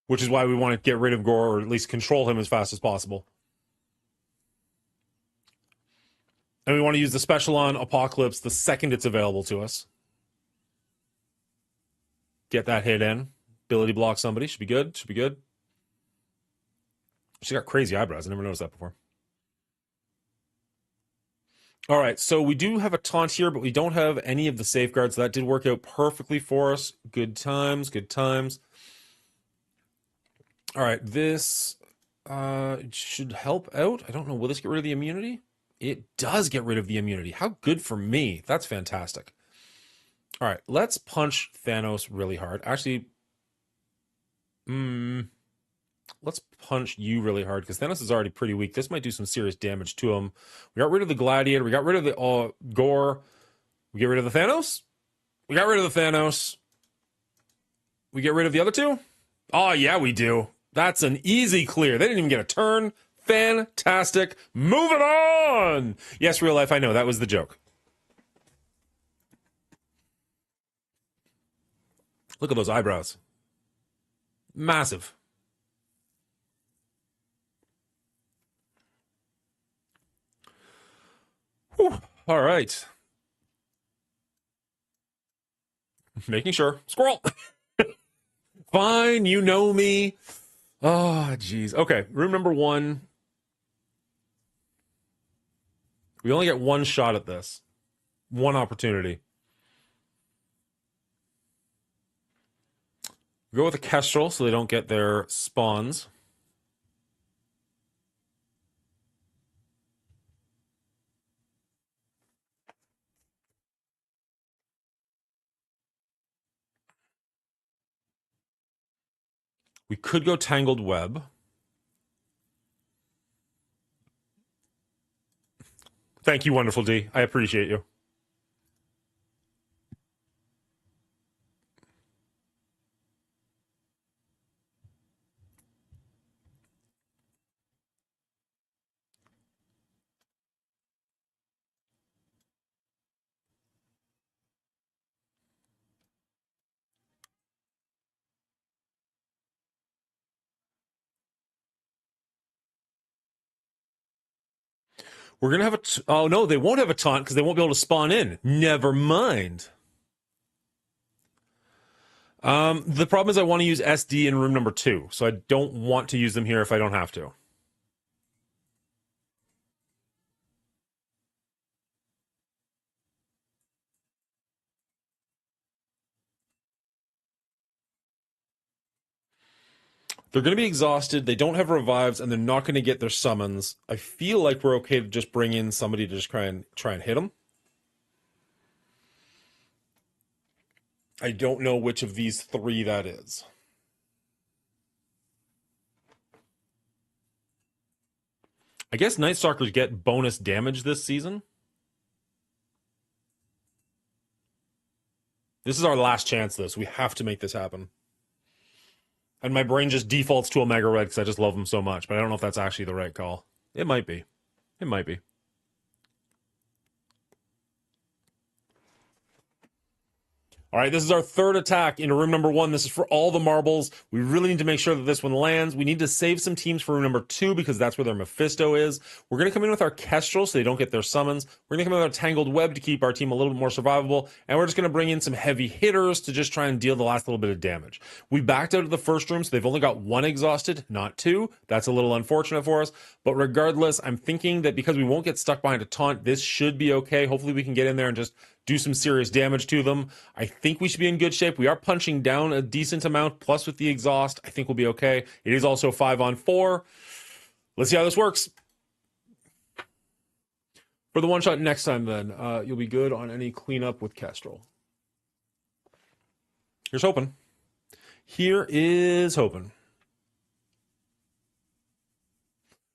Which is why we want to get rid of Gore, or at least control him as fast as possible. And we want to use the special on Apocalypse the second it's available to us. Get that hit in. Ability block somebody. Should be good. Should be good. She got crazy eyebrows. I never noticed that before. All right, so we do have a taunt here, but we don't have any of the safeguards. So that did work out perfectly for us. Good times, good times. All right, this should help out. I don't know. Will this get rid of the immunity? It does get rid of the immunity. How good for me. That's fantastic. All right, let's punch Thanos really hard. Actually, let's punch you really hard because Thanos is already pretty weak. This might do some serious damage to him. We got rid of the Gladiator. We got rid of the Gore. We get rid of the Thanos. We got rid of the Thanos. We get rid of the other two? Oh, yeah, we do. That's an easy clear. They didn't even get a turn. Fantastic. Moving on. Yes, real life, I know. That was the joke. Look at those eyebrows. Massive. Whew. All right. Making sure. Squirrel. Fine, you know me. Oh, jeez. Okay, room number 1. We only get one shot at this. One opportunity. Go with a Kestrel so they don't get their spawns. We could go Tangled Web. Thank you, wonderful D. I appreciate you. We're going to have a... oh, no, they won't have a taunt because they won't be able to spawn in. Never mind. The problem is I want to use SD in room number 2, so I don't want to use them here if I don't have to. They're going to be exhausted. They don't have revives, and they're not going to get their summons. I feel like we're okay to just bring in somebody to just try and hit them. I don't know which of these 3 that is. I guess Night Stalkers get bonus damage this season. This is our last chance, though, so we have to make this happen. And my brain just defaults to Omega Red because I just love them so much, but I don't know if that's actually the right call. It might be. It might be. All right, this is our 3rd attack into room number 1. This is for all the marbles. We really need to make sure that this one lands. We need to save some teams for room number 2 because that's where their Mephisto is. We're going to come in with our Kestrel so they don't get their summons. We're going to come in with our Tangled Web to keep our team a little bit more survivable. And we're just going to bring in some heavy hitters to just try and deal the last little bit of damage. We backed out of the first room, so they've only got 1 exhausted, not 2. That's a little unfortunate for us. But regardless, I'm thinking that because we won't get stuck behind a taunt, this should be okay. Hopefully we can get in there and just do some serious damage to them. I think we should be in good shape. We are punching down a decent amount, plus with the exhaust, I think we'll be okay. It is also 5-on-4. Let's see how this works. For the one shot next time, then, you'll be good on any cleanup with Kestrel. Here's hoping. Here is hoping.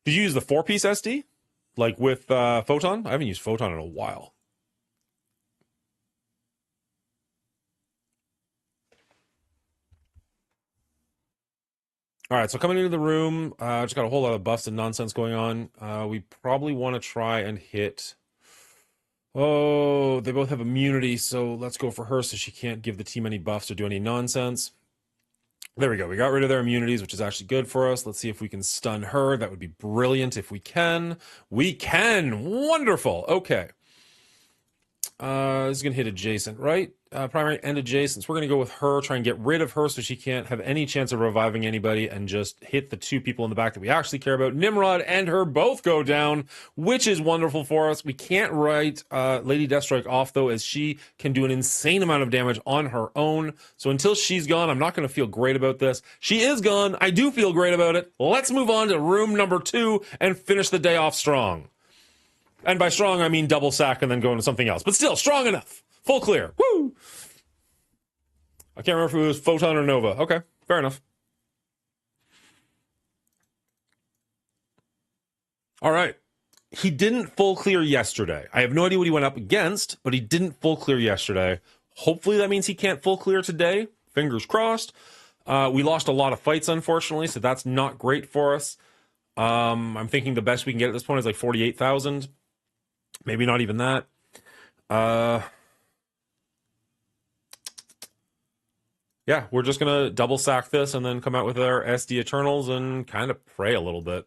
Did you use the 4-piece SD? Like with Photon? I haven't used Photon in a while. All right, so coming into the room, just got a whole lot of buffs and nonsense going on. We probably want to try and hit... oh, they both have immunity, so let's go for her so she can't give the team any buffs or do any nonsense. There we go. We got rid of their immunities, which is actually good for us. Let's see if we can stun her. That would be brilliant if we can. We can! Wonderful! Okay. This is going to hit adjacent, right? Primary and adjacent. So we're going to go with her, try and get rid of her so she can't have any chance of reviving anybody and just hit the 2 people in the back that we actually care about. Nimrod and her both go down, which is wonderful for us. We can't write Lady Deathstrike off, though, as she can do an insane amount of damage on her own. So until she's gone, I'm not going to feel great about this. She is gone. I do feel great about it. Let's move on to room number 2 and finish the day off strong. And by strong, I mean double sack and then go into something else. But still, strong enough. Full clear. Woo! I can't remember if it was Photon or Nova. Okay, fair enough. All right. He didn't full clear yesterday. I have no idea what he went up against, but he didn't full clear yesterday. Hopefully that means he can't full clear today. Fingers crossed. We lost a lot of fights, unfortunately, so that's not great for us. I'm thinking the best we can get at this point is like 48,000. Maybe not even that. Yeah, we're just going to double sack this and then come out with our SD Eternals and kind of pray a little bit.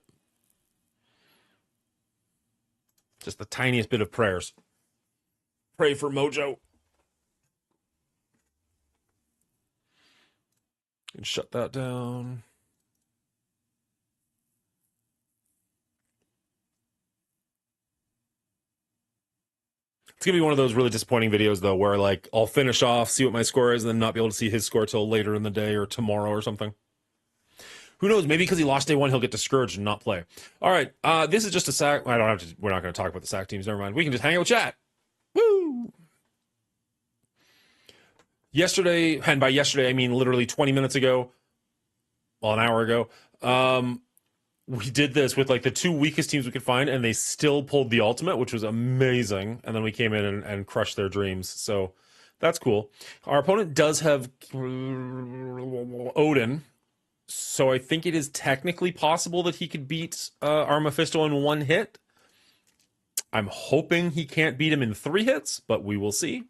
Just the tiniest bit of prayers. Pray for Mojo. And shut that down. It's going to be one of those really disappointing videos, though, where, like, I'll finish off, see what my score is, and then not be able to see his score till later in the day or tomorrow or something. Who knows? Maybe because he lost day one, he'll get discouraged and not play. All right, this is just a sack. I don't have to. We're not going to talk about the sack teams. Never mind. We can just hang out with chat. Woo! Yesterday, and by yesterday, I mean literally 20 minutes ago, well, an hour ago, we did this with like the two weakest teams we could find, and they still pulled the ultimate, which was amazing. And then we came in and crushed their dreams. So that's cool. Our opponent does have Odin. So I think it is technically possible that he could beat our Mephisto in one hit. I'm hoping he can't beat him in 3 hits, but we will see.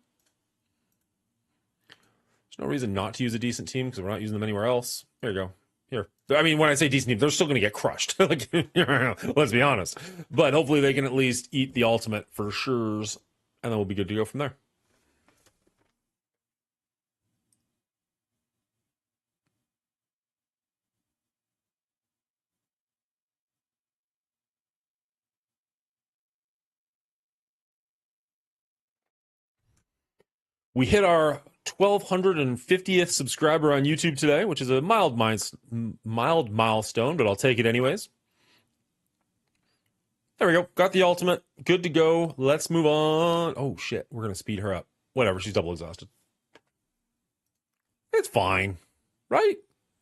There's no reason not to use a decent team because we're not using them anywhere else. Here you go. Here. I mean, when I say decent team, they're still going to get crushed. Like, let's be honest. But hopefully they can at least eat the ultimate for sure, and then we'll be good to go from there. We hit our 1,250th subscriber on YouTube today, which is a mild milestone, but I'll take it anyways. There we go. Got the ultimate. Good to go. Let's move on. Oh, shit. We're going to speed her up. Whatever. She's double exhausted. It's fine. Right?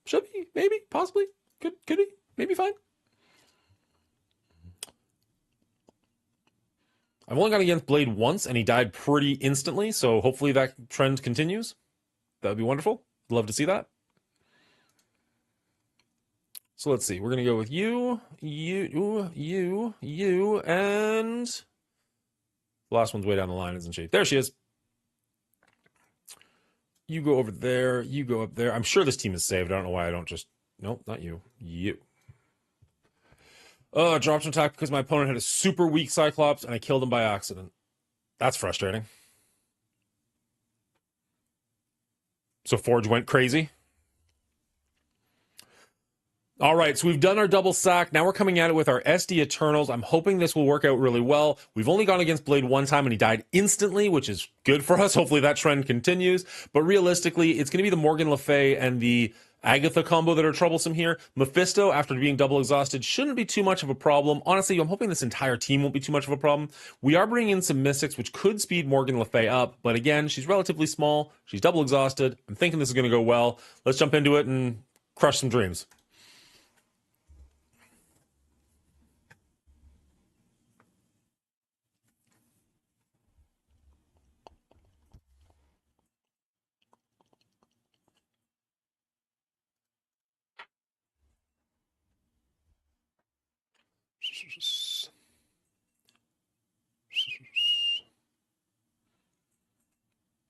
Should be. Maybe. Possibly. Could be. Maybe fine. I've only gone against Blade once, and he died pretty instantly, so hopefully that trend continues. That would be wonderful. Love to see that. So let's see. We're going to go with you, and the last one's way down the line, isn't she? There she is. You go over there. You go up there. I'm sure this team is saved. I don't know why I don't just... Nope, not you. You. Oh, I dropped an attack because my opponent had a super weak Cyclops, and I killed him by accident. That's frustrating. So Forge went crazy. All right, so we've done our double sack. Now we're coming at it with our SD Eternals. I'm hoping this will work out really well. We've only gone against Blade one time, and he died instantly, which is good for us. Hopefully that trend continues. But realistically, it's going to be the Morgan Le Fay and the Agatha combo that are troublesome here. Mephisto, after being double exhausted, shouldn't be too much of a problem. Honestly, I'm hoping this entire team won't be too much of a problem. We are bringing in some Mystics, which could speed Morgan Le Fay up. But again, she's relatively small. She's double exhausted. I'm thinking this is going to go well. Let's jump into it and crush some dreams.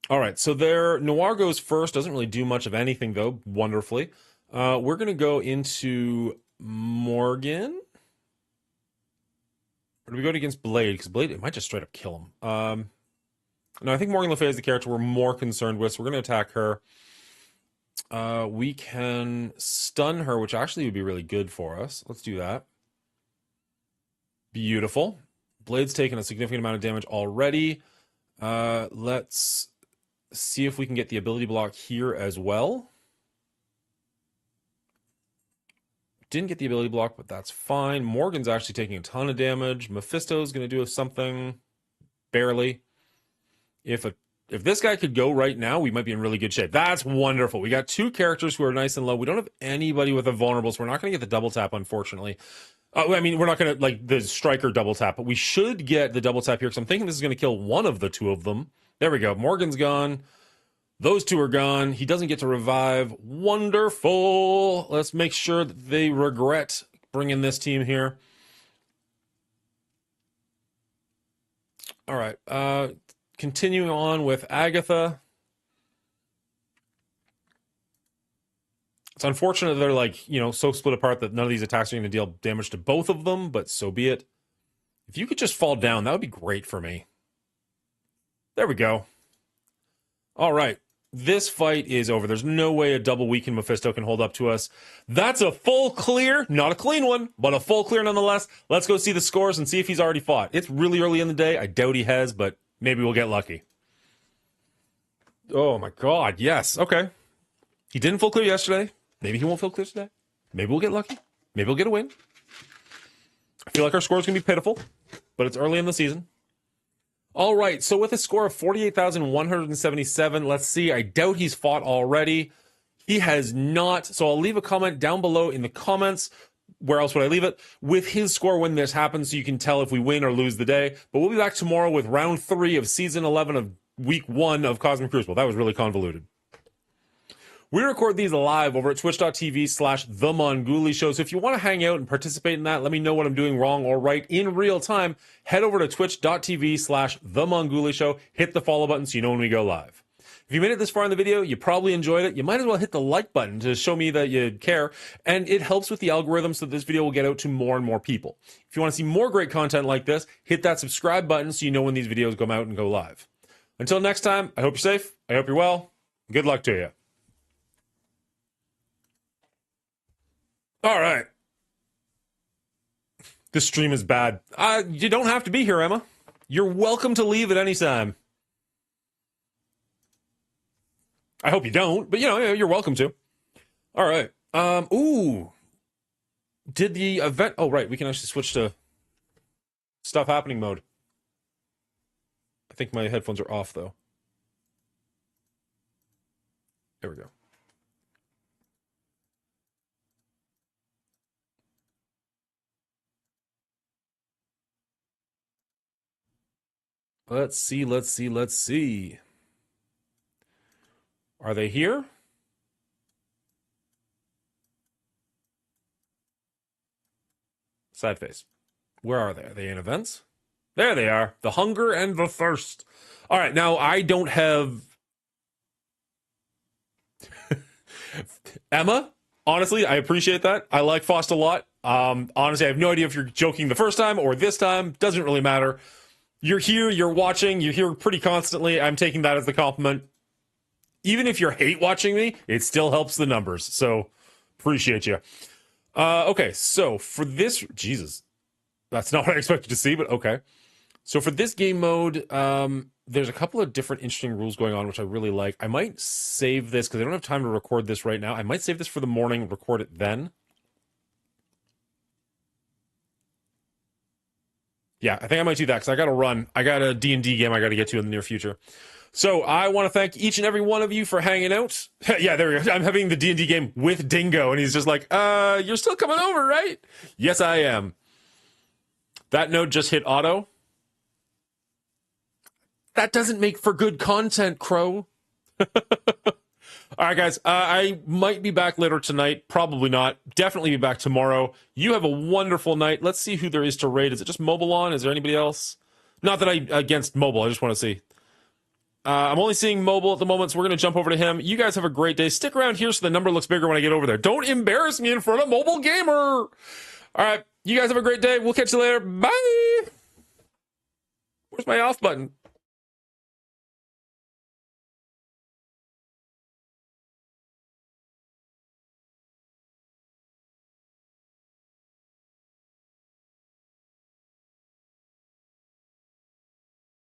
All right, so there, Noir goes first. Doesn't really do much of anything, though, wonderfully. We're going to go into Morgan. Or do we go against Blade? Because Blade, it might just straight up kill him. No, I think Morgan Le Fay is the character we're more concerned with, so we're going to attack her. We can stun her, which actually would be really good for us. Let's do that. Beautiful. Blade's taken a significant amount of damage already. Let's see if we can get the ability block here as well. Didn't get the ability block, but that's fine. Morgan's actually taking a ton of damage. Mephisto's going to do something. Barely. If this guy could go right now, we might be in really good shape. That's wonderful. We got two characters who are nice and low. We don't have anybody with a vulnerable, so we're not going to get the double tap, unfortunately. I mean, we're not going to, like, the striker double tap, but we should get the double tap here, because I'm thinking this is going to kill one of the two of them. There we go. Morgan's gone. Those two are gone. He doesn't get to revive. Wonderful. Let's make sure that they regret bringing this team here. All right. Continuing on with Agatha. It's unfortunate they're like, you know, so split apart that none of these attacks are going to deal damage to both of them, but so be it. If you could just fall down, that would be great for me. There we go. All right. This fight is over. There's no way a double weakened Mephisto can hold up to us. That's a full clear. Not a clean one, but a full clear nonetheless. Let's go see the scores and see if he's already fought. It's really early in the day. I doubt he has, but maybe we'll get lucky. Oh my God. Yes. Okay. He didn't full clear yesterday. Maybe he won't full clear today. Maybe we'll get lucky. Maybe we'll get a win. I feel like our score is going to be pitiful, but it's early in the season. All right, so with a score of 48,177, let's see. I doubt he's fought already. He has not. So I'll leave a comment down below in the comments. Where else would I leave it? With his score when this happens, so you can tell if we win or lose the day. But we'll be back tomorrow with round 3 of season 11 of week 1 of Cosmic Crucible. That was really convoluted. We record these live over at twitch.tv/The Mongooli Show. So if you want to hang out and participate in that, let me know what I'm doing wrong or right in real time. Head over to twitch.tv/The Mongooli Show. Hit the follow button so you know when we go live. If you made it this far in the video, you probably enjoyed it. You might as well hit the like button to show me that you care. And it helps with the algorithm so that this video will get out to more and more people. If you want to see more great content like this, hit that subscribe button so you know when these videos come out and go live. Until next time, I hope you're safe. I hope you're well. Good luck to you. All right. This stream is bad. You don't have to be here, Emma. You're welcome to leave at any time. I hope you don't, but you know, you're welcome to. All right. Ooh. Did the event... Oh, right. We can actually switch to stuff happening mode. I think my headphones are off, though. There we go. Let's see. Are they here? Side face. Where are they? Are they in events? There they are. The hunger and the thirst. All right, now I don't have... Emma, honestly, I appreciate that. I like Faust a lot. Honestly, I have no idea if you're joking the first time or this time. Doesn't really matter. You're here, you're watching, you're here pretty constantly. I'm taking that as the compliment. Even if you're hate watching me, it still helps the numbers. So, appreciate you. Okay, so for this... Jesus. That's not what I expected to see, but okay. So for this game mode, there's a couple of different interesting rules going on, which I really like. I might save this, because I don't have time to record this right now. I might save this for the morning, record it then. Yeah, I think I might do that because I got to run. I got a D&D game I got to get to in the near future. So I want to thank each and every one of you for hanging out. Yeah, there we go. I'm having the D&D game with Dingo, and he's just like, you're still coming over, right? Yes, I am. That note just hit auto. That doesn't make for good content, Crow. All right, guys, I might be back later tonight. Probably not. Definitely be back tomorrow. You have a wonderful night. Let's see who there is to raid. Is it just Mobile on? Is there anybody else? Not that I against Mobile. I just want to see. I'm only seeing Mobile at the moment, so we're going to jump over to him. You guys have a great day. Stick around here so the number looks bigger when I get over there. Don't embarrass me in front of Mobile Gamer. All right, you guys have a great day. We'll catch you later. Bye. Where's my off button?